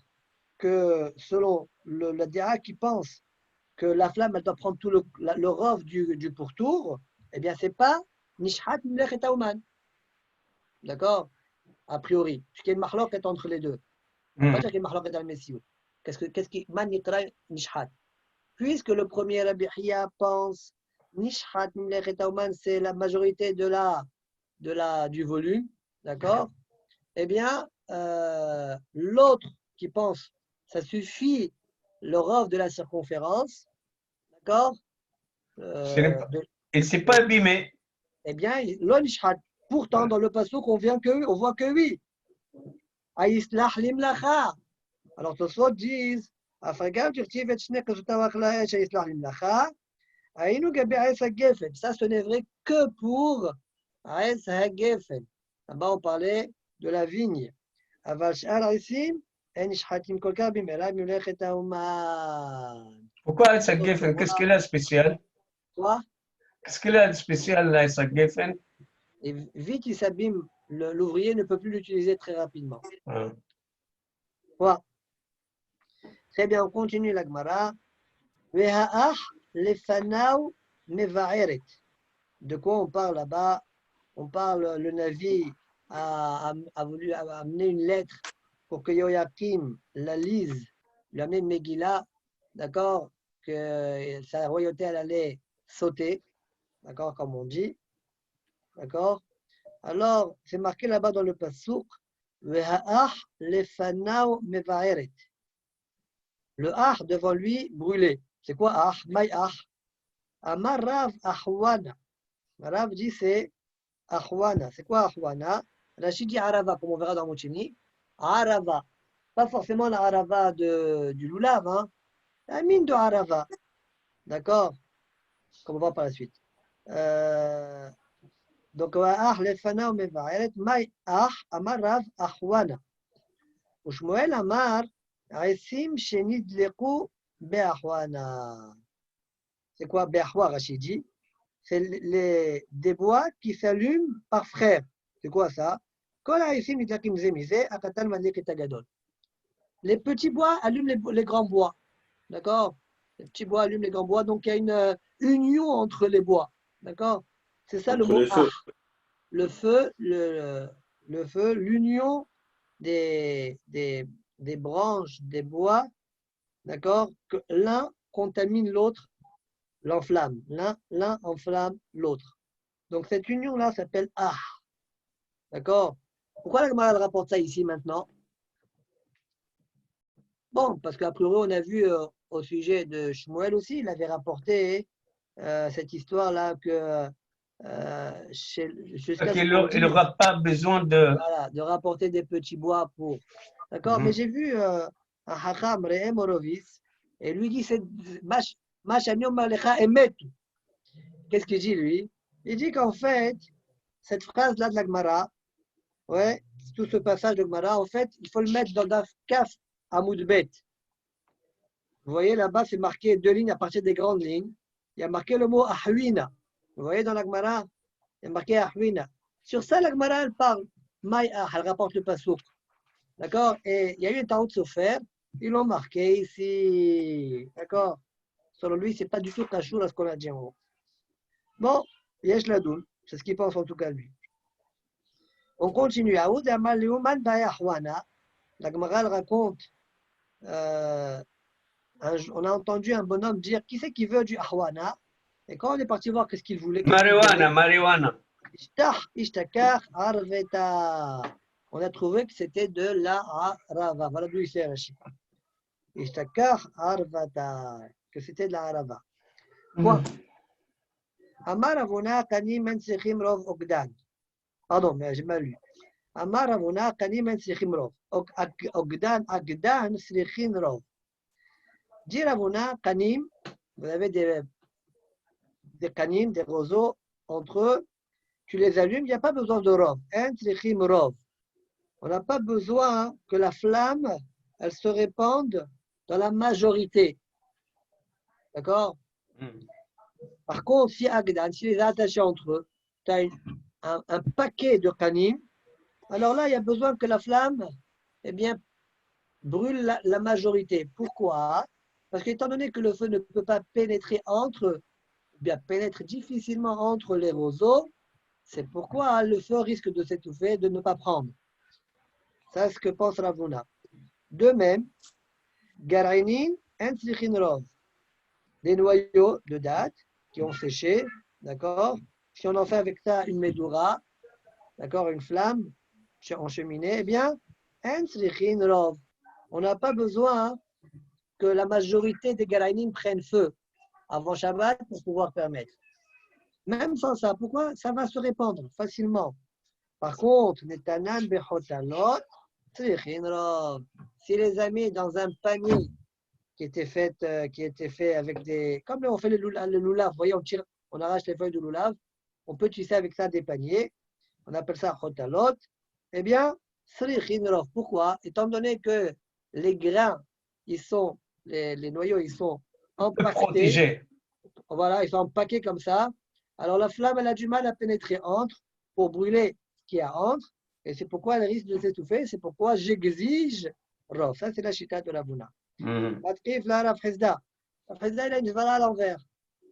que selon le Dira qui pense que la flamme elle doit prendre tout le rov du pourtour, eh bien c'est pas Nishhat Mlechet Haouman. D'accord? A priori. Puisqu'il y a une mahlok entre les deux. On ne va pas dire qu'il y a une mahlok dans le Messiou. Qu'est-ce qui man yitra Nishhat? Puisque le premier Rabbi Hiya pense Nishhat Mlechet Haouman, c'est la majorité du volume. D'accord? Eh bien, l'autre qui pense, ça suffit le rov de la circonférence, d'accord? Et c'est pas abîmé. Eh bien, l'onishhat. Pourtant, dans le passouk, on voit que oui. Aïslah limlacha. Alors, Tosfot disent, Afagam turtiv et shnek azutawachla esh aïslah limlacha. Aïnou gabi aïs hagefen. Ça, ce n'est vrai que pour aïs hagefen. Là-bas, on parlait de la vigne. Aval sh'al aïsim, en ishhatim kolka bimela mimlechet haouman. Pourquoi Isaac Geffen? Qu'est-ce qu'il a de spécial? Quoi? Qu'est-ce qu'il a de spécial, là, Isaac Geffen? Et vite, il s'abîme. L'ouvrier ne peut plus l'utiliser très rapidement. Quoi? Très bien, on continue la Gemara. Veha'ach lefanaw meva'eret. De quoi on parle là-bas? On parle, le Navi a voulu amener une lettre pour que Yoyakim la lise, lui amener une Megillah, d'accord, que sa royauté elle allait sauter, d'accord, comme on dit, d'accord. Alors, c'est marqué là-bas dans le passouk, Veha'ach lefanaw meva'eret. Le ah devant lui brûlé. C'est quoi ah? Maï ah. Amar Rav Ahwana. Rav dit c'est Ahwana. C'est quoi Ahwana? Rachid dit Arava, comme on verra dans Mochini. Arava. Pas forcément la Arava du Loulav, hein. La mine de Arava. D'accord? Comme on va par la suite. Donc, ah lefana ou meva'eret. Maï ah. Amar Rav Ahwana. Ushmuel Amar. Aïsim shenidleku be'ahwana. C'est quoi be'ahwa, Rachid dit? C'est des bois qui s'allument par frère. C'est quoi ça? Les petits bois allument les grands bois. D'accord? Les petits bois allument les grands bois. Donc il y a une union entre les bois. D'accord? C'est ça le mot ah. Le feu, l'union des branches, des bois. D'accord? Que l'un contamine l'autre, l'enflamme. L'un enflamme l'autre. Donc cette union-là s'appelle ah. D'accord? Pourquoi la Gemara rapporte ça ici maintenant? Bon, parce qu'a priori, on a vu au sujet de Shmuel aussi, il avait rapporté cette histoire-là que jusqu'à il n'aura pas besoin de... Voilà, de rapporter des petits bois pour... D'accord? Mais j'ai vu un Hacham, Rehem Horovis, et lui dit c'est Mashanyom Malecha Emetu. Qu'est-ce qu'il dit lui? Il dit qu'en fait, cette phrase-là de la Gemara, ouais, tout ce passage de Gemara, en fait, il faut le mettre dans Daf Kaf Amoud Bet. Vous voyez là-bas, c'est marqué 2 lignes à partir des grandes lignes. Il y a marqué le mot ahwina. Vous voyez dans la Gemara, il y a marqué ahwina. Sur ça, la Gemara, elle parle. Maïa, elle rapporte le pasouk. D'accord? Et il y a eu un taout sofer. Ils l'ont marqué ici. D'accord? Selon lui, ce n'est pas du tout cachour à ce qu'on a dit en haut. Bon, yesh ladoun. C'est ce qu'il pense en tout cas lui. On continue. Aoud amal liuman bayahwana. La Gemara, elle raconte. On a entendu un bonhomme dire qui c'est qui veut du ahwana. Et quand on est parti voir qu'est-ce qu'il voulait, Marijuana, marijuana. Ishtakar arveta. On a trouvé que c'était de la arava. Voilà d'où il s'est arraché. Ishtakar arvata. Que c'était de la arava. Quoi? Amar avona kani men sechim rov ogdan. Pardon, mais j'ai mal lu. Amar avona kani men sechim rov. Ogdan, agdan, sechim rov. Dire avona kanim, vous avez des kanim, des roseaux entre eux. Tu les allumes, il n'y a pas besoin de rov. On n'a pas besoin que la flamme, elle se répande dans la majorité. D'accord? Par contre, si Agdan, si les attachés entre eux, tu as un paquet de canim, alors là, il y a besoin que la flamme eh bien, brûle la majorité. Pourquoi? Parce qu'étant donné que le feu ne peut pas pénétrer bien pénètre difficilement entre les roseaux, c'est pourquoi le feu risque de s'étouffer, de ne pas prendre. Ça, c'est ce que pense Ravuna. De même, Garainin and Slichinrov, des noyaux de date qui ont séché, d'accord? Si on en fait avec ça une medoura, d'accord, une flamme en cheminée, eh bien, and Slichinrov, on n'a pas besoin que la majorité des Garainin prennent feu avant Shabbat pour pouvoir permettre. Même sans ça, pourquoi? Ça va se répandre facilement. Par contre, Netanan bechotalot, si les amis dans un panier qui était fait avec des, comme on fait le loulav, vous voyez, on arrache les feuilles de loulav, on peut tisser avec ça des paniers, on appelle ça chotalot. Eh bien, srichinrov. Pourquoi? Étant donné que les grains, les noyaux, ils sont empaquetés. Protégés. Voilà, ils sont empaquetés comme ça. Alors la flamme, elle a du mal à pénétrer entre pour brûler ce qu'il y a entre. Et c'est pourquoi elle risque de s'étouffer. C'est pourquoi j'exige Rov. Ça, c'est la chita de la Bouna. Matrif la Rafrezda. Rafrezda, il a une vala à l'envers.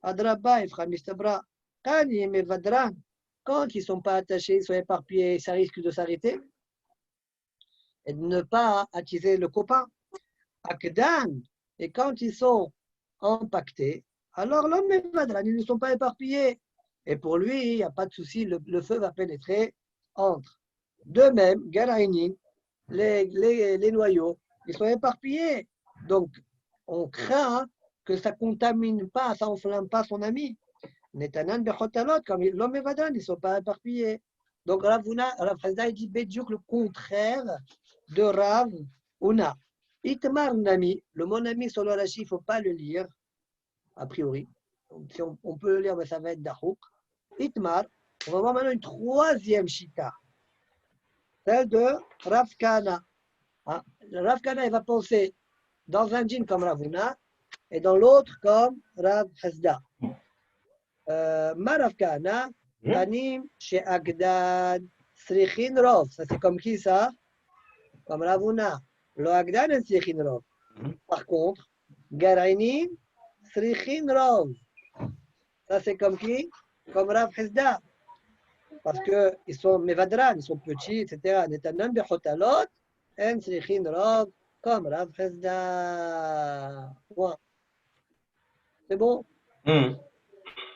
Adraba, Efra Mistabra. Quand ils ne sont pas attachés, ils sont éparpillés, ça risque de s'arrêter. Et de ne pas attiser le copain. Akdan. Et quand ils sont empaquetés, alors l'homme et Vadran, ils ne sont pas éparpillés. Et pour lui, il n'y a pas de souci, le feu va pénétrer entre. De même, Garainin, les noyaux, ils sont éparpillés. Donc, on craint que ça ne contamine pas, ça n'enflamme pas son ami. Netanan bechotalot, comme l'homme et Vadran, ils ne sont pas éparpillés. Donc, Rav Hesda, il dit Bédiouk, le contraire de Rav Una. Itmar Nami, le mon ami sur le Rashi, il ne faut pas le lire, a priori. Donc, si on peut le lire, mais ça va être Dahouk. Itmar, on va voir maintenant une troisième chita, celle de Rav Kahana. Rav Kahana, il va penser dans un djinn comme Ravuna et dans l'autre comme Rav Hesda. Ma Rav Kahana, Tanim, chez Agdan, Srichin Rov. Ça, c'est comme qui ça? Comme Ravuna. Lo Agdan et Srichin Rov. Par contre, Garainin, Srichin Rov. Ça, c'est comme qui? Comme Rav Hesda. Parce qu'ils sont Mevadran, ils sont petits, etc. Netanan bechotalot, en Srichin Rov, comme Rav Hesda. Point. C'est bon?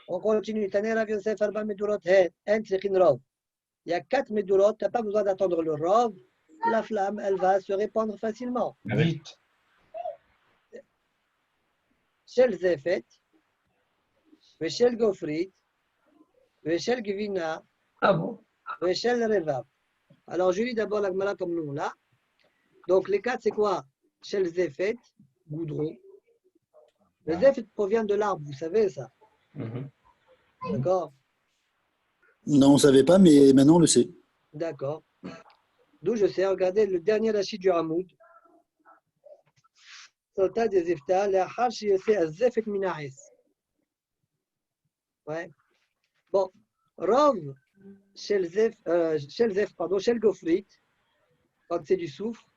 On continue. Taner Rav Yosef, Arba Medurot, en Srichin Rov. Il y a 4 Medurot, tu n'as pas besoin d'attendre le Rov. La flamme, elle va se répandre facilement. Vite. Shel Zefet, Veshel Gofrit, Veshel Gvina, Ah bon? Veshel Revav. Alors, je lis d'abord la Gemara comme nous, là. Donc, les 4, c'est quoi? Shel Zefet, goudron. Le Zefet provient de l'arbre, vous savez ça? D'accord? Non, on ne savait pas, mais maintenant on le sait. D'accord. D'où je sais, regardez le dernier rachid du Hamoud. סוטה דזפתה, לאחר שיוצא הזפת מן העץ. Ouais. Bon, רוב של גופרית, quand c'est du soufre,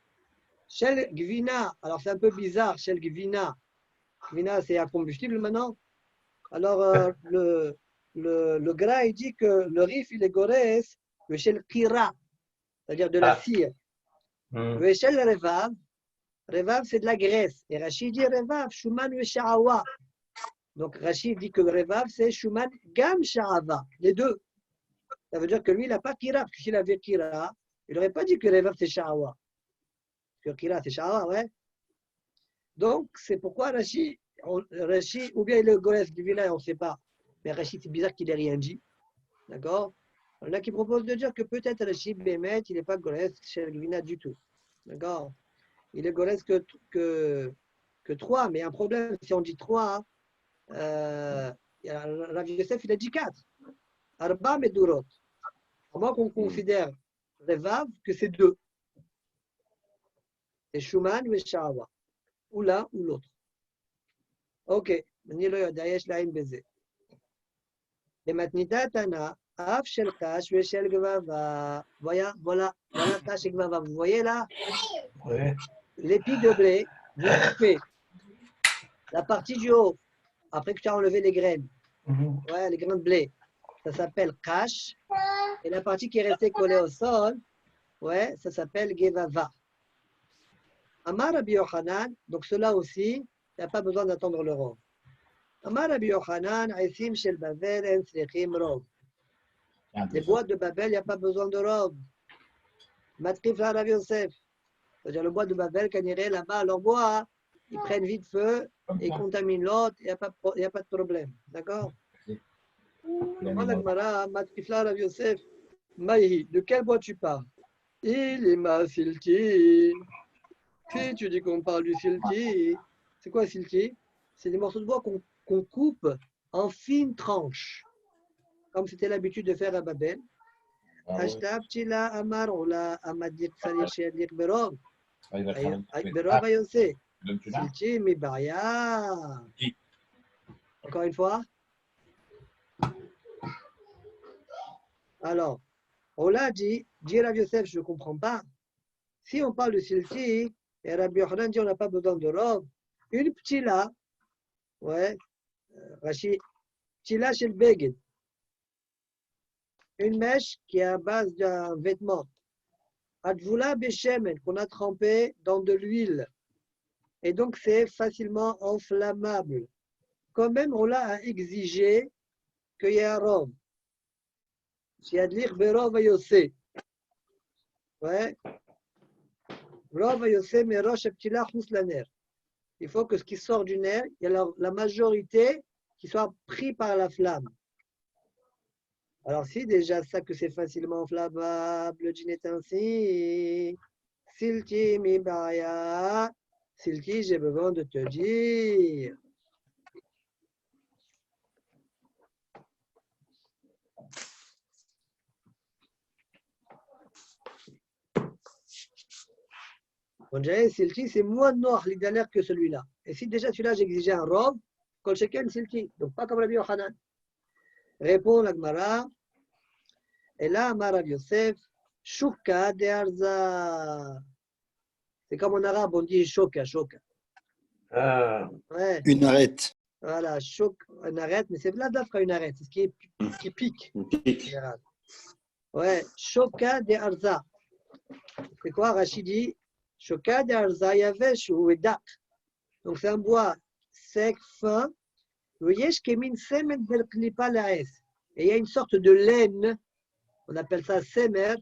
של גבינה, alors c'est un peu bizarre, של גבינה c'est un combustible maintenant, alors le gras il dit que le rif il est gorès, le shel kira, c'est-à-dire de la cire, le shel revav, revav c'est de la graisse, et Rachid dit revav, shuman ve sha'awa. Donc Rachid dit que le revav c'est shuman gam sha'ava, les deux. Ça veut dire que lui il n'a pas kira, parce que s'il avait kira, il n'aurait pas dit que revav c'est sha'awa. Que kira c'est sha'awa, ouais. Donc c'est pourquoi Rachid, ou bien il est gorès du village, on ne sait pas. Mais Rachid, c'est bizarre qu'il n'ait rien dit. D'accord? Il y en a qui proposent de dire que peut-être Rachid Bémet, il n'est pas gorès chez le Gvina du tout. D'accord? Il est gorès que 3, mais un problème, si on dit 3, Rav Yosef, il a dit 4. Arba Medurot. À moins qu'on considère Revav que c'est 2. C'est Shuman ou Sha'awa. Ou l'un ou l'autre. Ok. אני לא יודע, יש לעין בזה. למתניתא תנא, אף של קש ושל גבבה. Voilà קש et גבבה. Vous voyez là? Ouais. L'épi de blé, vous coupez la partie du haut, après que tu as enlevé les graines. Ouais, les grains de blé. Ça s'appelle kash. Et la partie qui est restée collée au sol, ouais, ça s'appelle gevava. Amar Rabbi Yochanan, donc cela aussi, il n'y a pas besoin d'attendre le rov. Amar Rabbi Yochanan, Aisim shel Bavel, en srichim rov. Les bois de Babel, il n'y a pas besoin de rov. Matrif la Rav Yosef. C'est-à-dire le bois de Babel, quand il irait là-bas, leur bois, ils prennent vite feu, et ils contaminent l'autre, il n'y a pas de problème. D'accord? Matrif la Rav Yosef, Maïhi, de quel bois tu parles? Il est ma silti. Si tu dis qu'on parle du silti, c'est quoi silti? C'est des morceaux de bois qu'on coupe en fines tranches, comme c'était l'habitude de faire à Babel. Ashtabchila amar ola amadik salir she'adlik berov. Berov ayose. Silti mi baya. Encore une fois. Alors, Ola dit Rav Yosef, je ne comprends pas. Si on parle de silti, et Rabbi Yochanan dit on n'a pas besoin de robe, une ptila, ouais, Rachid, ptila chez le beged, une mèche qui est à base d'un vêtement, advoula beshemen, qu'on a trempé dans de l'huile, et donc c'est facilement enflammable. Quand même, on l'a exigé qu'il y ait un robe. Shiadlich berov ayose. Ouais. Il faut que ce qui sort du nerf, il y a la majorité qui soit pris par la flamme. Alors si déjà ça que c'est facilement inflammable, le djinn est ainsi. Silti mi baya. Silti, j'ai besoin de te dire. On dirait silti, c'est moins noir l'idéalaire que celui-là. Et si déjà celui-là, j'exigeais un robe, kol sheken silti. Donc pas comme Rabbi Yochanan. Répond la Gemara. Et là, Amar Rav Yosef, shuka de arza. C'est comme en arabe, on dit shoka. Ouais. Une arête. Voilà, une arête, mais c'est là d'afra une arête, c'est ce qui pique. Ouais, shoka de arza. C'est quoi, Rachidi? Shoka de arza yavesh ou edak. Donc c'est un bois sec, fin. Et il y a une sorte de laine, on appelle ça semer,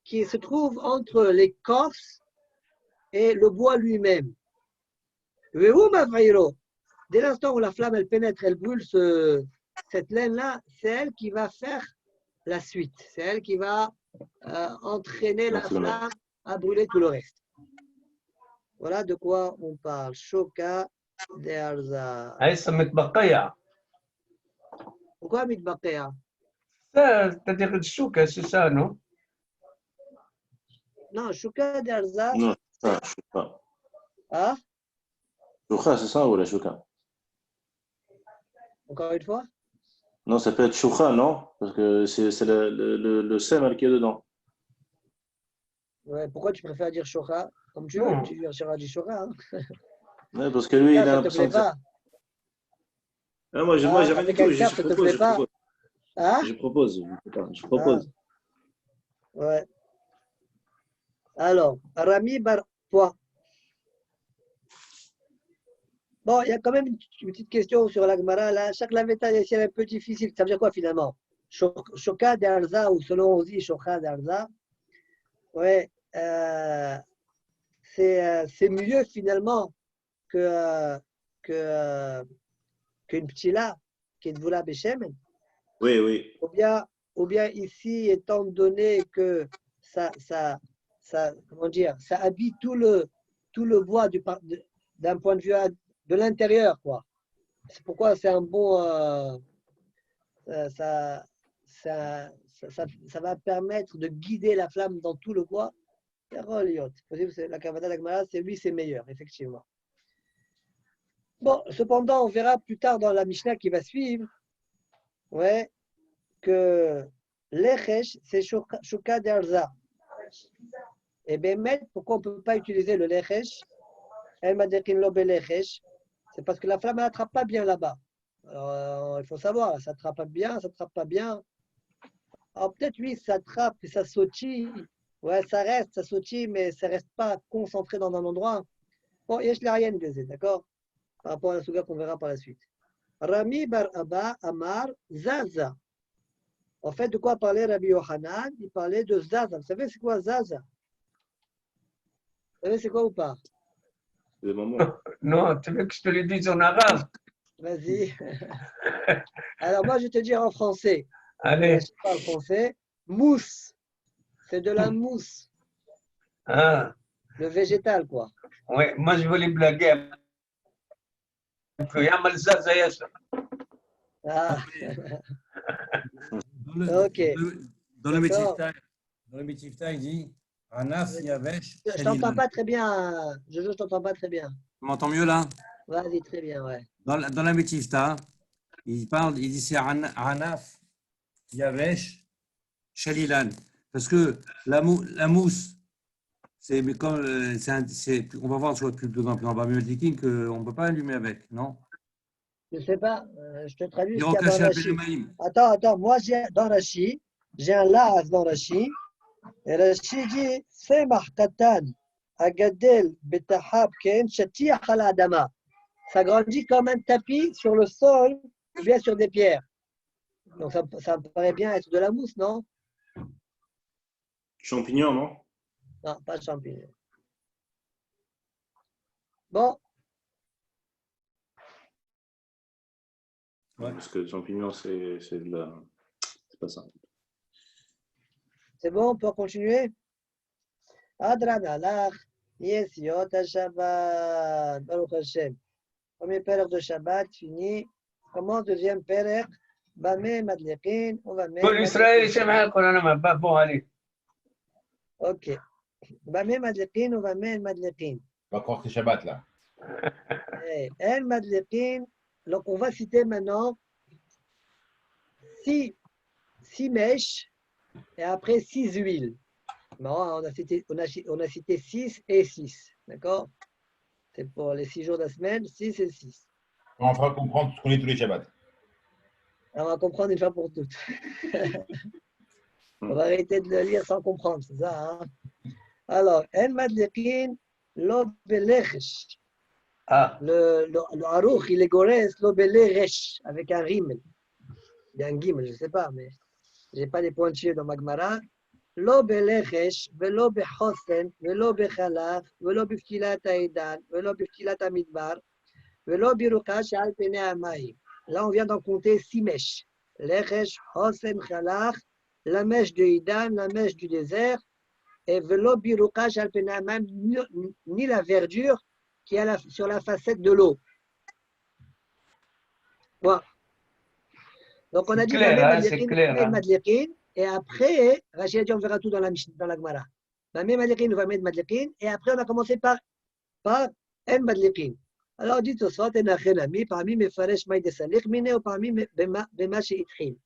qui se trouve entre l'écorce et le bois lui-même. Dès l'instant où la flamme elle pénètre, elle brûle cette laine-là, c'est elle qui va faire la suite. C'est elle qui va entraîner la flamme à brûler tout le reste. Voilà de quoi on parle. Shoka de arza. Ça מתבקע. Pourquoi mitbaqea? C'est-à-dire le chouka, c'est ça, non? Non, Shuka de arza. Non, ça, je sais pas. Ah? Choucha, c'est ça ou la chouka? Encore une fois? Non, ça peut être choucha, non? Parce que c'est le semer qui est dedans. Ouais, pourquoi tu préfères dire Shora? Comme tu veux, Non. tu diras du Shora. Hein. Ouais, parce que lui, il a Ça te l'impression plaît que c'est. pas? Ah, moi, j'ai rien Avec du tout. un cap, ça te plaît pas? Hein? Je propose. Je Ah, propose. ouais. Alors, Rami Bar Pois. Bon, il y a quand même une petite question sur la Gemara. Là, chaque lavetta est un peu difficile. Ça veut dire quoi finalement? Shoka d'Arza, ou selon on dit Shoka d'Arza. Ouais, c'est mieux finalement que, qu'une ptila qui est de Voula Béchem. Oui, oui. Ou bien ici, étant donné que comment dire, ça habille tout le bois d'un point de vue de l'intérieur, quoi. C'est pourquoi c'est un bon, ça va permettre de guider la flamme dans tout le bois. La Kavada d'Agmara, c'est lui, c'est meilleur, effectivement. Bon, cependant, on verra plus tard dans la Mishnah qui va suivre, ouais, que l'Echesh, c'est Shuka d'Arza. Et bien, pourquoi on ne peut pas utiliser le Lechesh? El Madekin Lobe Lechesh, c'est parce que la flamme n'attrape pas bien là-bas. Alors, il faut savoir, ça attrape pas bien, ça attrape pas bien. Alors, peut-être, oui, ça attrape et ça sautille. Ouais, ça reste, ça sautille, mais ça ne reste pas concentré dans un endroit. Bon, Yesh L'Arienne Gazé, d'accord? Par rapport à la souga qu'on verra par la suite. Rami Bar Abba Amar Zaza. En fait, de quoi parlait Rabbi Yohanan? Il parlait de Zaza. Vous savez, c'est quoi Zaza? Vous savez, c'est quoi ou pas? C'est le moment. Non, tu veux que je te le dise en arabe? Vas-y. Alors, moi, je vais te dire en français. Allez. Je parle français. Mousse. C'est de la mousse. Ah, Le végétal, quoi. oui, moi je voulais blaguer. يعمل زازا ياسر. Ah, ok. Dans le D'accord. Mitzvah, il dit Anaf Yavesh. Je t'entends pas très bien. Je t'entends pas très bien. Tu m'entends mieux là? Vas-y, très bien, ouais. Dans la Mitzvah, il dit c'est Anaf Yavesh Shalilan. Parce que la mousse, c'est comme on va voir sur le plus dedans, puis on va mieux dire qu'on ne peut pas allumer avec, non? Je sais pas. Je te traduis Il ce qu'il y a dans Rashi. Attends. Moi, dans Rashi, j'ai un laaz dans Rashi. Et Rashi dit Semach Katan Agadel Betahab Ken Shatiach al Adama. Ça grandit comme un tapis sur le sol ou bien sur des pierres. Donc ça me paraît bien être de la mousse, non? Champignon, non? Non, pas champignon. Bon. Ouais, parce que le champignon, c'est pas ça. C'est bon, on peut continuer? Adran alach, Yesiot Shabbat, Baruch Hashem. Premier père de Shabbat fini. Comment deuxième père? Bameh Madlekin, on va mettre. كل إسرائيل سمع القرآن ما بابو عليه. Ok. Bameh Madlekin, on va mettre Madlekin. Pas croire que c'est Shabbat là. El Madlekin, donc on va citer maintenant 6 mèches et après 6 huiles. Marrant, on a cité 6 et 6. D'accord? C'est pour les 6 jours de la semaine, 6 et 6. On fera comprendre ce qu'on est tous les Shabbats. Alors, on va comprendre une fois pour toutes. On va arrêter de le lire sans comprendre, c'est ça. Hein? Alors, El Madlekin, lo belechesh. Le harouch, il est gores, lo belechesh, avec un rimel. Il y a un gimel, je ne sais pas, mais je n'ai pas des pointillés dans ma Gemara. לא בלחש ולא בחוסן ולא בחלב ולא בפתילת העידן ולא בפתילת המדבר ולא בירוכה שעל פני המים. Là, on vient d'en compter 6 mèches. Lechesh, Hosen, Chalach, la mèche de Idan, la mèche du désert, et velo biruka shal pnei hamayim, ni la verdure qui est sur la facette de l'eau. Bon. Donc, on a dit Madlekin, et après, Rachid a dit on verra tout dans la Gemara. Mamé Madlekin, on va mettre Madlekin, et après, on a commencé par En Madlekin. Alors, dit Tosfot, Enachelami, parmi mes faresh maï de salir, miné ou parmi bema sheitchil.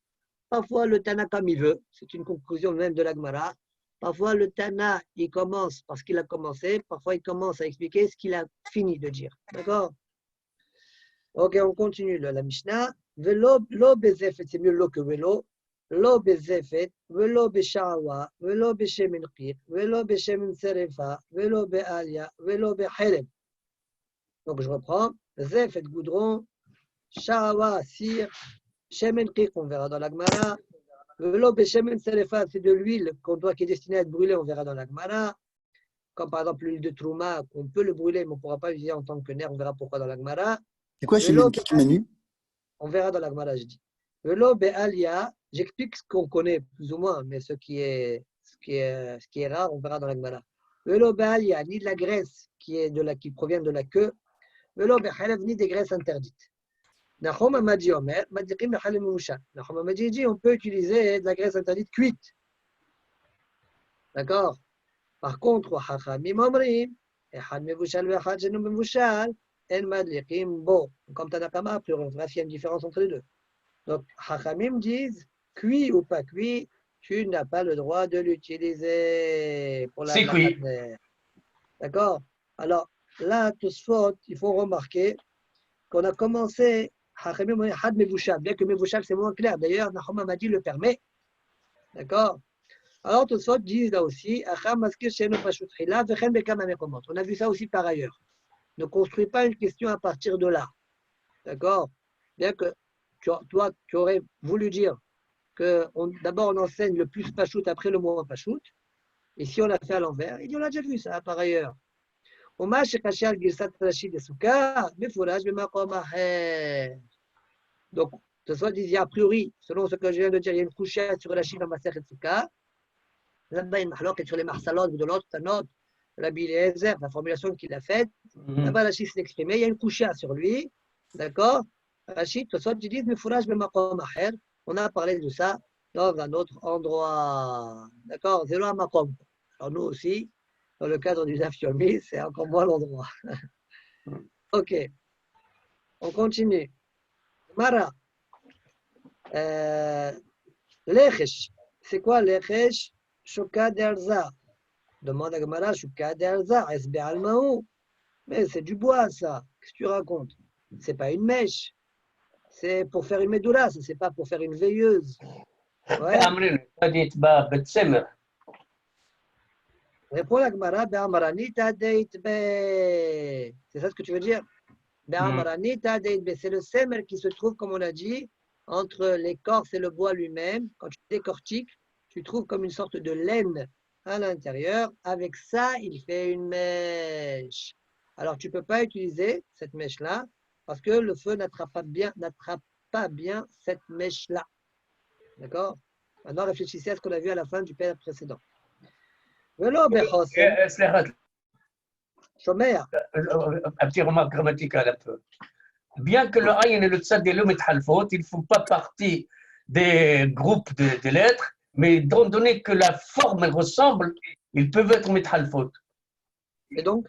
Parfois, le Tana comme il veut, c'est une conclusion même de la Gemara. Parfois, le Tana, il commence parce qu'il a commencé. Parfois, il commence à expliquer ce qu'il a fini de dire. D'accord? Ok, on continue la Mishnah. Velo bezefet, c'est mieux lo que velo. Lo bezefet, velo besha'awa, velo beshemen qir, velo beshemen serefa, velo be'alia, velo be'helem. Donc, je reprends. Zefet, goudron. Sha'awa, cire. Shemen qir, on verra dans la Gemara. Velo beshemen serefa, c'est de l'huile qui est destinée à être brûlée, on verra dans la Gemara. Comme par exemple l'huile de Trouma, on peut le brûler, mais on ne pourra pas l'utiliser en tant que nerf, on verra pourquoi dans la Gemara. C'est quoi chez Menki, Manu? On verra dans la Gemara, je dis. Velo be'alia, j'explique ce qu'on connaît plus ou moins, mais ce qui est rare, on verra dans la Gemara. Velo be'alia, ni de la graisse qui provient de la queue. Velo be'halev, ni des graisses interdites. Nahom Amadi Omer, Madikim Mechalem Moucha. Nahom Amadi dit on peut utiliser de la graisse interdite cuite. D'accord? Par contre, Hachamim Omrim, Echad Mevushal Vechad Shenou Mevushal, En Madlikim Bo. Comme Tanakama, a priori, on verra s'il y a une différence entre les deux. Donc, Hachamim disent cuit ou pas cuit, tu n'as pas le droit de l'utiliser pour la C'est cuit. D'accord? Alors, là, Tosfot, il faut remarquer qu'on a commencé. Bien que Mevouchal, c'est moins clair. D'ailleurs, Nahom Amadi le permet. D'accord? Alors, Tosfot dit là aussi, on a vu ça aussi par ailleurs. Ne construis pas une question à partir de là. D'accord? Bien que toi, tu aurais voulu dire que d'abord on enseigne le plus pachout après le moins pachout. Et si on l'a fait à l'envers, il dit on a déjà vu ça par ailleurs. Donc, ce soit dit a priori, selon ce que je viens de dire, il y a une couchette sur la Shiva Maser et Souka. Là-bas, il y a une mahlok sur les marsalot de l'autre, Tanot, Rabbi Eliezer, la formulation qu'il a faite. Là-bas, Rachid s'est exprimé, il y a une couchette sur lui. D'accord? Rachid, ce soit dit, on a parlé de ça dans un autre endroit. D'accord? C'est là Makom. Alors, nous aussi, dans le cadre du Daf Yomi, c'est encore moins l'endroit. Ok. On continue. Mara. Lechesh. C'est quoi lechesh? Shuka derza. Demande à Gemara, Shuka derza. Esbe almaou. Mais c'est du bois, ça. Qu'est-ce que tu racontes? C'est pas une mèche. C'est pour faire une médoula, c'est pas pour faire une veilleuse. Ouais. Réponds la Gemara, c'est ça ce que tu veux dire? C'est le semer qui se trouve, comme on a dit, entre l'écorce et le bois lui-même. Quand tu décortiques, tu trouves comme une sorte de laine à l'intérieur. Avec ça, il fait une mèche. Alors, tu ne peux pas utiliser cette mèche-là parce que le feu n'attrape pas bien cette mèche-là. D'accord? Maintenant, réfléchissez à ce qu'on a vu à la fin du père précédent. Shomer. Un petit remarque grammaticale un peu. Bien que le ayin et le tzad et le mithalfot, ils ne font pas partie des groupes de lettres, mais étant donné que la forme ressemble, ils peuvent être mithalfot. Et donc?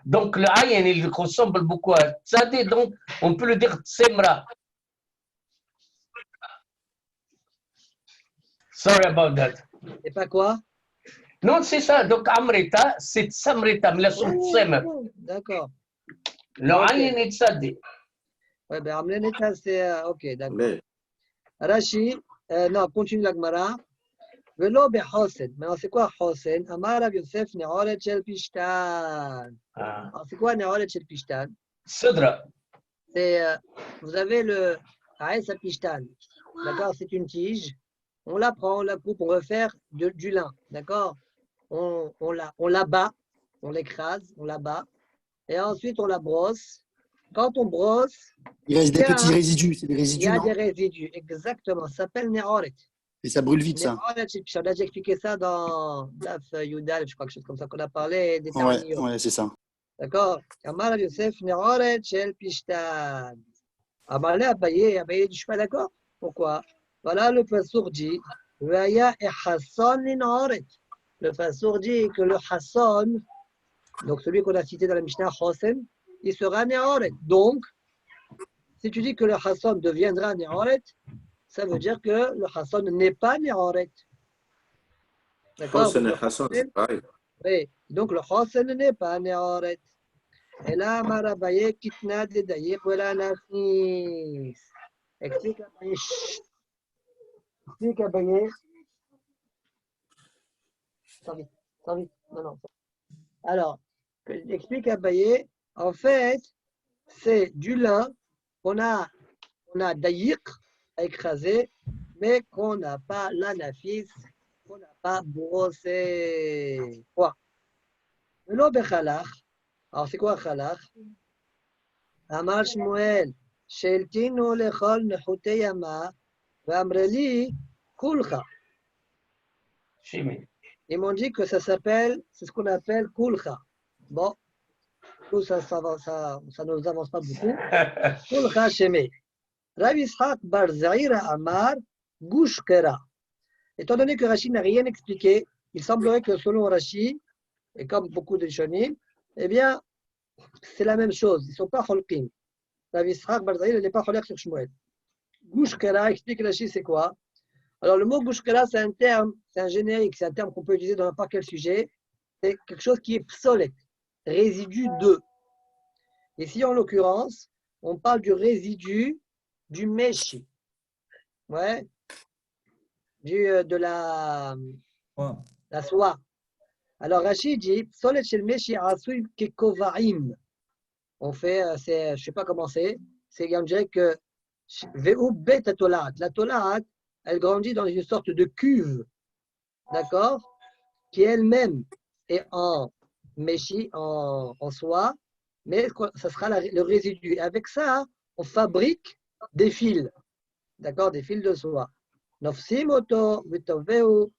Donc le ayin, il ressemble beaucoup à tzad, et donc on peut le dire tsemra. Sorry about that. Et pas quoi? Non, c'est ça. Donc, Amrita, c'est Tsamrita, mais la son Tsem. D'accord. Le Ayin est Tzadé. Oui, ben Amrita, c'est. Ok, d'accord. Rashi, non, continue la Gemara. Velo behosen. Maintenant, c'est quoi Hosen? Amar Rav Yosef Ne'oret Shel Pishtan. Alors, c'est quoi Ne'oret Shel Pishtan? Sedra. C'est. Vous avez le Aes Pishtan. D'accord? C'est une tige. On la prend, on la coupe, on veut faire du lin. D'accord? On la bat, on l'écrase, on la bat, et ensuite on la brosse. Quand on brosse, il reste des petits résidus, c'est des résidus. Il y a non des résidus, exactement. Ça s'appelle Ne'oret. Et ça brûle vite, ça. Ne'oret, on a déjà expliqué ça dans Daf Yudal, je crois, quelque chose comme ça qu'on a parlé des Ouais, c'est ça. D'accord? Amar Yosef Ne'oret Shel Pishtan. Amar le Abaye, je ne suis pas d'accord. Pourquoi? Voilà le Passour dit Vaya et Hassan Ne'oret. Le Passour dit que le Hassan, donc celui qu'on a cité dans la Mishnah, Hosen, il sera Ne'oret. Donc, si tu dis que le Hassan deviendra Ne'oret, ça veut dire que le Hassan n'est pas Ne'oret. D'accord? Hossein et Hassan, c'est pareil. Oui, donc le Hassan n'est pas Ne'oret. Et là, Marabaye, Kitna, Dedaïk, voilà Nafis. Explique à Baye. Explique à Baye. Sans vite. Non, non. Alors, explique à Baye, en fait, c'est du lin qu'on a daïk à écraser, mais qu'on n'a pas la nafis, qu'on n'a pas brossé. Quoi? Le bechalach. Alors, c'est quoi chalach? Amar Shmuel, Sheltinu lechol nechute yama, v'amreli kulcha. Chimie. Ils m'ont dit que ça s'appelle, c'est ce qu'on appelle kulcha. Bon, tout ça ne nous avance pas beaucoup. Kulcha sheme. Rav Yitzhak bar Zaira Amar Gush Kera. Étant donné que Rashi n'a rien expliqué, il semblerait que selon Rashi, et comme beaucoup de Shonim, eh bien, c'est la même chose. Ils ne sont pas Cholkim. Rav Yitzhak bar Zaira n'est pas Cholek sur Shmuel. Gush Kera, explique Rashi, c'est quoi? Alors, le mot Gush Kera, c'est un terme, c'est un générique, c'est un terme qu'on peut utiliser dans n'importe quel sujet. C'est quelque chose qui est psolet, résidu de. Ici, en l'occurrence, on parle du résidu du Meshi. Ouais. De la soie. Alors, Rachid dit Solet shel Meshi asui kekovaim. On fait, je ne sais pas comment c'est on dirait que Ve'u bet atolat. La tolat, elle grandit dans une sorte de cuve, d'accord, qui elle-même est en Meshi, en soie, mais ça sera le résidu. Et avec ça, on fabrique des fils, d'accord, des fils de soie. Nofsim oto, vitoveu,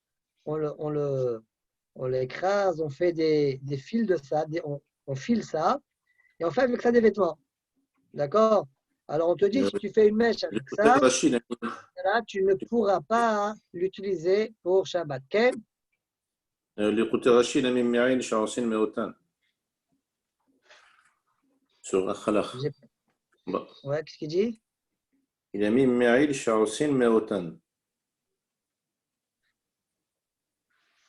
on l'écrase, on fait des fils de ça, on file ça, et on fait avec ça des vêtements. D'accord? Alors on te dit, si tu fais une mèche avec ça, là, tu ne pourras pas l'utiliser pour Shabbat. Ken? l'écouter Rachid a mis Mi'aïn Sha'osin Meotan. Sur Akhalach. Ouais, qu'est-ce qu'il dit? Il a mis Mi'aïn Sha'osin Meotan.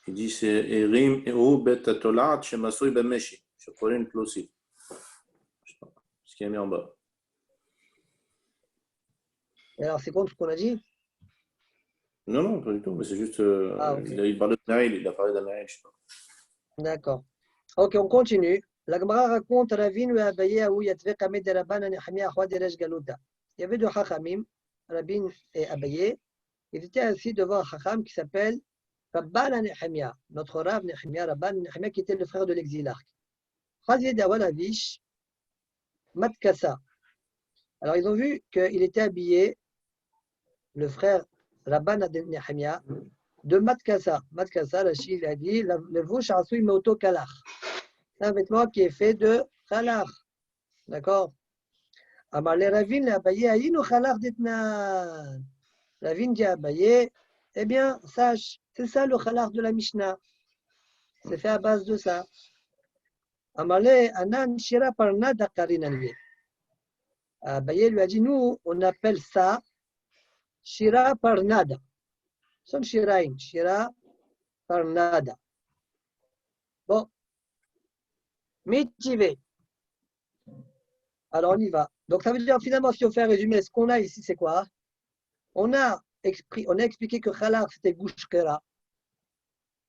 Il dit c'est Erim ou Bet Tolat Shemasoui Bameshi. Je pourrais une plossi. Ce qui est mis en bas. Et alors, c'est contre ce qu'on a dit? Non, non, pas du tout, mais c'est juste. Okay. Il parlait de Mi'aïn, il a parlé d'Ami'aïn, je sais pas. D'accord. Ok, on continue. La Gemara raconte Ravin et Abaye où Yatve Kamed de Rabban Nechemia Chouad Eresh Galuta. Il y avait deux Chachamim, Rabin et Abaye. Ils étaient assis devant un Chacham qui s'appelle Rabban Nechemia, notre Rav Nechemia, Rabban Nechemia qui était le frère de l'exilarque. Chazid Awalavish, Matkasa. Alors ils ont vu qu'il était habillé, le frère Rabban Nechemia, de Matkasa. Matkasa, Rachid a dit, le vouch asui meoto kalach. C'est un vêtement qui est fait de khalach. D'accord? Amar le Ravin Abaye ayinu khalach d'etnan. Ravin dit à Abaye, eh bien, sache, c'est ça le khalach de la Mishnah. C'est fait à base de ça. Amar le anan shira parnada karinanvi. Abaye lui a dit, nous, on appelle ça shira parnada. Son shirain, shira parnada. Bon. Mitivé. Alors on y va. Donc ça veut dire finalement, si on fait un résumé, ce qu'on a ici, c'est quoi? On a expliqué que Khalaf c'était Gush Kera,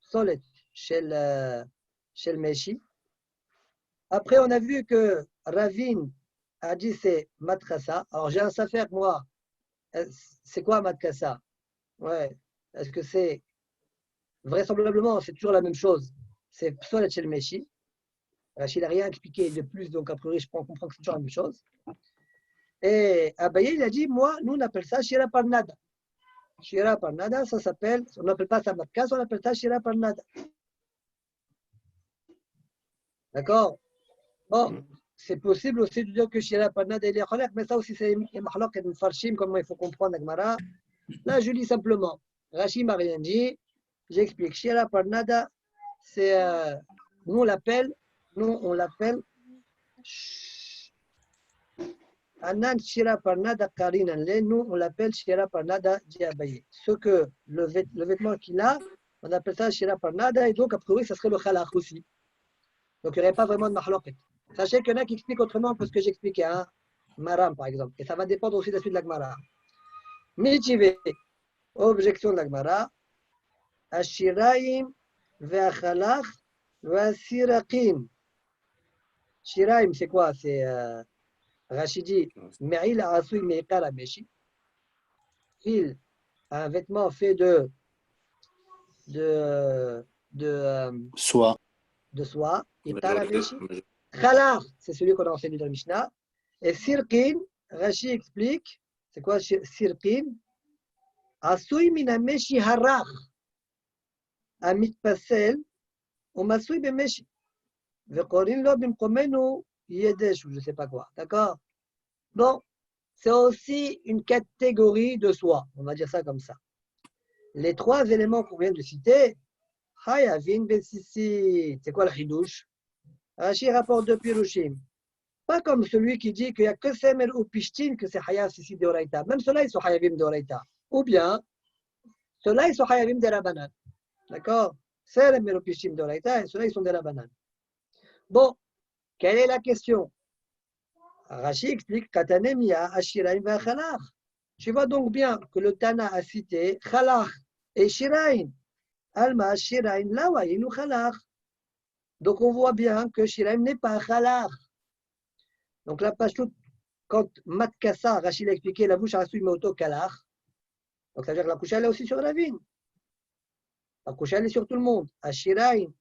Solet chez le Meshi. Après, on a vu que Ravin a dit c'est Matkasa. Alors j'ai un safer, moi. C'est quoi Matkasa? Ouais. Est-ce que c'est vraisemblablement, c'est toujours la même chose? C'est Solet chez le Meshi. Rachid n'a rien expliqué de plus, donc a priori, je comprends que c'est toujours la même chose. Et Abaye, il a dit, moi, nous, on appelle ça Shira Parnada. Shira Parnada, ça s'appelle, on n'appelle pas ça Matkas, on appelle ça Shira Parnada. D'accord? Bon, c'est possible aussi de dire que Shira Parnada, il est khalaq, mais ça aussi, c'est mahlaq et farshim, comment il faut comprendre Agmara. Là, je lis simplement. Rachid m'a rien dit. J'explique. Shira Parnada, c'est, nous, on l'appelle, Anan Shira Parnada Karinan Le, nous on l'appelle Shira Parnada Diabaye. Ce que le vêtement qu'il a, on appelle ça Shira Parnada, et donc a priori ça serait le Khalach aussi. Donc il n'y aurait pas vraiment de mahloket. Sachez qu'il y en a qui expliquent autrement que ce que j'expliquais, hein, Maram par exemple, et ça va dépendre aussi de la suite de la Gemara. Michivé, objection de la Gemara, Ashiraim ve'achalach ve'asiraqim. Shiraim, c'est quoi? C'est Rachidi, Me'il asui me'ikar ameshi. Il a un vêtement fait de Soit. soie. Ikar ameshi. Khalach, c'est celui qu'on a enseigné dans le Mishnah. Et Sirkin, Rashi explique, c'est quoi Sirkin? Asui min ameshi harach. Amit pasel, ou masui bemeshi. Vekorin lo bimkomenu. Yedesh ou je ne sais pas quoi, d'accord? Bon, c'est aussi une catégorie de soie, on va dire ça comme ça. Les trois éléments qu'on vient de citer, Hayavin Bessissi, c'est quoi le Hidouche? Rashi rapporte de Pirushim. Pas comme celui qui dit qu'il n'y a que Semer ou Pishtin que c'est Hayav Sissi de Oraita. Même ceux-là, ils sont Hayavim de Oraita. Ou bien, ceux-là, ils sont Hayavim de Rabanan. D'accord? Semer ou Pishtin de Oraita et ceux-là, ils sont de Rabanan. Bon. Quelle est la question? Rashi explique Katanemia Ashiraim va Khalach. Tu vois donc bien que le Tana a cité Khalach et Shiraim. Alma Shiraim Lawayinu Khalach. Donc on voit bien que Shiraim n'est pas Khalach. Donc la page toute, quand Matkassa, Rashi l'a expliqué, la bouche a reçu Moto Khalach. Donc ça veut dire que la couche elle est aussi sur la vigne. La couche elle est sur tout le monde. Ashiraim.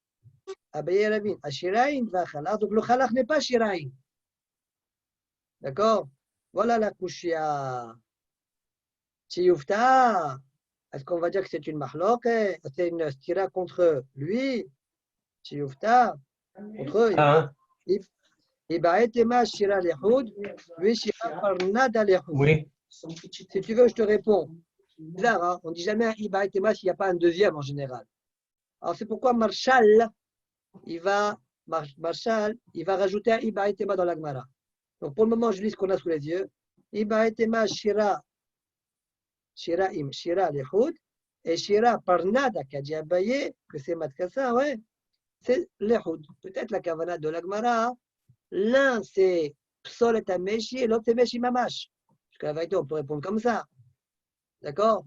Abaye Ravin, Ashirain va Khalach, donc le Khalach n'est pas Shirain. D'accord? Voilà la Kushia. Chiyufta, est-ce qu'on va dire que c'est une mahlok? C'est une stira contre lui? Chiyufta, contre eux. Ibaetema Shira Lehoud, lui Shira Parnada Lehoud. Oui. Si tu veux, je te réponds. Bizarre, hein? On ne dit jamais Ibaetema s'il n'y a pas un deuxième en général. Alors c'est pourquoi Marshall. Marshall, il va rajouter un Iba et Tema dans la Gemara. Donc pour le moment, je lis ce qu'on a sous les yeux. Iba et Tema Shira Lehoud et Shira Parnada qui a dit Abaye que c'est Matkassa, ouais, c'est Lehoud. Peut-être la Kavana de la Gemara. L'un c'est Psolet Ameshi et l'autre c'est Meshi Mamash. Parce que la vérité, on peut répondre comme ça. D'accord?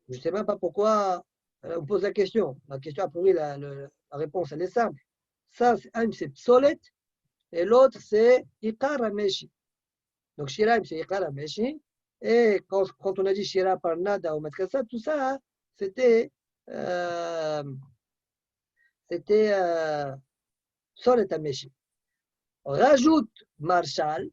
Je ne sais même pas pourquoi on pose la question. La question, a priori, la réponse, elle est simple. Ça, un, c'est Psolet, et l'autre, c'est Ikar Ameshi. Donc, Shiraim, c'est Ikar Ameshi. Et quand on a dit Shira Parnada ou Matkassa, tout ça, c'était Psolet Ameshi. Rajoute Marshall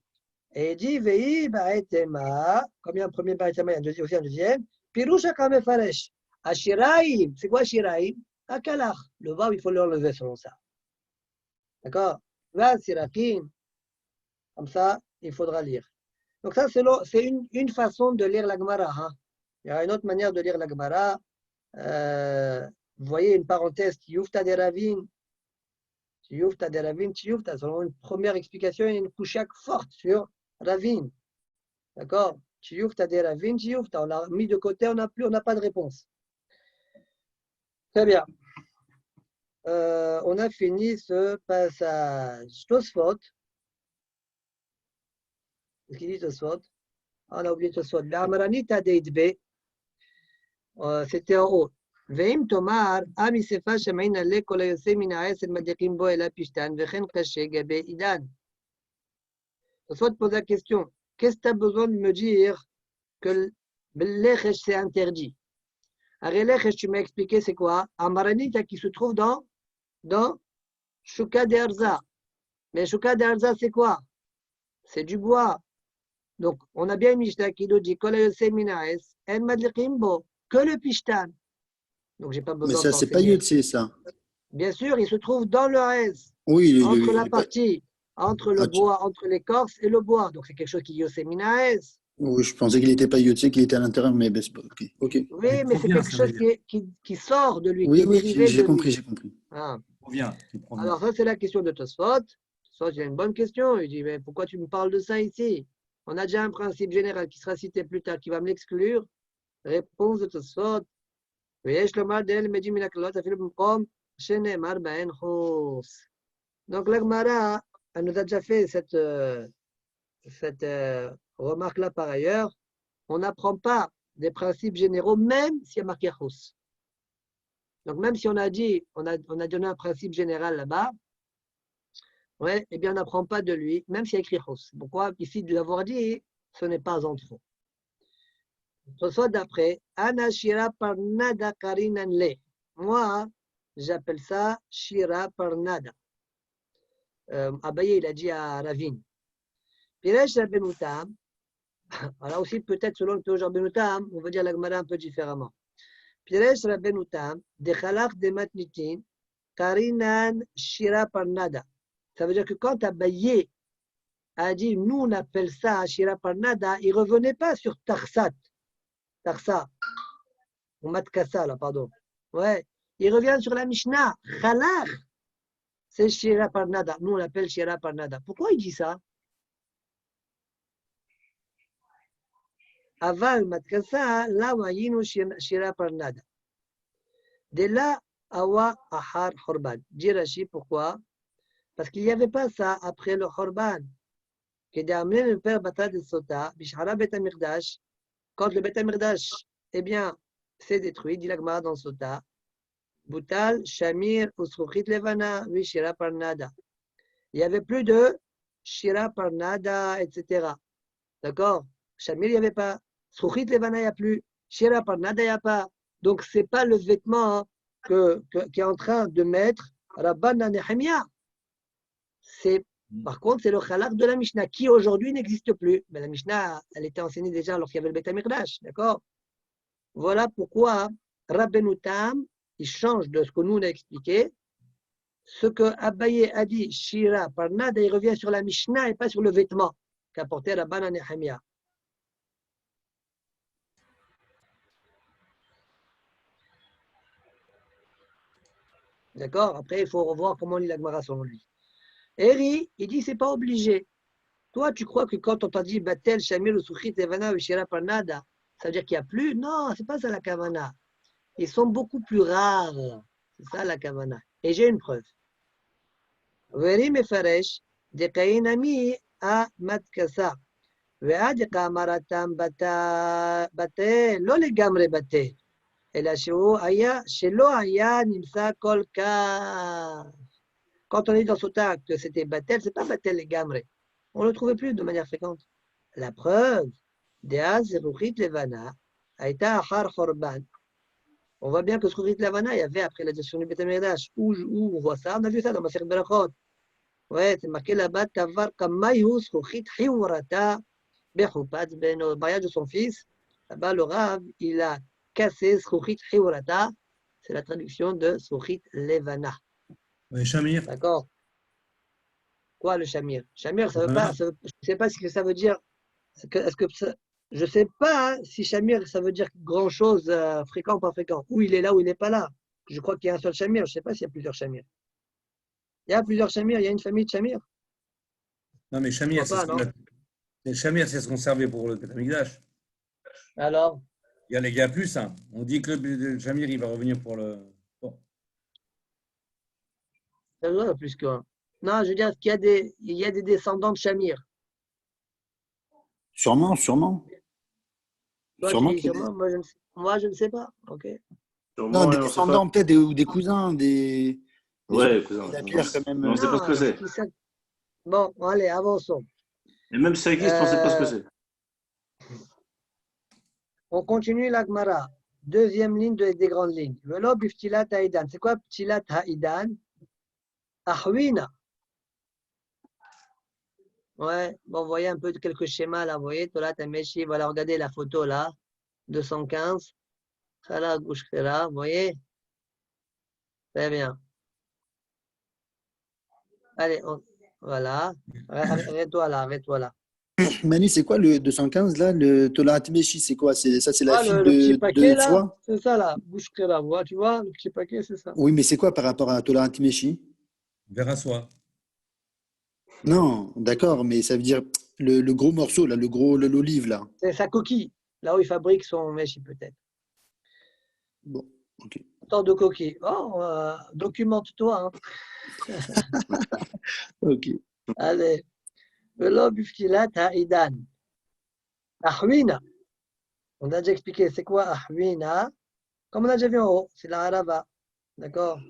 et dit Vei Baetema. Comme il y a un premier Baetema, il y a aussi un deuxième. Pirusha Kamefaresh. Ashiraim, c'est quoi Ashiraim? Akalach. Le vav, il faut l'enlever selon ça. D'accord? Va Sirakim. Comme ça, il faudra lire. Donc ça, c'est une façon de lire la Gemara. Hein. Il y a une autre manière de lire la Gemara. Vous voyez une parenthèse, Tiyufta de Ravin. Tiyufta de Ravin, Tiyufta. Selon une première explication, il y a une couchak forte sur Ravin. D'accord? Tiyufta de Ravin, Tiyufta. On l'a mis de côté, on n'a pas de réponse. Très bien. On a fini ce passage. Tosfot. Qu'est-ce qu'il dit Tosfot? On a oublié Tosfot. L'Amranita deidbe. C'était en haut. Veim tomar, ami sefa shemain ale kol hayose min ha'es el madikim bo ela pishtan vechen kashe gabe idan. Tosfot pose la question. Qu'est-ce que tu as besoin de me dire que l'echesh c'est interdit? Arelechesh, tu m'as expliqué c'est quoi? Amaranita qui se trouve dans Shuka de Arza. Mais Shuka de Arza, c'est quoi? C'est du bois. Donc, on a bien une Mishnah qui nous dit que le pishtan. Donc, j'ai pas besoin. Mais ça, c'est pas Yotse, ça. Bien sûr, il se trouve dans le Haez. Oui, entre la partie, entre le bois, entre l'écorce et le bois. Donc, c'est quelque chose qui est Yosemina Haez. Oui, je pensais qu'il n'était pas Yotse, qu'il était à l'intérieur, mais c'est pas. Ok. Oui, mais c'est quelque chose qui sort de lui. Oui, j'ai compris. Ah. Bien. Alors, ça, c'est la question de Tosfot. Ça, c'est une bonne question. Il dit, mais pourquoi tu me parles de ça ici? On a déjà un principe général qui sera cité plus tard, qui va me l'exclure. Réponse de Tosfot. ויש לומר דאלה מדים מן הכללות אפילו במקום שנאמר בהן חוס. Donc la Gemara, elle nous a déjà fait cette remarque-là par ailleurs. On n'apprend pas des principes généraux, même s'il y a marqué chous. Donc même si on a dit, on a donné un principe général là-bas, ouais, eh bien on n'apprend pas de lui, même s'il y a écrit chous. Pourquoi? Ici, de l'avoir dit, ce n'est pas en trop. Soit d'après, Ana Shira Parnada Karinan Le. Moi, j'appelle ça Shira Parnada. Abaye, il a dit à Ravin. Piresh Rabbenutam, alors aussi peut-être selon le théologie Rabbenutam, on va dire la Gemara un peu différemment. Piresh Rabbenutam, de Chalach de Matnitin, Karinan Shira Parnada. Ça veut dire que quand Abaye a dit, nous on appelle ça Shira Parnada, il ne revenait pas sur Tarsat. Tarsa, ou Matkassa, là, pardon. Ouais, il revient sur la Mishnah. Chalach, c'est Shira Parnada. Nous, on l'appelle Shira Parnada. Pourquoi il dit ça? Aval Matkassa, là, Wayinu Shira Parnada. De là, Awa Ahar Horban. Dit Rashi, pourquoi? Parce qu'il n'y avait pas ça après le Horban. Qui a amené le père Bata de Sota, Bishara Bet Amirdash. Quand le Beth Amidrash, eh bien, c'est détruit, dit la Gemara dans Sota, Boutal, Shamir, Usruchit Levana, oui, Shira Parnada. Il n'y avait plus de Shira Parnada, etc. D'accord? Shamir, il n'y avait pas. Usruchit Levana, il n'y a plus. Shira Parnada, il n'y a pas. Donc, ce n'est pas le vêtement qui est en train de mettre Rabban Nehemia. Par contre, c'est le Chalach de la Mishnah qui aujourd'hui n'existe plus. Mais la Mishnah, elle était enseignée déjà lorsqu'il y avait le Beth Amidrash, d'accord? Voilà pourquoi Rabbeinu Tam, il change de ce que nous on a expliqué. Ce que Abaye a dit, Shira Parnada, il revient sur la Mishnah et pas sur le vêtement qu'a porté Rabban Nehemia. D'accord? Après, il faut revoir comment lit la Gemara selon lui. Eri, il dit, c'est pas obligé. Toi, tu crois que quand on t'a dit Batel, Shamir, Usuchit, Evana, Shira Parnada, ça veut dire qu'il n'y a plus? Non, c'est pas ça la Kavana. Ils sont beaucoup plus rares. C'est ça la Kavana. Et j'ai une preuve. Veri Mefaresh, de Kainami à Matkasa. Ve'ad Kamaratam Batel, lo le gamre Batel. Et la Sheo Aya, Shelo Aya, Nimsa Kolka. Quand on est dans Sota que c'était Batel, ce n'est pas Batel les Gamre. On ne le trouvait plus de manière fréquente. La preuve, Deaz Ruchit Levana, Aïta Achar Horban. On voit bien que ce Ruchit Levana, il y avait après la gestion du Beth Amidrash. Où on voit ça? On a vu ça dans Masechet Berachot. Ouais, c'est marqué là-bas, Tavar Kamayus Ruchit Hiurata, Bechupat, ben au mariage de son fils. Là-bas, le Rav, il a cassé Ruchit Hiurata. C'est la traduction de Ruchit Levana. Oui, Shamir. D'accord. Quoi le Shamir? Shamir, ça veut Voilà. pas, je ne sais pas ce que ça veut dire. Je ne sais pas si Shamir, ça veut dire grand-chose, fréquent ou pas fréquent. Ou il est là ou il n'est pas là. Je crois qu'il y a un seul Shamir. Je ne sais pas s'il y a plusieurs Shamir. Il y a plusieurs Shamir. Il y a une famille de Shamir. Non, mais Shamir, Je crois pas, Shamir, c'est ce qu'on servait pour le Beth Amikdash. Alors, Il y a plus, hein. On dit que le Shamir, il va revenir pour le. Bon. ça doit être plus qu'un. Non, je veux dire qu'il y a des descendants de Shamir. Sûrement. Toi, Sûrement tu dis qu'il y a sûrement, moi, je ne sais pas. Ok. Sûrement, des et on sait descendants, pas. peut-être, ou des cousins, des Ouais, gens cousin. qui l'accueillent quand même. Mais on ne sait pas ce que c'est. Bon, allez, avançons. Et même si ça existe, on ne sait pas ce que c'est. On continue la Gemara. Deuxième ligne des grandes lignes. Velo biftilat ha'idan. C'est quoi biftilat ha'idan? Ahwina. Ouais, bon, vous voyez un peu quelques schémas là, vous voyez, Tolat Ameshi, voilà, regardez la photo là, 215. Khala Gushkera, vous voyez? Très bien. Allez, voilà. Arrête-toi là. Mani, c'est quoi le 215 là? Le Tolat Meshi, c'est quoi? Ça, c'est la Ah, fille le petit de paquet là, foi? c'est ça là, Gushkera, tu vois, le petit paquet, c'est ça. Oui, mais c'est quoi par rapport à Tolat Meshi? Vers à soi. Non, d'accord, mais ça veut dire le gros morceau, là, l'olive, là. C'est sa coquille, là où il fabrique son méchi peut-être. Bon, ok. Tant de coquilles. Oh, documente-toi. Hein. Ok. Allez. Velo biftilat ha'idan. Ahwina. On a déjà expliqué c'est quoi ahwina. Comme on a déjà vu en haut, c'est la harava. D'accord?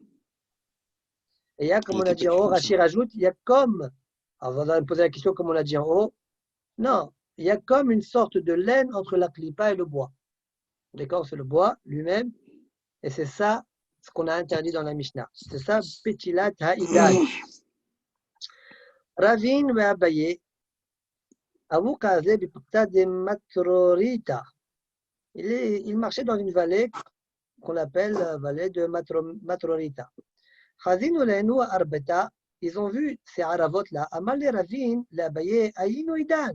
Et il y a, comme on a dit en haut, Rashi rajoute, il y a comme. Alors, on va poser la question comme on l'a dit en haut. Non, il y a comme une sorte de laine entre la clipa et le bois. D'accord? C'est le bois lui-même. Et c'est ça ce qu'on a interdit dans la Mishnah. C'est ça, Petilat Ha'idan. Ravin ve Abaye, Abu Kaze bipta de Matrorita. Il marchait dans une vallée qu'on appelle la vallée de Matrorita. Chazin ulenu arbeta, ils ont vu ces aravot-là. Amal les Ravin, l'Abaye, Aïno Idan.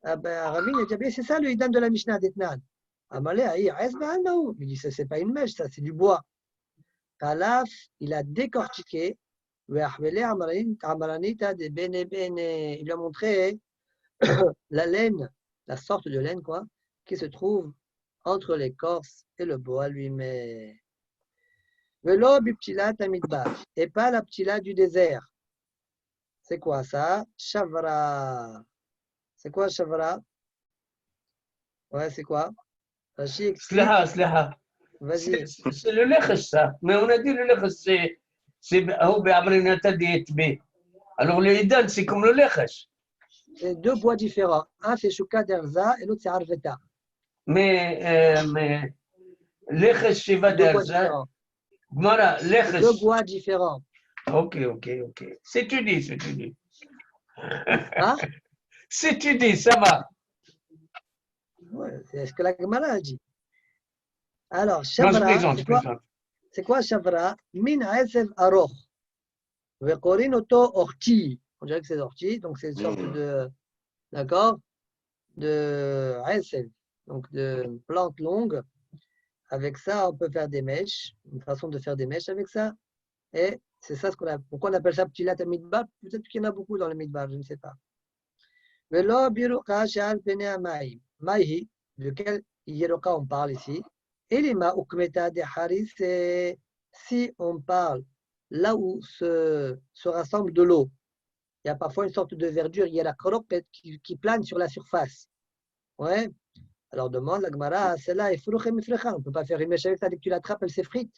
Ravin et Abaye, c'est ça le Idan de la Mishnah d'Etnan. Amalé, Aïe, il dit, c'est pas une mèche, ça, c'est du bois. Kalaf, il a décortiqué, il lui a montré la laine, la sorte de laine, quoi, qui se trouve entre l'écorce et le bois lui-même. Velo biptila tamidbar, et pas la ptila du désert. C'est quoi ça? Shavra. C'est quoi Shavra? Ouais, c'est quoi? Rashi explique. Slaha. Vas-y. C'est le lechesh, ça. Mais on a dit le lechesh, c'est alors le idan, c'est comme le lechesh. C'est deux bois différents. Un, c'est Shuka d'Erza et l'autre, c'est Arveta. Mais lechesh, c'est va d'Erza. Voilà, lechesh. Deux bois différents. Ok. C'est tu dis. Hein? C'est tu dis, ça va. Ouais, c'est ce que la Gemara a dit. Alors, Non, je Shavra, plaisante. c'est quoi Shavra? Min Aesev Aroch. Vekorin Oto Orti. On dirait que c'est orti, donc c'est une sorte de, d'accord, de Aesev, donc de plante longue. Avec ça, on peut faire des mèches, une façon de faire des mèches avec ça. Et c'est ça pourquoi on appelle ça Ptilat Midbar. Peut-être qu'il y en a beaucoup dans le Midbar, je ne sais pas. Velo Biruka Shal Pene Maï. Maïhi, lequel Yeroka on parle ici. Elima Ukmeta de Haris, c'est si on parle là où se rassemble de l'eau. Il y a parfois une sorte de verdure, il y a la croquette qui plane sur la surface. Ouais. Alors demande la Gemara, celle-là est frouchem ifrecha. On ne peut pas faire une mèche avec ça, dès que tu l'attrapes, elle s'effrite.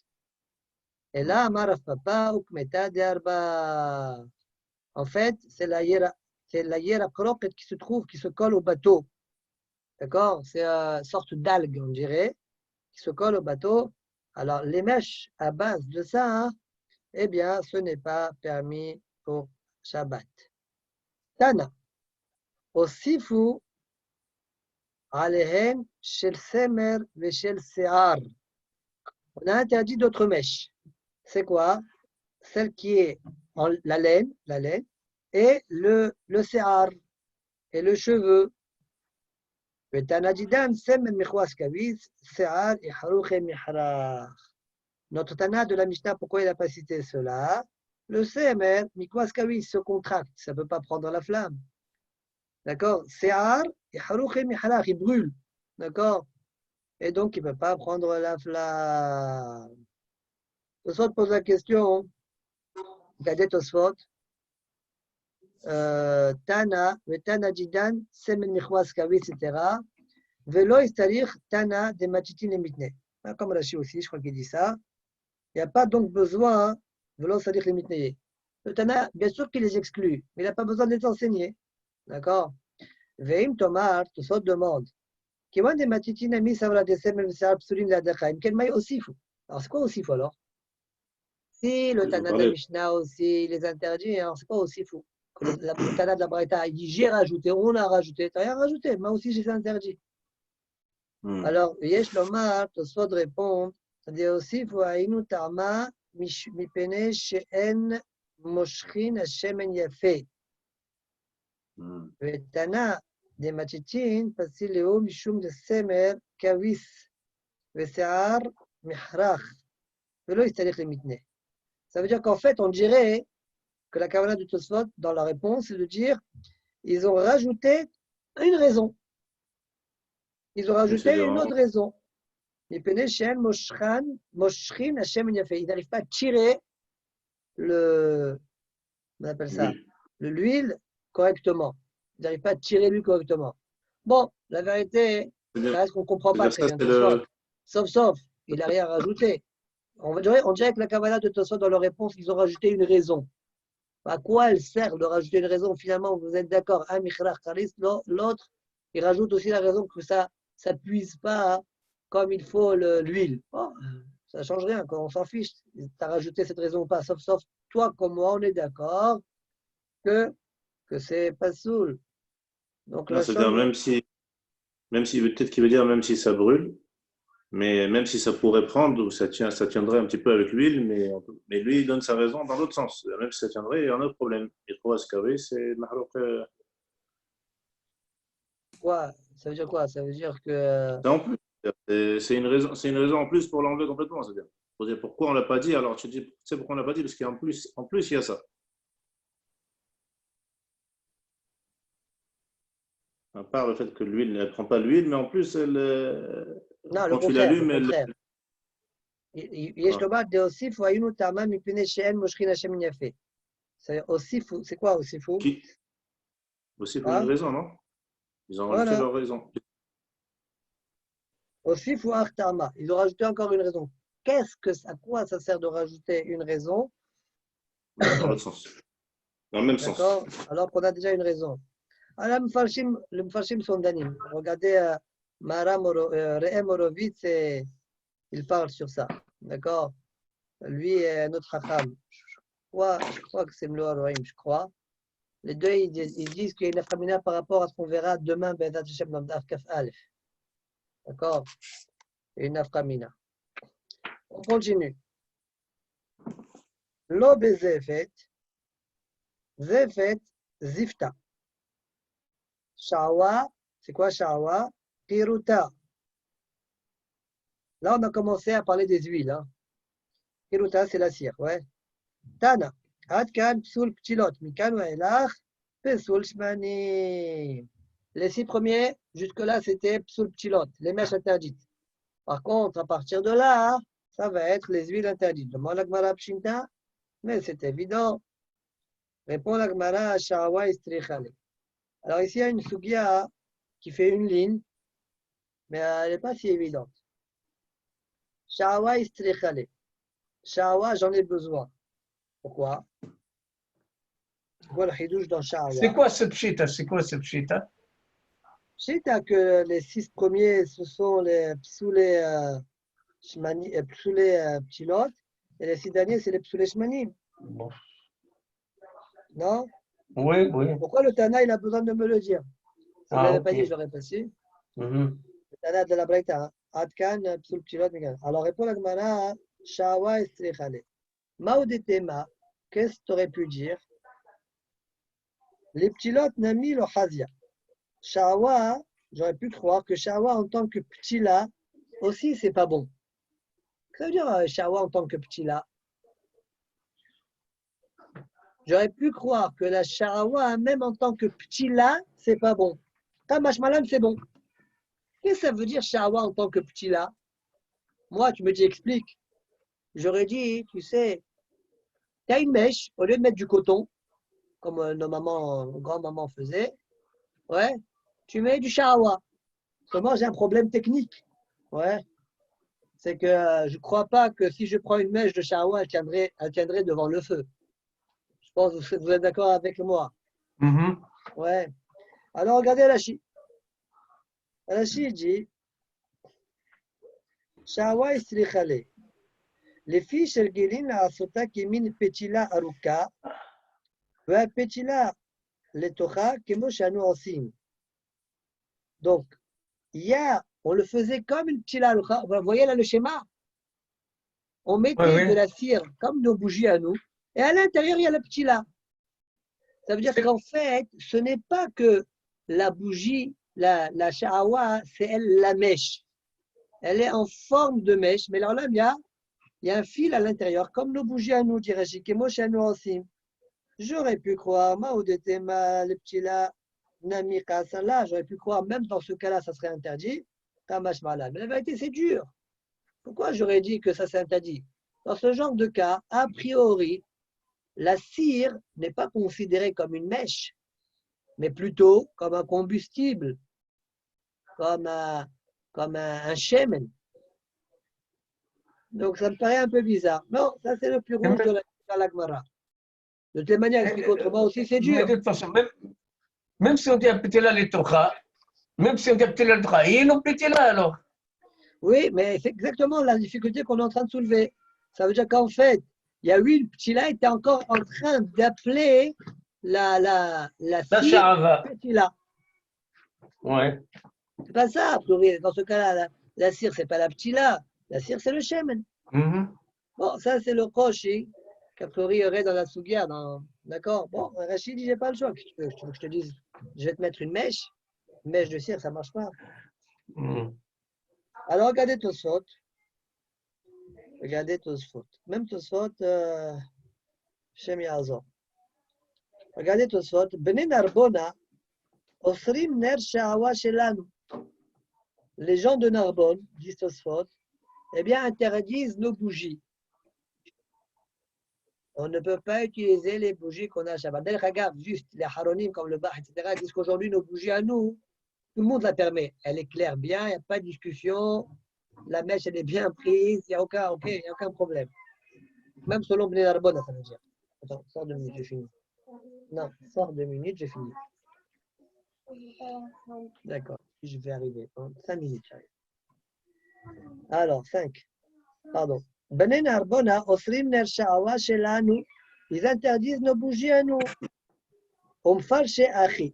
Et là, Amaraf Papa, Ukmeta de Arba. En fait, c'est la hiera croquette qui se colle au bateau. D'accord? C'est une sorte d'algue, on dirait, qui se colle au bateau. Alors, les mèches à base de ça, hein, eh bien, ce n'est pas permis pour Shabbat. Tana. Osifu alehen shel semer ve shel se'ar. On a interdit d'autres mèches. C'est quoi? Celle qui est en la laine, et le se'ar, et le cheveu. Notre Tana de la Mishnah, pourquoi il n'a pas cité cela? Le semer, mikwas kavis, se contracte, ça ne peut pas prendre la flamme. D'accord? Se'ar, il brûle. D'accord? Et donc, il ne peut pas prendre la flamme. Tosfot pose la question. Regardez Tosfot. Tana, Tana Jidan, Semen Michwas Kavi, etc. Velo Istalir, Tana, de Machitin et Mitne. Comme Rashi aussi, je crois qu'il dit ça. Il n'y a pas donc besoin, Velo Istalir les Mitne. Le Tana, bien sûr qu'il les exclut, mais il n'a pas besoin de les enseigner. D'accord? Veim Tomar, Tosfot demande. Kiwan de Machitin et Misavra de Semen Visar Psulim la Dechaim, quel maille aussi fou? Alors, c'est quoi aussi fou alors? Si le Tana de la Mishnah aussi les interdit, alors c'est pas aussi fou. Le Tana de la Braïta, il dit j'ai rajouté, on a rajouté, tu n'as rien rajouté, moi aussi j'ai interdit. Alors, Yesh Lomar, Tosfot répond, c'est-à-dire aussi, faut Aïnou Tarma, Mipene She'en Moshrin Hashemen Yafé. Le Tana de Machitin, Pasileo Mishum de Semer, Kawis, Vesear, Mihrach. Velo Istarich le Mitne. Ça veut dire qu'en fait, on dirait que la kavana du Tosfot, dans la réponse, c'est de dire ils ont rajouté une raison. Ils ont rajouté c'est-à-dire, une autre raison. Ils n'arrivent pas à tirer on appelle ça, l'huile correctement. Ils n'arrivent pas à tirer l'huile correctement. Bon, la vérité, ça reste qu'on ne comprend pas très bien Tosfot. Sauf, il n'a rien rajouté. On dirait que la Kavanah de Tosfot, dans leur réponse, ils ont rajouté une raison. À quoi elle sert de rajouter une raison? Finalement, vous êtes d'accord, un Michrach Khalis, l'autre, il rajoute aussi la raison que ça ne puise pas comme il faut l'huile. Bon, ça ne change rien, on s'en fiche. Tu as rajouté cette raison ou pas, sauf toi comme moi, on est d'accord que c'est pas soul. Donc, c'est-à-dire, même si peut-être qu'il veut dire même si ça brûle, mais même si ça pourrait prendre, ça tiendrait un petit peu avec l'huile, mais lui, il donne sa raison dans l'autre sens. Même si ça tiendrait, il y a un autre problème. Il trouve à ce carré, c'est mahrouk. Quoi? Ça veut dire quoi? Ça veut dire que. C'est en plus. C'est une raison en plus pour l'enlever complètement. C'est-à-dire, faut dire pourquoi on ne l'a pas dit. Alors tu dis, tu sais pourquoi on ne l'a pas dit? Parce qu'en plus, il y a ça. À part le fait que l'huile ne prend pas l'huile, mais en plus, Non, quand tu l'allumes, elle. יש לומר דאוסיפו היינו טעמה מפני שאין מושכין השמן יפה. C'est quoi הוסיפו? Aussi pour une raison, non? Ils ont rajouté leur raison. Osifu ach ta'ama. Ils ont rajouté encore une raison. À quoi ça sert de rajouter une raison? Dans l'autre sens. Dans le même sens. D'accord. Alors qu'on a déjà une raison. Alors, le Mfarshim sont danim. Regardez, Re'em Horowitz, il parle sur ça. D'accord. Lui, notre Chacham. Je crois que c'est Mlo Haroim, je crois. Les deux, ils disent qu'il y a une afkamina par rapport à ce qu'on verra demain, Be'edat Hashem, dans Daf Kaf Aleph. D'accord? Il y a une afkamina. On continue. Lo bezefet, zefet, zifta. Shawa, c'est quoi Shawa? Piruta. Là, on a commencé à parler des huiles. Hein. Piruta, c'est la cire, ouais. Tana. Adkan, psul, ptilot, mikan wa elach, pesul, shmani. Les 6 premiers, jusque-là, c'était psul, ptilot, les mèches interdites. Par contre, à partir de là, ça va être les huiles interdites. Demande la Gemara Pshinta, mais c'est évident. Répond la Gemara Shawa istrichale. Alors ici, il y a une sugia qui fait une ligne, mais elle n'est pas si évidente. Shawa istrichale. Shawa, j'en ai besoin. Pourquoi? Voilà, Hidouche dans Shawa. C'est quoi ce pshita? Pshita que les 6 premiers, ce sont les psoulé ptilot, et les 6 derniers, c'est les psoulé shmanim. Bon. Non? Oui. Pourquoi le Tana, il a besoin de me le dire? Si je ne l'avais pas dit, je l'aurais pas su. Le Tana de la Braïta, Adkan, psoul ptilot, mikan. Alors, répond la Gemara, Shawa estrichale. Maudetema, qu'est-ce que tu aurais pu dire? Les ptilot nami lo chazia. Shawa, j'aurais pu croire que Shawa en tant que ptila aussi, c'est pas bon. Ça veut dire Shawa en tant que ptila. J'aurais pu croire que la Shawa, même en tant que ptila, c'est pas bon. Tamash malam, c'est bon. Qu'est-ce que ça veut dire Shawa en tant que ptila? Moi, tu me dis, explique. J'aurais dit, tu sais, tu as une mèche, au lieu de mettre du coton, comme nos grand-mamans faisaient, ouais, tu mets du shawa. Comment j'ai un problème technique? Ouais. C'est que je ne crois pas que si je prends une mèche de shawa, elle tiendrait devant le feu. Je pense que vous êtes d'accord avec moi. Ouais. Alors regardez Rashi. Rashi dit shawa istrichale. Les filles של גילין לעשותה כמין פתילה ארוכה, והפתילה לתוכה כמו שאנו עושים. Donc, on le faisait comme une ptila aruka. Vous voyez là le schéma? On mettait de la cire comme nos bougies à nous, et à l'intérieur, il y a la ptila. Ça veut dire qu'en fait, ce n'est pas que la bougie, la sha'awa, c'est elle la mèche. Elle est en forme de mèche, mais alors là, il y a un fil à l'intérieur, comme nos bougies à nous, dirait Shikemo Shano Osim. J'aurais pu croire, Maoudetema, le petit là, Nami Kasala, j'aurais pu croire, même dans ce cas-là, ça serait interdit. Kamash Mala. Mais la vérité, c'est dur. Pourquoi j'aurais dit que ça c'est interdit? Dans ce genre de cas, a priori, la cire n'est pas considérée comme une mèche, mais plutôt comme un combustible, comme un shemen. Donc ça me paraît un peu bizarre. Non, ça c'est le plus rouge de la Gemara. De toute manière, expliquer autrement aussi, c'est dur. Mais de toute façon, même si on dit un petit là les Torah, même si on dit un petit là le Torah, il y a un petit là alors. Oui, mais c'est exactement la difficulté qu'on est en train de soulever. Ça veut dire qu'en fait, il y a eu le petit là était encore en train d'appeler la La cire Sha'ava. petit là. Ouais. C'est pas ça, a priori. Dans ce cas-là, la cire, c'est pas la petit là. La cire, c'est le shemen. Mhm. Bon, ça, c'est le koshi qu'a priori il y aurait dans la sougia. D'accord? Bon, Rachid dit, j'ai pas le choix. Qu'est-ce que tu veux que je te dise? Je vais te mettre une mèche de cire, ça marche pas. Mhm. Alors, regardez Tosfot. Regardez Tosfot. Même Tosfot, Shem Yazor. Regardez Tosfot. Bnei Narbona, Osrim Ner Sha'awa Shelanu. Les gens de Narbonne, disent Tosfot, eh bien, interdisent nos bougies. On ne peut pas utiliser les bougies qu'on a à Shabbat. D'ailleurs, regarde, juste les haronim comme le Bach, etc., disent qu'aujourd'hui, nos bougies à nous, tout le monde la permet. Elle éclaire bien, il n'y a pas de discussion. La mèche, elle est bien prise, il n'y a aucun problème. Même selon Bnei Narbona, ça veut dire. Attends, sors 2 minutes, j'ai fini. Non, sors 2 minutes, j'ai fini. D'accord, je vais arriver. 5 minutes, j'arrive. Alors, 5. Pardon. Bnei Narbona, Osrim Ner Sha'awa Shelanu, ils interdisent nos bougies à nous. Omfar She'achi.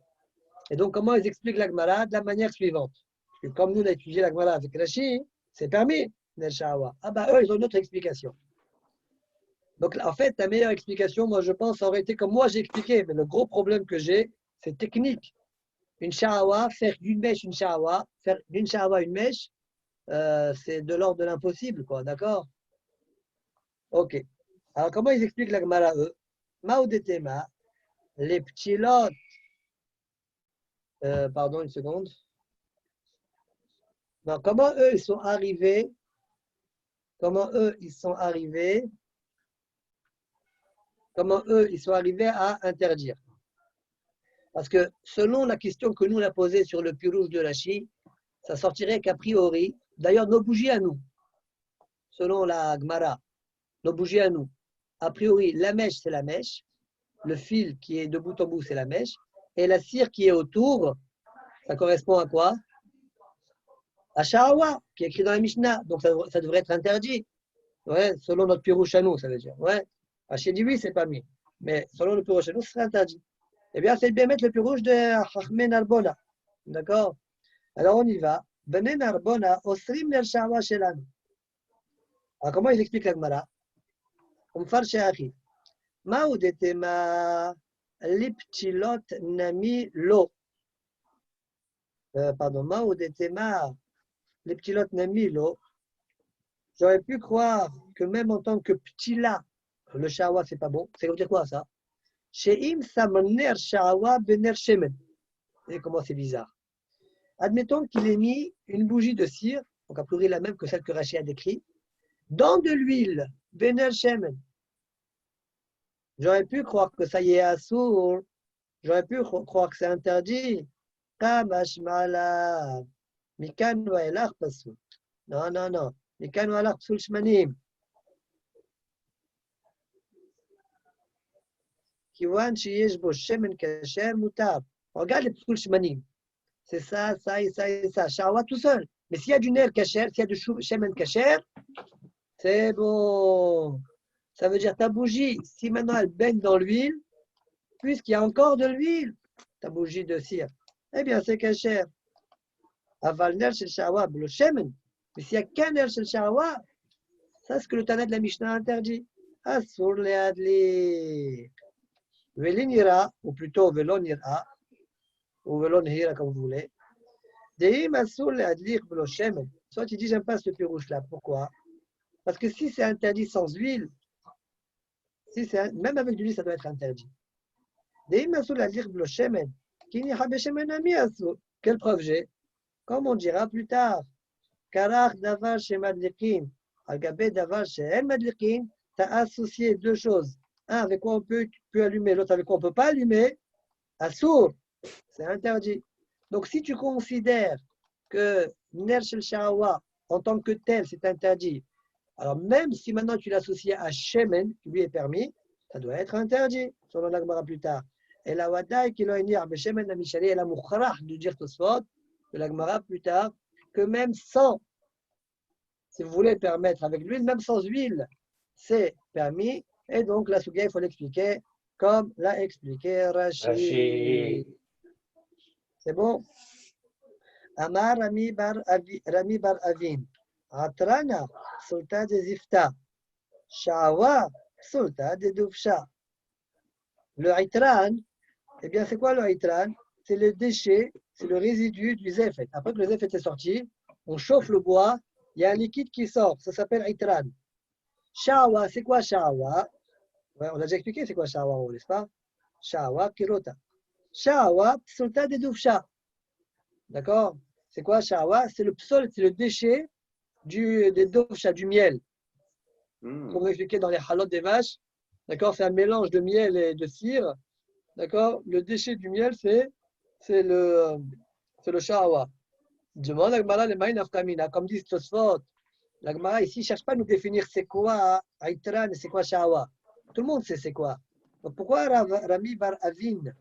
Et donc, comment ils expliquent la Gemara? De la manière suivante. Parce que comme nous, on a étudié la Gemara avec Rashi, c'est permis, Ner Sha'awa. Ah bah, eux, ils ont une autre explication. Donc, en fait, la meilleure explication, moi, je pense, aurait été comme moi j'ai expliqué. Mais le gros problème que j'ai, c'est technique. Une sha'awa, faire d'une mèche une sha'awa, faire d'une sha'awa une mèche, c'est de l'ordre de l'impossible, quoi, d'accord? Ok. Alors, comment ils expliquent la Gemara, eux? Maoudetema, les petits lots. Pardon, une seconde. Non, comment eux, ils sont arrivés? Comment eux, ils sont arrivés? Comment eux, ils sont arrivés à interdire? Parce que selon la question que nous on a posée sur le pirouge de Rashi, ça sortirait qu'a priori, d'ailleurs nos bougies à nous, selon la Gemara, nos bougies à nous, a priori la mèche c'est la mèche, le fil qui est de bout en bout c'est la mèche, et la cire qui est autour, ça correspond à quoi? À Sha'awa, qui est écrit dans la Mishnah, donc ça devrait être interdit. Ouais, selon notre pirouge à nous, ça veut dire. Ouais, Rashi dit oui, c'est pas mis, mais selon le pirouge à nous, ce serait interdit. Eh bien, c'est bien mettre le pirouge de Chachmei Narbona. D'accord? Alors, on y va. Bnei Narbona, Osrim Ner Sha'awa Shelanu. Alors, comment ils expliquent la Gemara? Omfar She'achi. Maoudetema Lipchilot Nami Lo. Pardon, Maoudetema Lipchilot Nami Lo. J'aurais pu croire que même en tant que petit là, le Sha'awa, c'est pas bon. C'est dire quoi ça? She'im Samner Sha'awa Bener Shemen. Et comment c'est bizarre. Admettons qu'il ait mis une bougie de cire, donc a priori la même que celle que Rashi a décrite, dans de l'huile, Bener Shemen. J'aurais pu croire que ça y est assour. J'aurais pu croire que c'est interdit. Kamashmala. Mikan wa elach pasoul. Non, non, non. Mikan wa elach pasoul shmanim. Kiwan shiyesh bo shemen kasher mutab. Regarde les pasoul shmanim. C'est ça, ça et ça et ça. Sha'awa tout seul. Mais s'il y a du ner kasher, s'il y a du shemen kasher, c'est bon. Ça veut dire ta bougie, si maintenant elle baigne dans l'huile, puisqu'il y a encore de l'huile, ta bougie de cire, eh bien c'est kasher. Aval ner shel sha'awa, le shemen. Mais s'il n'y a qu'un ner shel sha'awa, ça c'est ce que le Tana de la Mishnah interdit. Asur le adli. Velinira, ou plutôt velonira, ou velonira comme vous voulez. Deim asur le adli le shemen. Soit tu dis j'aime pas ce pirouche là. Pourquoi? Parce que si c'est interdit sans huile, même avec de l'huile, ça doit être interdit. Quelle preuve j'ai? Comme on dira plus tard, Karach davar shemadlikin, al-gabé davar she'en madlikin, tu as associé deux choses. Un avec quoi on peut allumer, l'autre avec quoi on ne peut pas allumer. Assour, c'est interdit. Donc si tu considères que Ner Shel Sha'awa, en tant que tel, c'est interdit, alors même si maintenant tu l'associes à Shemen, qui lui est permis, ça doit être interdit, selon la Gemara plus tard. Et la Wadaï qui l'a énir, mais Shemen la Mishali, et la Mukhrah de dire Tosfot, de la Gemara plus tard, que même sans, si vous voulez permettre avec l'huile, même sans huile, c'est permis. Et donc la Souga, il faut l'expliquer comme l'a expliqué Rashi. C'est bon? Amar Rami bar Avin. Atrana, Sulta de Zifta. Shawa, Sulta de Dufsha. Le Aitran, eh bien, c'est quoi le Aitran? C'est le déchet, c'est le résidu du zefet. Après que le zefet est sorti, on chauffe le bois, il y a un liquide qui sort, ça s'appelle Aitran. Shawa, c'est quoi Shawa? Ouais, on a déjà expliqué c'est quoi Shawa, n'est-ce pas? Shawa, Kirota. Shawa, Sulta de Dufsha. D'accord? C'est quoi Shawa? C'est le psol, c'est le déchet des dofsha, du miel. Comme on expliqué dans les halot des vaches. D'accord? C'est un mélange de miel et de cire. D'accord? Le déchet du miel, c'est le shawa. Demande la Gemara le maïn afkamina. Comme dit Tosfot, la Gemara ici ne cherche pas à nous définir c'est quoi Aitran et c'est quoi shawa. Tout le monde sait c'est quoi. Donc pourquoi Rami bar Avin?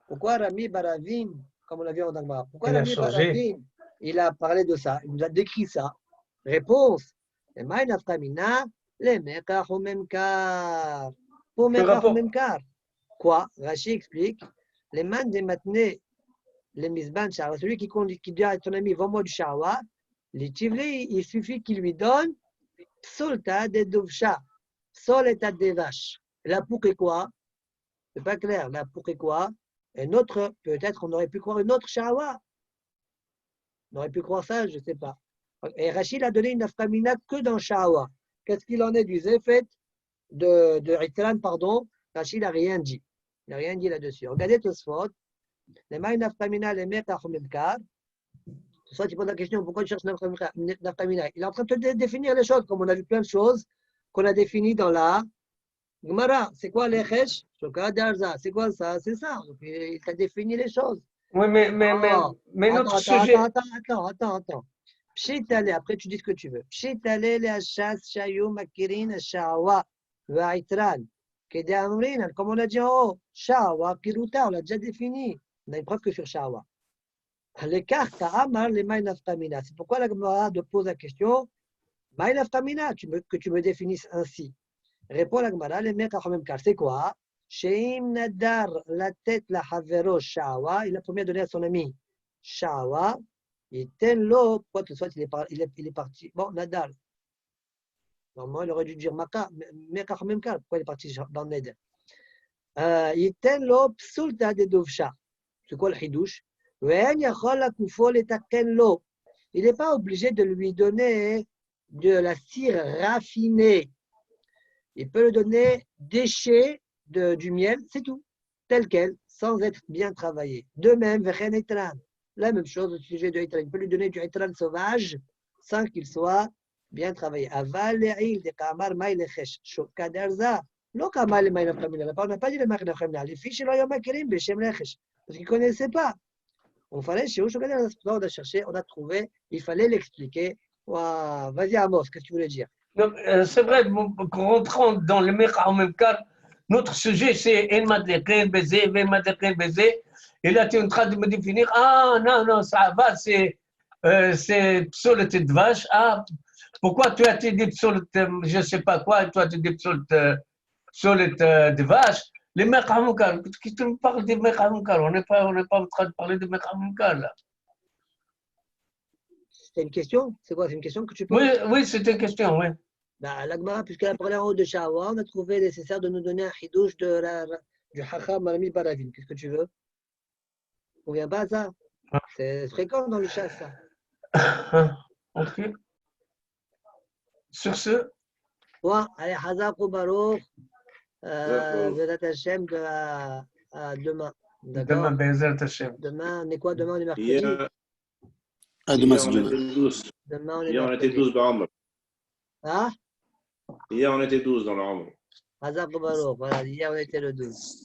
Pourquoi Rami bar Avin, comme on l'a vu en Gemara? Pourquoi Rami bar Avin? Il a parlé de ça, il nous a décrit ça. Réponse. Le maïn afkamina, le mekach ou memkar. Pour mekach ou memkar. Quoi? Rashi explique, les mains des matnés, les misban shawa, celui qui dit à ton ami, vends-moi du shawa, les tivli, il suffit qu'il lui donne psolta de duvsha, psol et des vaches. La pouque est quoi? C'est pas clair, la pouque est quoi? Un autre, peut-être on aurait pu croire une autre shawa. On aurait pu croire ça, je ne sais pas. Et Rachid a donné une afkamina que dans shawa. Qu'est-ce qu'il en est du zefet de Itran, pardon? Rachid n'a rien dit. Il n'a rien dit là-dessus. Regardez Tosfot. Les maïs nafkamina, les mecs achomemkar. Soit tu poses la question, pourquoi tu cherches nafkamina? Il est en train de te définir les choses, comme on a vu plein de choses qu'on a définies dans la Gemara. C'est quoi les chesh? C'est quoi ça? C'est ça. Il t'a défini les choses. Oui, mais notre sujet. Attends. Pshitale, après tu dis ce que tu veux. Pshitale, les achas, shayou, makirin, shawa, vaitran. Comme on a dit en haut, shawa, kiruta, on l'a déjà défini. On a une preuve que sur shawa. L'écart, amar, les maïnaftamina. C'est pourquoi la Gemara te pose la question, maïnaftamina, que tu me définisses ainsi. Répond la Gemara, les mecs à même car. C'est quoi? Sheim nadar, la tête, la havero, shawa. Il a promis de donner à son ami shawa. Il ten l'eau. Quoi que ce soit, il est parti. Bon, nadar. Normalement, il aurait dû dire maka, meka même car. Pourquoi il est parti dans le ned? Il ten l'eau, psulta de dovsha. C'est quoi le hidouche? Il n'est pas obligé de lui donner de la cire raffinée. Il peut lui donner déchets du miel, c'est tout, tel quel, sans être bien travaillé. De même, la même chose au sujet de Hitran. Il peut lui donner du Hitran sauvage sans qu'il soit bien travaillé. Aval le'il de kamar maïlechesh, shokaderza. Non, kamar le maïlefamina. On n'a pas dit le maïlefamina. Les fiches, il y a makirim, beshem lechesh. Parce qu'ils ne connaissaient pas. On fallait chez eux, on a cherché, on a trouvé, il fallait l'expliquer. Wow. Vas-y, Amos, qu'est-ce que tu voulais dire? C'est vrai, qu'en rentrant dans le Mekha en même cas, notre sujet c'est El Madlekin, Bézé, El Madlekin, Bézé. Et là, tu es en train de me définir, ah non, ça va, c'est psolet de vache. Ah, pourquoi tu as dit psolet, je ne sais pas quoi, et toi tu dis psolet de vache? Les Mekha en même cas, qu'est-ce que tu me parles des Mekha en même cas? On n'est pas en train de parler de Mekha en même cas là. C'est une question? C'est quoi? C'est une question que tu poses? Oui, c'est une question, oui. Bah, l'Agmara, puisqu'elle a parlé en haut de Shawa, on a trouvé nécessaire de nous donner un chidouche du Hacham Rami Baravin. Qu'est-ce que tu veux? On vient pas à ça. C'est fréquent dans le chasse, ça. Ok. Sur ce. Bon, allez, Hazak ou Baruch, Vedat Hashem de à demain. Demain, D'accord. Be'ezrat Hashem. Demain, on est quoi? Demain, on est mercredi. Hier, demain, hier, c'est on demain. était 12. Demain, on est Hier, on était mercredi. 12 par Amr. Ah, Hier, on était 12 dans le Amr. Hazak Baruch. Voilà, hier, on était le 12.